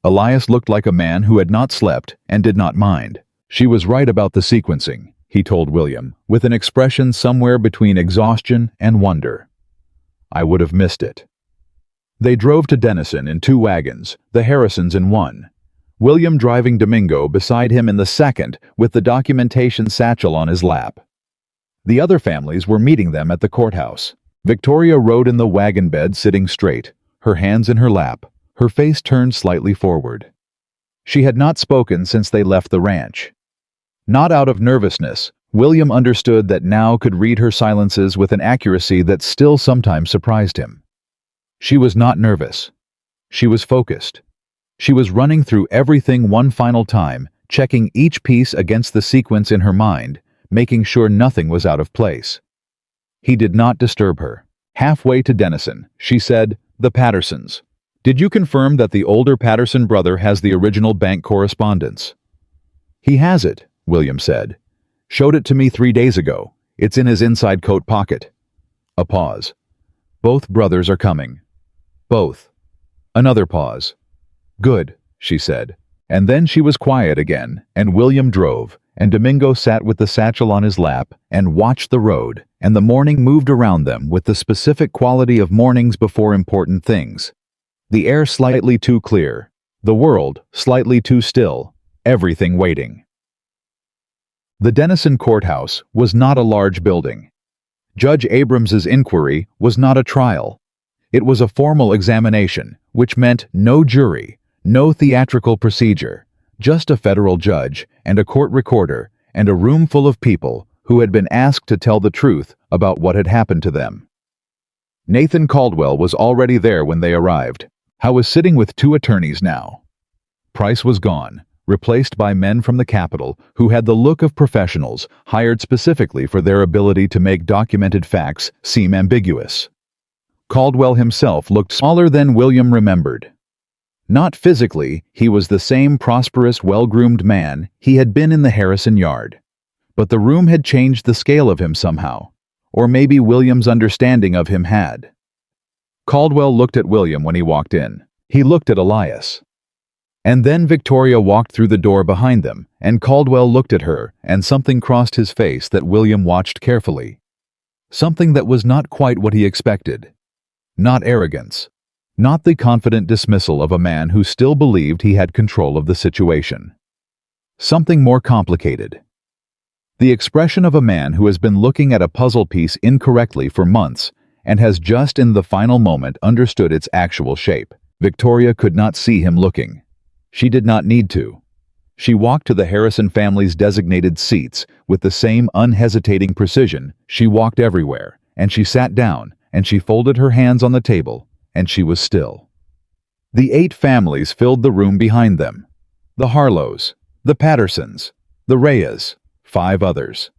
Elias looked like a man who had not slept and did not mind. She was right about the sequencing, he told William, with an expression somewhere between exhaustion and wonder. I would have missed it. They drove to Denison in 2 wagons, the Harrisons in 1. William driving Domingo beside him in the second with the documentation satchel on his lap. The other families were meeting them at the courthouse. Victoria rode in the wagon bed sitting straight, her hands in her lap, her face turned slightly forward. She had not spoken since they left the ranch. Not out of nervousness, William understood that now could read her silences with an accuracy that still sometimes surprised him. She was not nervous. She was focused. She was running through everything one final time, checking each piece against the sequence in her mind, making sure nothing was out of place. He did not disturb her. Halfway to Denison, she said, "The Pattersons. Did you confirm that the older Patterson brother has the original bank correspondence?" "He has it," William said. "Showed it to me 3 days ago. It's in his inside coat pocket. A pause. Both brothers are coming. Both. Another pause. Good, she said. And then she was quiet again, and William drove, and Domingo sat with the satchel on his lap and watched the road, and the morning moved around them with the specific quality of mornings before important things. The air slightly too clear, the world slightly too still, everything waiting. The Denison Courthouse was not a large building. Judge Abrams's inquiry was not a trial. It was a formal examination, which meant no jury, no theatrical procedure, just a federal judge and a court recorder and a room full of people who had been asked to tell the truth about what had happened to them. Nathan Caldwell was already there when they arrived. Howe was sitting with two attorneys now. Price was gone, replaced by men from the Capitol who had the look of professionals hired specifically for their ability to make documented facts seem ambiguous. Caldwell himself looked smaller than William remembered. Not physically, he was the same prosperous, well-groomed man he had been in the Harrison yard. But the room had changed the scale of him somehow, or maybe William's understanding of him had. Caldwell looked at William when he walked in. He looked at Elias. And then Victoria walked through the door behind them, and Caldwell looked at her, and something crossed his face that William watched carefully. Something that was not quite what he expected. Not arrogance. Not the confident dismissal of a man who still believed he had control of the situation. Something more complicated. The expression of a man who has been looking at a puzzle piece incorrectly for months and has just in the final moment understood its actual shape. Victoria could not see him looking. She did not need to. She walked to the Harrison family's designated seats with the same unhesitating precision she walked everywhere, and she sat down, and she folded her hands on the table, and she was still. The 8 families filled the room behind them. The Harlows, the Pattersons, the Reyes, 5 others,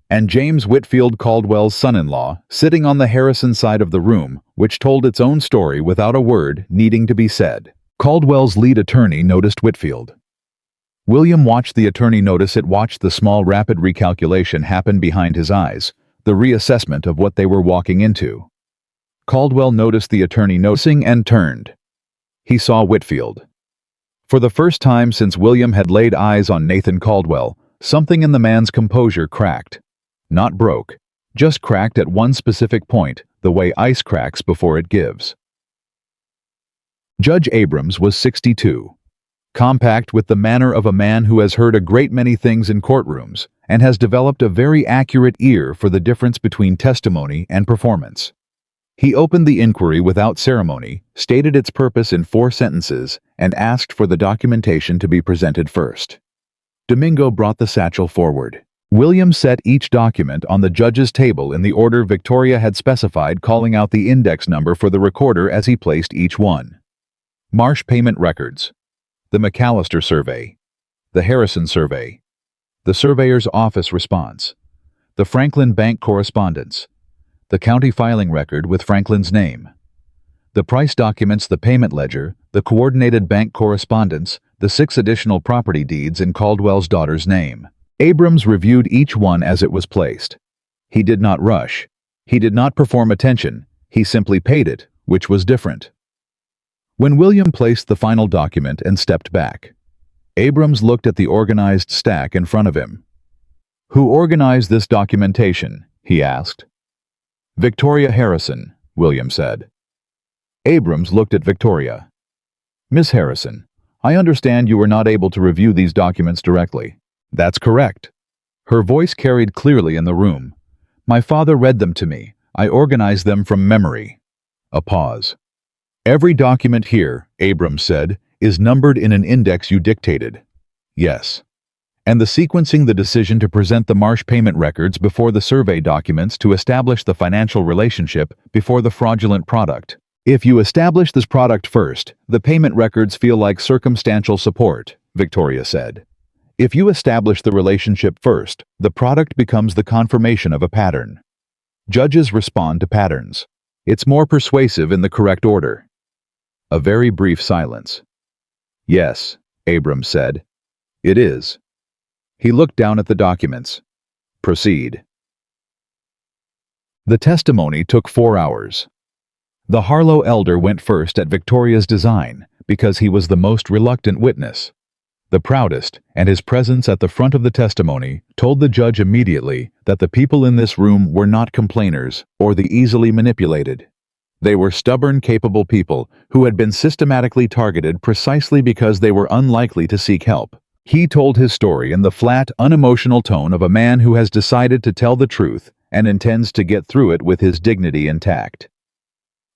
and James Whitfield Caldwell's son-in-law sitting on the Harrison side of the room, which told its own story without a word needing to be said. Caldwell's lead attorney noticed Whitfield. William watched the attorney notice it, watched the small rapid recalculation happen behind his eyes, the reassessment of what they were walking into. Caldwell noticed the attorney noticing and turned. He saw Whitfield. For the first time since William had laid eyes on Nathan Caldwell, something in the man's composure cracked. Not broke, just cracked at one specific point, the way ice cracks before it gives. Judge Abrams was 62. Compact with the manner of a man who has heard a great many things in courtrooms and has developed a very accurate ear for the difference between testimony and performance. He opened the inquiry without ceremony, stated its purpose in 4 sentences, and asked for the documentation to be presented first. Domingo brought the satchel forward. William set each document on the judge's table in the order Victoria had specified, calling out the index number for the recorder as he placed each one. Marsh Payment Records, the McAllister Survey, the Harrison Survey, the Surveyor's Office Response, the Franklin Bank Correspondence, the County Filing Record with Franklin's name, the Price Documents, the Payment Ledger, the Coordinated Bank Correspondence, the 6 additional property deeds in Caldwell's daughter's name. Abrams reviewed each one as it was placed. He did not rush. He did not perform attention. He simply paid it, which was different. When William placed the final document and stepped back, Abrams looked at the organized stack in front of him. "Who organized this documentation?" he asked. "Victoria Harrison," William said. Abrams looked at Victoria. "Miss Harrison, I understand you were not able to review these documents directly." "That's correct." Her voice carried clearly in the room. "My father read them to me. I organized them from memory." A pause. "Every document here," Abrams said, "is numbered in an index you dictated." "Yes." "And the sequencing the decision to present the Marsh payment records before the survey documents to establish the financial relationship before the fraudulent product. If you establish this product first, the payment records feel like circumstantial support," Victoria said. "If you establish the relationship first, the product becomes the confirmation of a pattern. Judges respond to patterns. It's more persuasive in the correct order." A very brief silence. "Yes," Abrams said. "It is." He looked down at the documents. "Proceed." The testimony took 4 hours. The Harlow elder went first at Victoria's design because he was the most reluctant witness, the proudest, and his presence at the front of the testimony told the judge immediately that the people in this room were not complainers or the easily manipulated. They were stubborn, capable people who had been systematically targeted precisely because they were unlikely to seek help. He told his story in the flat, unemotional tone of a man who has decided to tell the truth and intends to get through it with his dignity intact.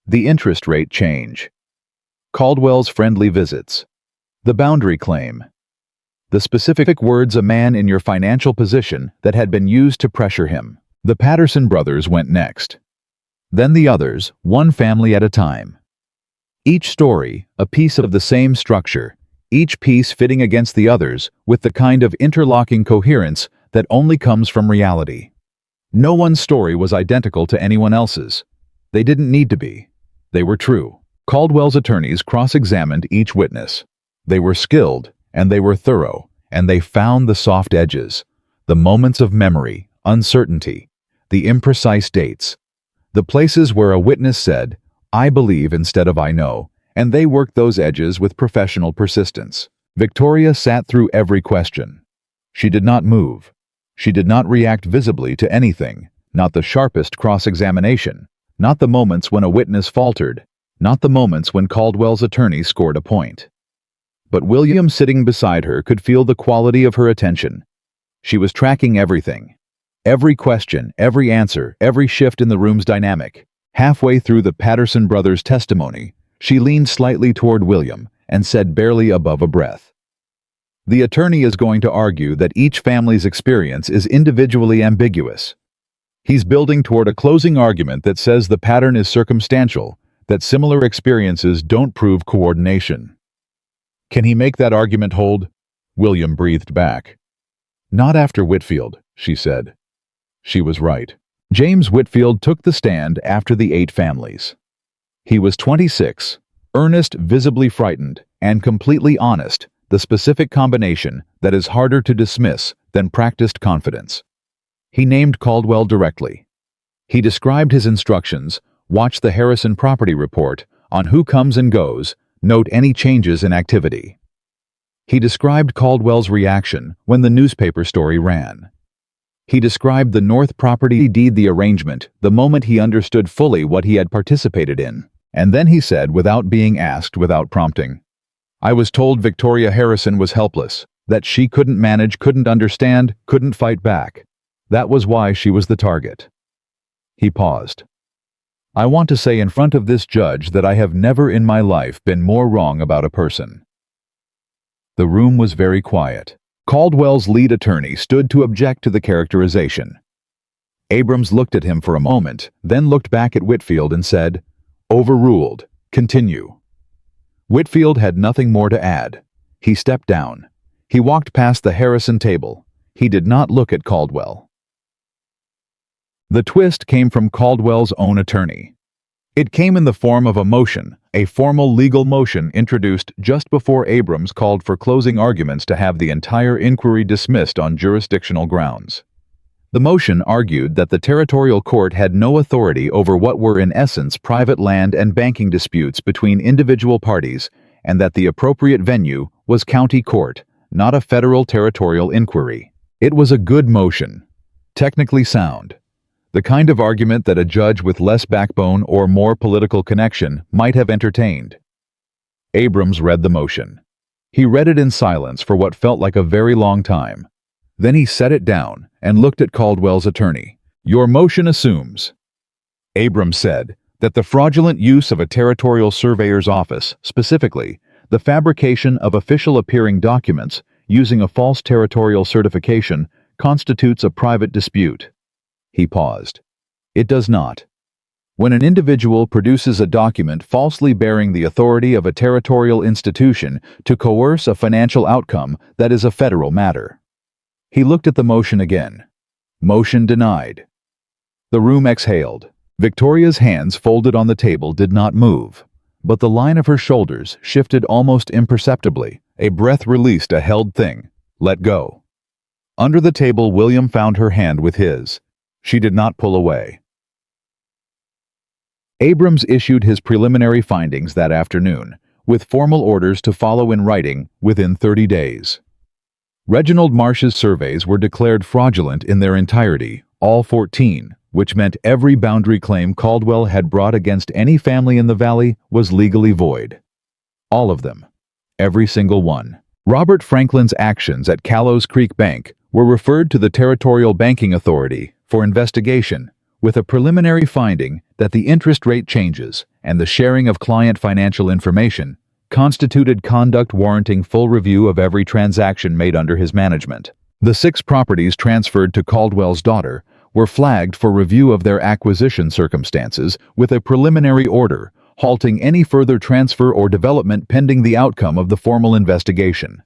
The interest rate change. Caldwell's friendly visits. The boundary claim. The specific words a man in your financial position that had been used to pressure him. The Patterson brothers went next. Then the others, one family at a time. Each story, a piece of the same structure, each piece fitting against the others with the kind of interlocking coherence that only comes from reality. No one's story was identical to anyone else's. They didn't need to be. They were true. Caldwell's attorneys cross-examined each witness. They were skilled, and they were thorough, and they found the soft edges, the moments of memory, uncertainty, the imprecise dates, the places where a witness said, "I believe" instead of "I know," and they worked those edges with professional persistence. Victoria sat through every question. She did not move. She did not react visibly to anything, not the sharpest cross-examination, not the moments when a witness faltered, not the moments when Caldwell's attorney scored a point. But William sitting beside her could feel the quality of her attention. She was tracking everything. Every question, every answer, every shift in the room's dynamic. Halfway through the Patterson brothers' testimony, she leaned slightly toward William and said barely above a breath, "The attorney is going to argue that each family's experience is individually ambiguous. He's building toward a closing argument that says the pattern is circumstantial, that similar experiences don't prove coordination." "Can he make that argument hold?" William breathed back. "Not after Whitfield," she said. She was right. James Whitfield took the stand after the 8 families. He was 26, earnest, visibly frightened, and completely honest, the specific combination that is harder to dismiss than practiced confidence. He named Caldwell directly. He described his instructions: watch the Harrison property report on who comes and goes, note any changes in activity. He described Caldwell's reaction when the newspaper story ran. He described the North property deed, the arrangement, the moment he understood fully what he had participated in. And then he said, without being asked, without prompting, "I was told Victoria Harrison was helpless, that she couldn't manage, couldn't understand, couldn't fight back. That was why she was the target." He paused. "I want to say in front of this judge that I have never in my life been more wrong about a person." The room was very quiet. Caldwell's lead attorney stood to object to the characterization. Abrams looked at him for a moment, then looked back at Whitfield and said, "Overruled. Continue." Whitfield had nothing more to add. He stepped down. He walked past the Harrison table. He did not look at Caldwell. The twist came from Caldwell's own attorney. It came in the form of a motion, a formal legal motion introduced just before Abrams called for closing arguments to have the entire inquiry dismissed on jurisdictional grounds. The motion argued that the territorial court had no authority over what were in essence private land and banking disputes between individual parties, and that the appropriate venue was county court, not a federal territorial inquiry. It was a good motion, technically sound, the kind of argument that a judge with less backbone or more political connection might have entertained. Abrams read the motion. He read it in silence for what felt like a very long time. Then he set it down and looked at Caldwell's attorney. "Your motion assumes," Abrams said, "that the fraudulent use of a territorial surveyor's office, specifically, the fabrication of official appearing documents using a false territorial certification, constitutes a private dispute." He paused. "It does not. When an individual produces a document falsely bearing the authority of a territorial institution to coerce a financial outcome, that is a federal matter." He looked at the motion again. Motion denied. The room exhaled. Victoria's hands folded on the table did not move, but the line of her shoulders shifted almost imperceptibly. A breath released a held thing. Let go. Under the table, William found her hand with his. She did not pull away. Abrams issued his preliminary findings that afternoon, with formal orders to follow in writing within 30 days. Reginald Marsh's surveys were declared fraudulent in their entirety, all 14, which meant every boundary claim Caldwell had brought against any family in the valley was legally void. All of them. Every single one. Robert Franklin's actions at Callows Creek Bank were referred to the Territorial Banking Authority for investigation, with a preliminary finding that the interest rate changes and the sharing of client financial information constituted conduct warranting full review of every transaction made under his management. The 6 properties transferred to Caldwell's daughter were flagged for review of their acquisition circumstances with a preliminary order halting any further transfer or development pending the outcome of the formal investigation.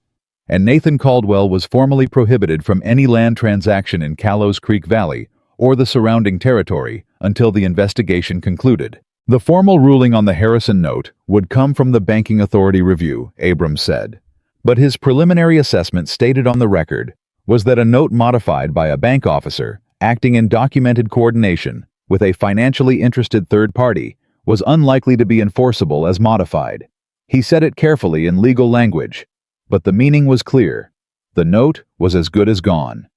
And Nathan Caldwell was formally prohibited from any land transaction in Callows Creek Valley or the surrounding territory until the investigation concluded. The formal ruling on the Harrison note would come from the Banking Authority review, Abrams said. But his preliminary assessment stated on the record was that a note modified by a bank officer acting in documented coordination with a financially interested third party was unlikely to be enforceable as modified. He said it carefully in legal language, but the meaning was clear. The note was as good as gone.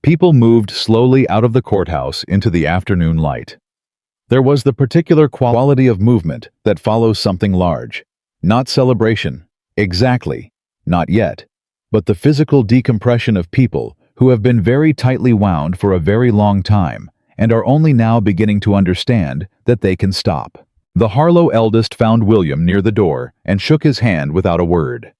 People moved slowly out of the courthouse into the afternoon light. There was the particular quality of movement that follows something large. Not celebration, exactly, not yet, but the physical decompression of people who have been very tightly wound for a very long time and are only now beginning to understand that they can stop. The Harlow eldest found William near the door and shook his hand without a word.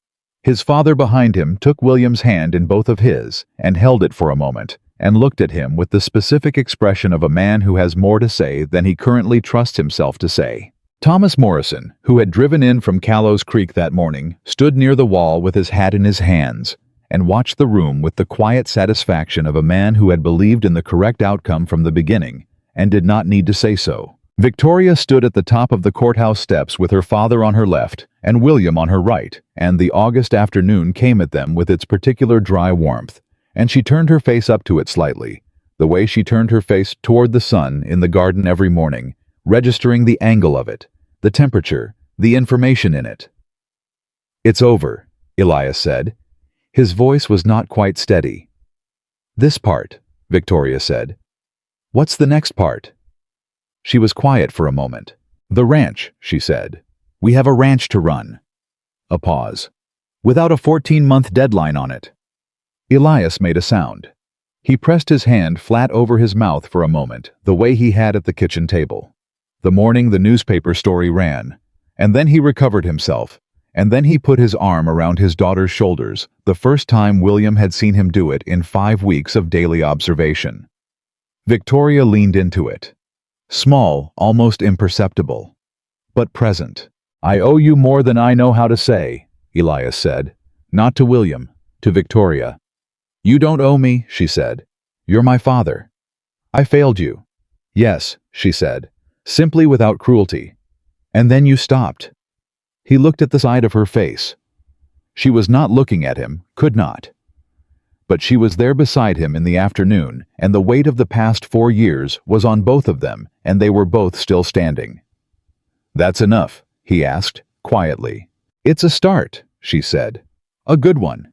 His father behind him took William's hand in both of his and held it for a moment and looked at him with the specific expression of a man who has more to say than he currently trusts himself to say. Thomas Morrison, who had driven in from Callows Creek that morning, stood near the wall with his hat in his hands and watched the room with the quiet satisfaction of a man who had believed in the correct outcome from the beginning and did not need to say so. Victoria stood at the top of the courthouse steps with her father on her left and William on her right, and the August afternoon came at them with its particular dry warmth, and she turned her face up to it slightly, the way she turned her face toward the sun in the garden every morning, registering the angle of it, the temperature, the information in it. "It's over," Elias said. His voice was not quite steady. "This part," Victoria said. "What's the next part?" She was quiet for a moment. "The ranch," she said. "We have a ranch to run." A pause. "Without a 14-month deadline on it." Elias made a sound. He pressed his hand flat over his mouth for a moment, the way he had at the kitchen table. The morning the newspaper story ran, and then he recovered himself, and then he put his arm around his daughter's shoulders, the first time William had seen him do it in 5 weeks of daily observation. Victoria leaned into it. Small, almost imperceptible, but present. "I owe you more than I know how to say," Elias said. Not to William, to Victoria. "You don't owe me," she said. "You're my father. I failed you." "Yes," she said, simply without cruelty. "And then you stopped." He looked at the side of her face. She was not looking at him, could not. But she was there beside him in the afternoon, and the weight of the past 4 years was on both of them, and they were both still standing. "That's enough," he asked, quietly. "It's a start," she said. "A good one."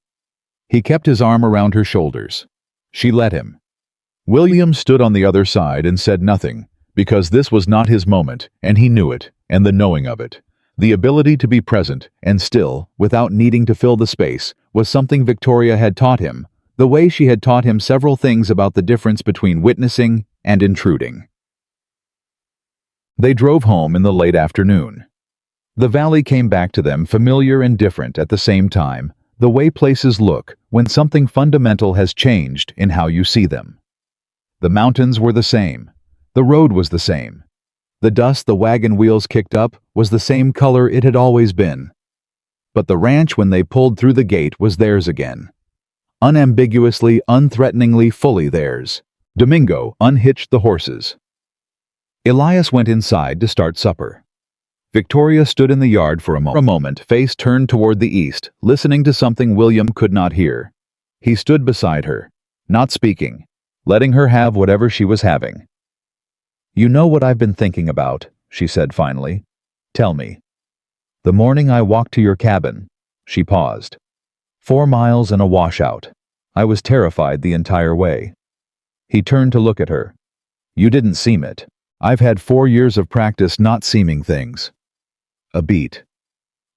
He kept his arm around her shoulders. She let him. William stood on the other side and said nothing, because this was not his moment, and he knew it, and the knowing of it. The ability to be present and still, without needing to fill the space, was something Victoria had taught him, the way she had taught him several things about the difference between witnessing and intruding. They drove home in the late afternoon. The valley came back to them familiar and different at the same time, the way places look when something fundamental has changed in how you see them. The mountains were the same. The road was the same. The dust the wagon wheels kicked up was the same color it had always been. But the ranch when they pulled through the gate was theirs again. Unambiguously, unthreateningly, fully theirs. Domingo unhitched the horses. Elias went inside to start supper. Victoria stood in the yard for a moment, face turned toward the east, listening to something William could not hear. He stood beside her, not speaking, letting her have whatever she was having. You know what I've been thinking about, she said finally. Tell me. The morning I walked to your cabin. She paused. 4 miles and a washout. I was terrified the entire way. He turned to look at her. You didn't seem it. I've had 4 years of practice not seeming things. A beat.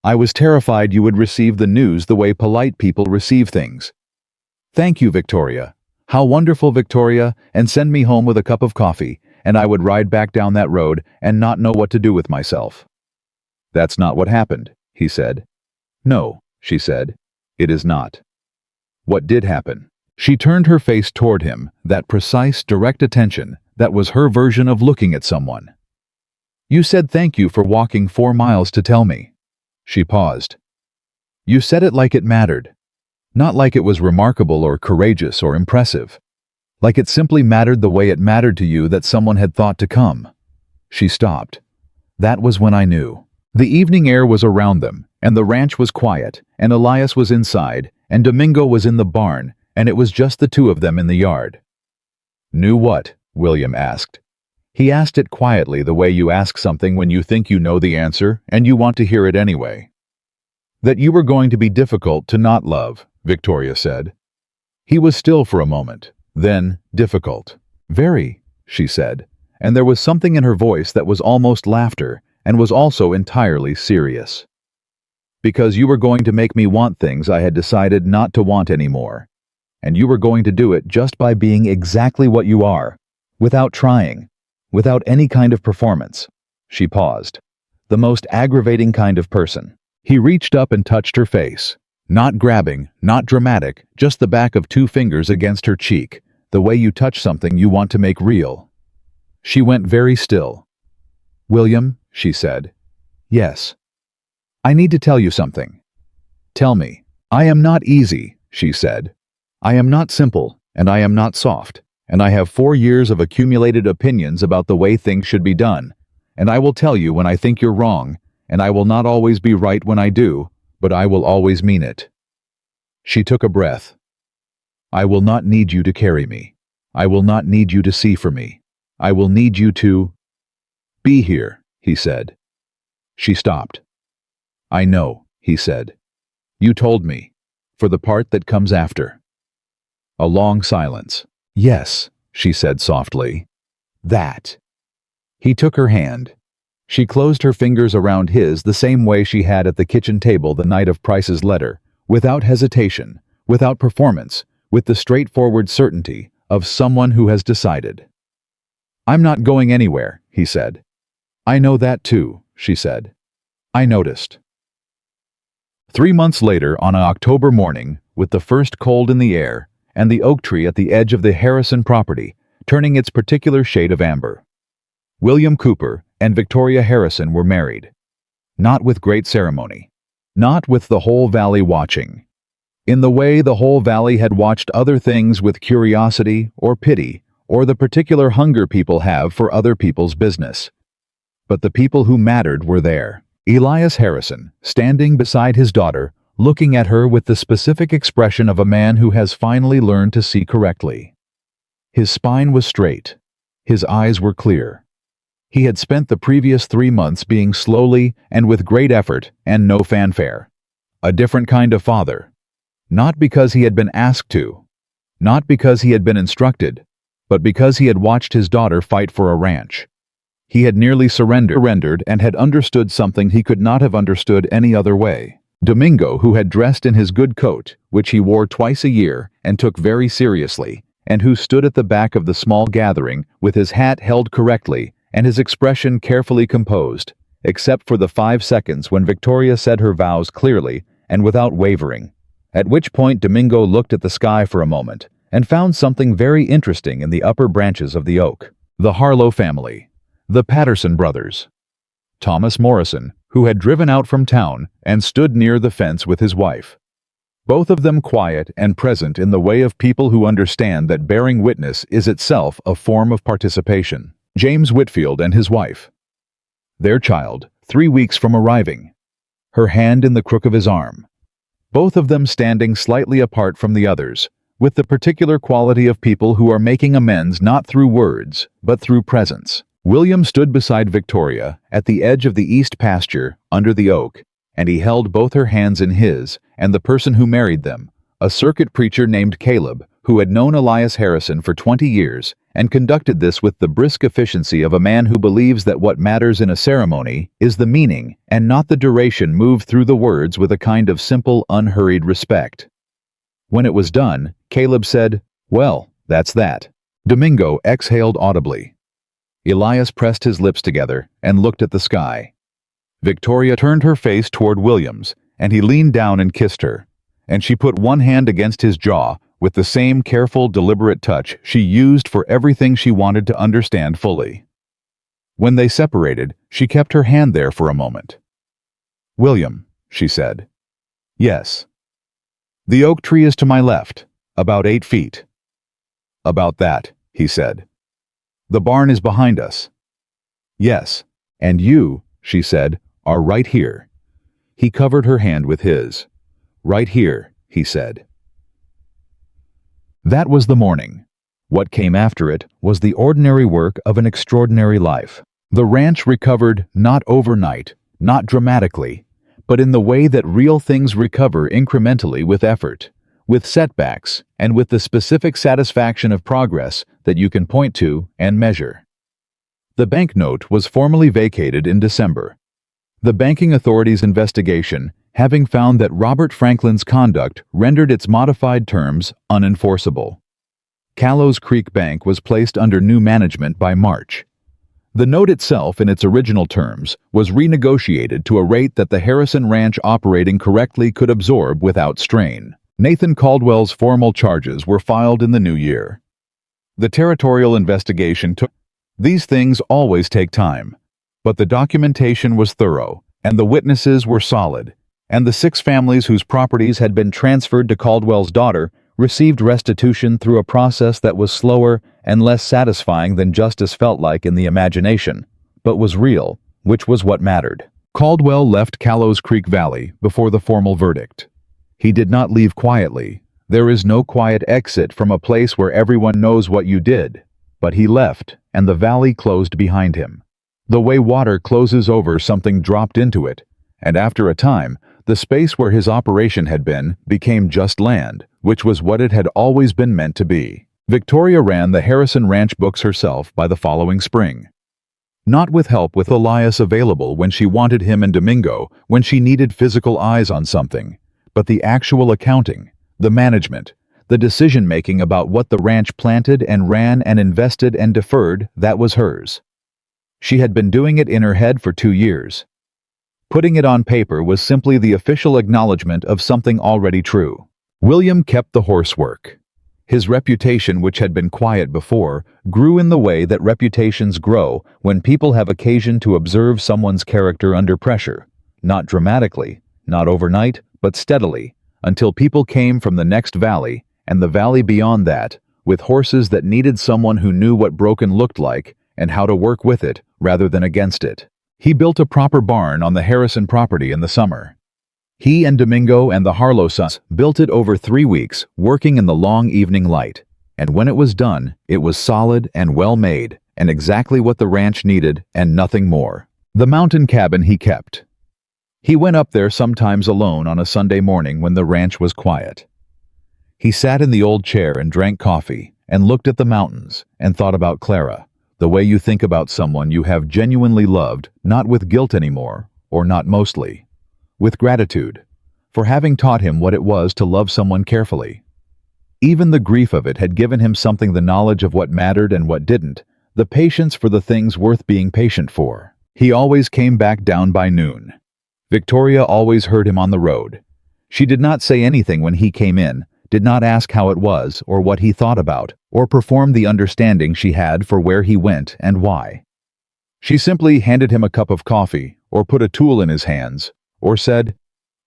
I was terrified you would receive the news the way polite people receive things. Thank you, Victoria. How wonderful, Victoria, and send me home with a cup of coffee, and I would ride back down that road and not know what to do with myself. That's not what happened, he said. No, she said. It is not. What did happen? She turned her face toward him, that precise, direct attention that was her version of looking at someone. You said thank you for walking 4 miles to tell me. She paused. You said it like it mattered. Not like it was remarkable or courageous or impressive. Like it simply mattered the way it mattered to you that someone had thought to come. She stopped. That was when I knew. The evening air was around them, and the ranch was quiet, and Elias was inside, and Domingo was in the barn, and it was just the two of them in the yard. Knew what? William asked. He asked it quietly, the way you ask something when you think you know the answer and you want to hear it anyway. That you were going to be difficult to not love, Victoria said. He was still for a moment. Then, difficult. Very, she said, and there was something in her voice that was almost laughter and was also entirely serious. Because you were going to make me want things I had decided not to want anymore. And you were going to do it just by being exactly what you are, without trying, without any kind of performance. She paused. The most aggravating kind of person. He reached up and touched her face. Not grabbing, not dramatic, just the back of 2 fingers against her cheek, the way you touch something you want to make real. She went very still. William, she said. Yes. I need to tell you something. Tell me. I am not easy, she said. I am not simple, and I am not soft, and I have 4 years of accumulated opinions about the way things should be done, and I will tell you when I think you're wrong, and I will not always be right when I do, but I will always mean it. She took a breath. I will not need you to carry me. I will not need you to see for me. I will need you to be here, he said. She stopped. I know, he said. You told me, for the part that comes after. A long silence. Yes, she said softly. That. He took her hand. She closed her fingers around his the same way she had at the kitchen table the night of Price's letter, without hesitation, without performance, with the straightforward certainty of someone who has decided. I'm not going anywhere, he said. I know that too, she said. I noticed. 3 months later, on an October morning, with the first cold in the air, and the oak tree at the edge of the Harrison property, turning its particular shade of amber, William Cooper and Victoria Harrison were married. Not with great ceremony. Not with the whole valley watching. In the way the whole valley had watched other things with curiosity or pity, or the particular hunger people have for other people's business. But the people who mattered were there. Elias Harrison, standing beside his daughter, looking at her with the specific expression of a man who has finally learned to see correctly. His spine was straight. His eyes were clear. He had spent the previous 3 months being slowly and with great effort and no fanfare. A different kind of father. Not because he had been asked to. Not because he had been instructed, but because he had watched his daughter fight for a ranch. He had nearly surrendered and had understood something he could not have understood any other way. Domingo, who had dressed in his good coat, which he wore twice a year and took very seriously, and who stood at the back of the small gathering with his hat held correctly and his expression carefully composed, except for the 5 seconds when Victoria said her vows clearly and without wavering, at which point Domingo looked at the sky for a moment and found something very interesting in the upper branches of the oak. The Harlow family. The Patterson brothers. Thomas Morrison, who had driven out from town and stood near the fence with his wife. Both of them quiet and present in the way of people who understand that bearing witness is itself a form of participation. James Whitfield and his wife. Their child, 3 weeks from arriving. Her hand in the crook of his arm. Both of them standing slightly apart from the others, with the particular quality of people who are making amends not through words, but through presence. William stood beside Victoria at the edge of the east pasture under the oak, and he held both her hands in his and the person who married them, a circuit preacher named Caleb, who had known Elias Harrison for 20 years and conducted this with the brisk efficiency of a man who believes that what matters in a ceremony is the meaning and not the duration, moved through the words with a kind of simple, unhurried respect. When it was done, Caleb said, "Well, that's that." Domingo exhaled audibly. Elias pressed his lips together and looked at the sky. Victoria turned her face toward William's, and he leaned down and kissed her, and she put one hand against his jaw with the same careful, deliberate touch she used for everything she wanted to understand fully. When they separated, she kept her hand there for a moment. "William," she said. "Yes." "The oak tree is to my left, about 8 feet. "About that," he said. "The barn is behind us." "Yes, and you," she said, "are right here." He covered her hand with his. "Right here," he said. That was the morning. What came after it was the ordinary work of an extraordinary life. The ranch recovered not overnight, not dramatically, but in the way that real things recover incrementally, with effort, with setbacks, and with the specific satisfaction of progress that you can point to and measure. The banknote was formally vacated in December. The banking authorities' investigation having found that Robert Franklin's conduct rendered its modified terms unenforceable. Callows Creek Bank was placed under new management by March. The note itself, in its original terms, was renegotiated to a rate that the Harrison Ranch operating correctly could absorb without strain. Nathan Caldwell's formal charges were filed in the new year. The territorial investigation took. These things always take time, but the documentation was thorough, and the witnesses were solid, and the 6 families whose properties had been transferred to Caldwell's daughter received restitution through a process that was slower and less satisfying than justice felt like in the imagination, but was real, which was what mattered. Caldwell left Callows Creek Valley before the formal verdict. He did not leave quietly. There is no quiet exit from a place where everyone knows what you did. But he left, and the valley closed behind him. The way water closes over something dropped into it, and after a time, the space where his operation had been became just land, which was what it had always been meant to be. Victoria ran the Harrison Ranch books herself by the following spring. Not with help with Elias available when she wanted him, and Domingo when she needed physical eyes on something, but the actual accounting, the management, the decision-making about what the ranch planted and ran and invested and deferred, that was hers. She had been doing it in her head for 2 years. Putting it on paper was simply the official acknowledgement of something already true. William kept the horsework. His reputation, which had been quiet before, grew in the way that reputations grow when people have occasion to observe someone's character under pressure, not dramatically, not overnight, but steadily, until people came from the next valley, and the valley beyond that, with horses that needed someone who knew what broken looked like and how to work with it rather than against it. He built a proper barn on the Harrison property in the summer. He and Domingo and the Harlow sons built it over 3 weeks, working in the long evening light, and when it was done, it was solid and well made, and exactly what the ranch needed and nothing more. The mountain cabin he kept. He went up there sometimes alone on a Sunday morning when the ranch was quiet. He sat in the old chair and drank coffee and looked at the mountains and thought about Clara, the way you think about someone you have genuinely loved, not with guilt anymore, or not mostly, with gratitude, for having taught him what it was to love someone carefully. Even the grief of it had given him something, the knowledge of what mattered and what didn't, the patience for the things worth being patient for. He always came back down by noon. Victoria always heard him on the road. She did not say anything when he came in, did not ask how it was or what he thought about, or perform the understanding she had for where he went and why. She simply handed him a cup of coffee, or put a tool in his hands, or said,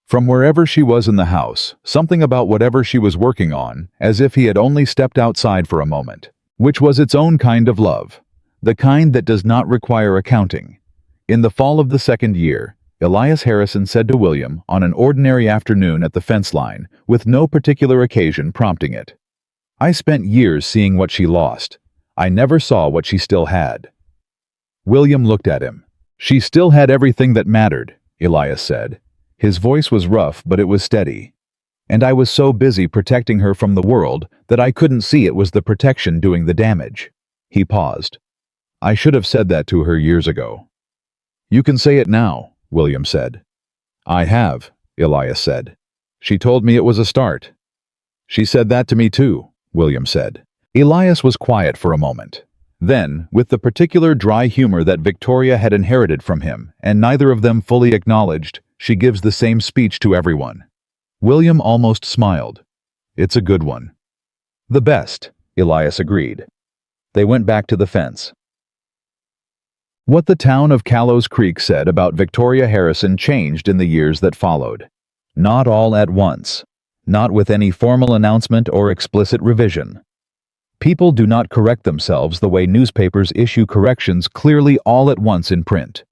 from wherever she was in the house, something about whatever she was working on, as if he had only stepped outside for a moment, which was its own kind of love, the kind that does not require accounting. In the fall of the 2nd year, Elias Harrison said to William on an ordinary afternoon at the fence line, with no particular occasion prompting it, I spent years seeing what she lost. I never saw what she still had. William looked at him. She still had everything that mattered, Elias said. His voice was rough, but it was steady. And I was so busy protecting her from the world that I couldn't see it was the protection doing the damage. He paused. I should have said that to her years ago. You can say it now, William said. I have, Elias said. She told me it was a start. She said that to me too, William said. Elias was quiet for a moment. Then, with the particular dry humor that Victoria had inherited from him, and neither of them fully acknowledged, she gives the same speech to everyone. William almost smiled. It's a good one. The best, Elias agreed. They went back to the fence. What the town of Callows Creek said about Victoria Harrison changed in the years that followed. Not all at once. Not with any formal announcement or explicit revision. People do not correct themselves the way newspapers issue corrections clearly all at once in print.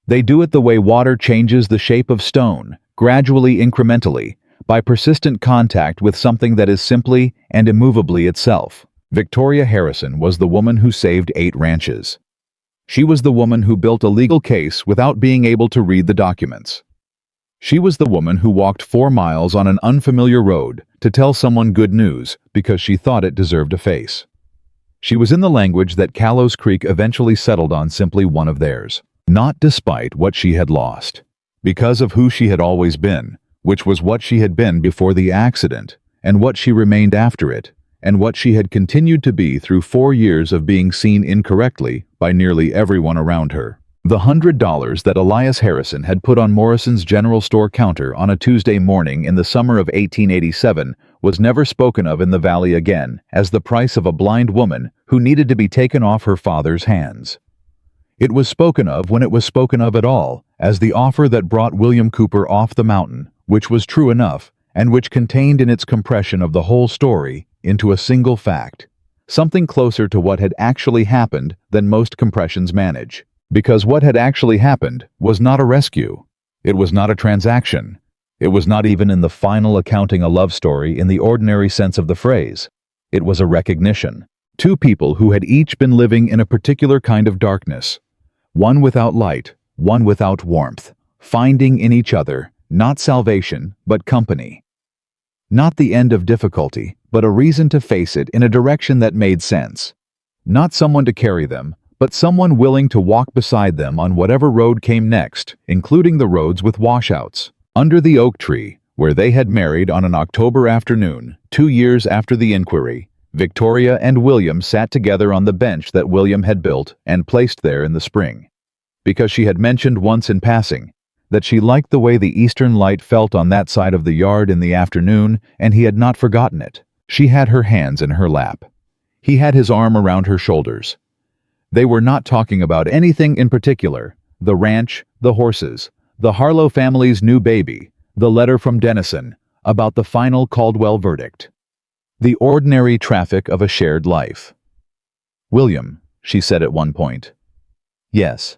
They do it the way water changes the shape of stone, gradually, incrementally, by persistent contact with something that is simply and immovably itself. Victoria Harrison was the woman who saved 8 ranches. She was the woman who built a legal case without being able to read the documents. She was the woman who walked 4 miles on an unfamiliar road to tell someone good news because she thought it deserved a face. She was in the language that Callows Creek eventually settled on simply one of theirs. Not despite what she had lost. Because of who she had always been, which was what she had been before the accident, and what she remained after it, and what she had continued to be through 4 years of being seen incorrectly by nearly everyone around her. The $100 that Elias Harrison had put on Morrison's general store counter on a Tuesday morning in the summer of 1887 was never spoken of in the valley again as the price of a blind woman who needed to be taken off her father's hands. It was spoken of when it was spoken of at all, as the offer that brought William Cooper off the mountain, which was true enough, and which contained in its compression of the whole story into a single fact, something closer to what had actually happened than most compressions manage. Because what had actually happened was not a rescue. It was not a transaction. It was not even in the final accounting a love story in the ordinary sense of the phrase. It was a recognition. 2 people who had each been living in a particular kind of darkness. One without light, one without warmth, finding in each other not salvation, but company. Not the end of difficulty, but a reason to face it in a direction that made sense. Not someone to carry them, but someone willing to walk beside them on whatever road came next, including the roads with washouts. Under the oak tree, where they had married on an October afternoon, 2 years after the inquiry, Victoria and William sat together on the bench that William had built and placed there in the spring. Because she had mentioned once in passing that she liked the way the eastern light felt on that side of the yard in the afternoon, and he had not forgotten it. She had her hands in her lap. He had his arm around her shoulders. They were not talking about anything in particular: the ranch, the horses, the Harlow family's new baby, the letter from Dennison, about the final Caldwell verdict. The ordinary traffic of a shared life. "William," she said at one point. "Yes."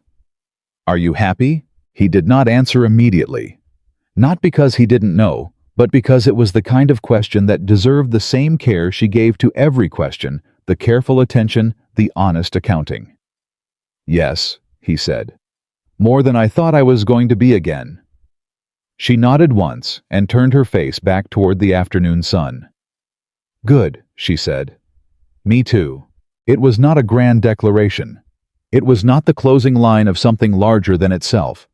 "Are you happy?" He did not answer immediately. Not because he didn't know, but because it was the kind of question that deserved the same care she gave to every question, the careful attention, the honest accounting. "Yes," he said. "More than I thought I was going to be again." She nodded once and turned her face back toward the afternoon sun. "Good," she said. "Me too." It was not a grand declaration. It was not the closing line of something larger than itself.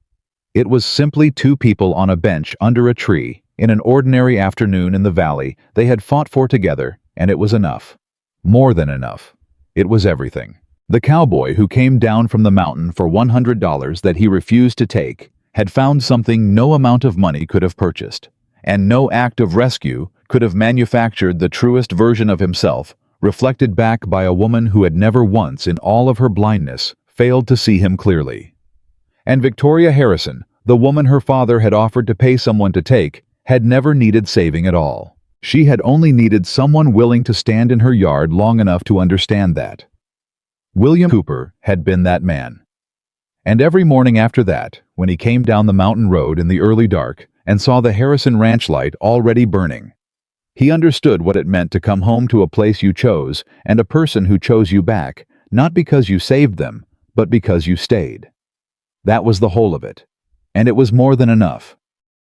It was simply 2 people on a bench under a tree, in an ordinary afternoon in the valley they had fought for together, and it was enough. More than enough. It was everything. The cowboy who came down from the mountain for $100 that he refused to take had found something no amount of money could have purchased, and no act of rescue could have manufactured the truest version of himself, reflected back by a woman who had never once in all of her blindness failed to see him clearly. And Victoria Harrison, the woman her father had offered to pay someone to take, had never needed saving at all. She had only needed someone willing to stand in her yard long enough to understand that. William Cooper had been that man. And every morning after that, when he came down the mountain road in the early dark and saw the Harrison ranch light already burning, he understood what it meant to come home to a place you chose and a person who chose you back, not because you saved them, but because you stayed. That was the whole of it. And it was more than enough.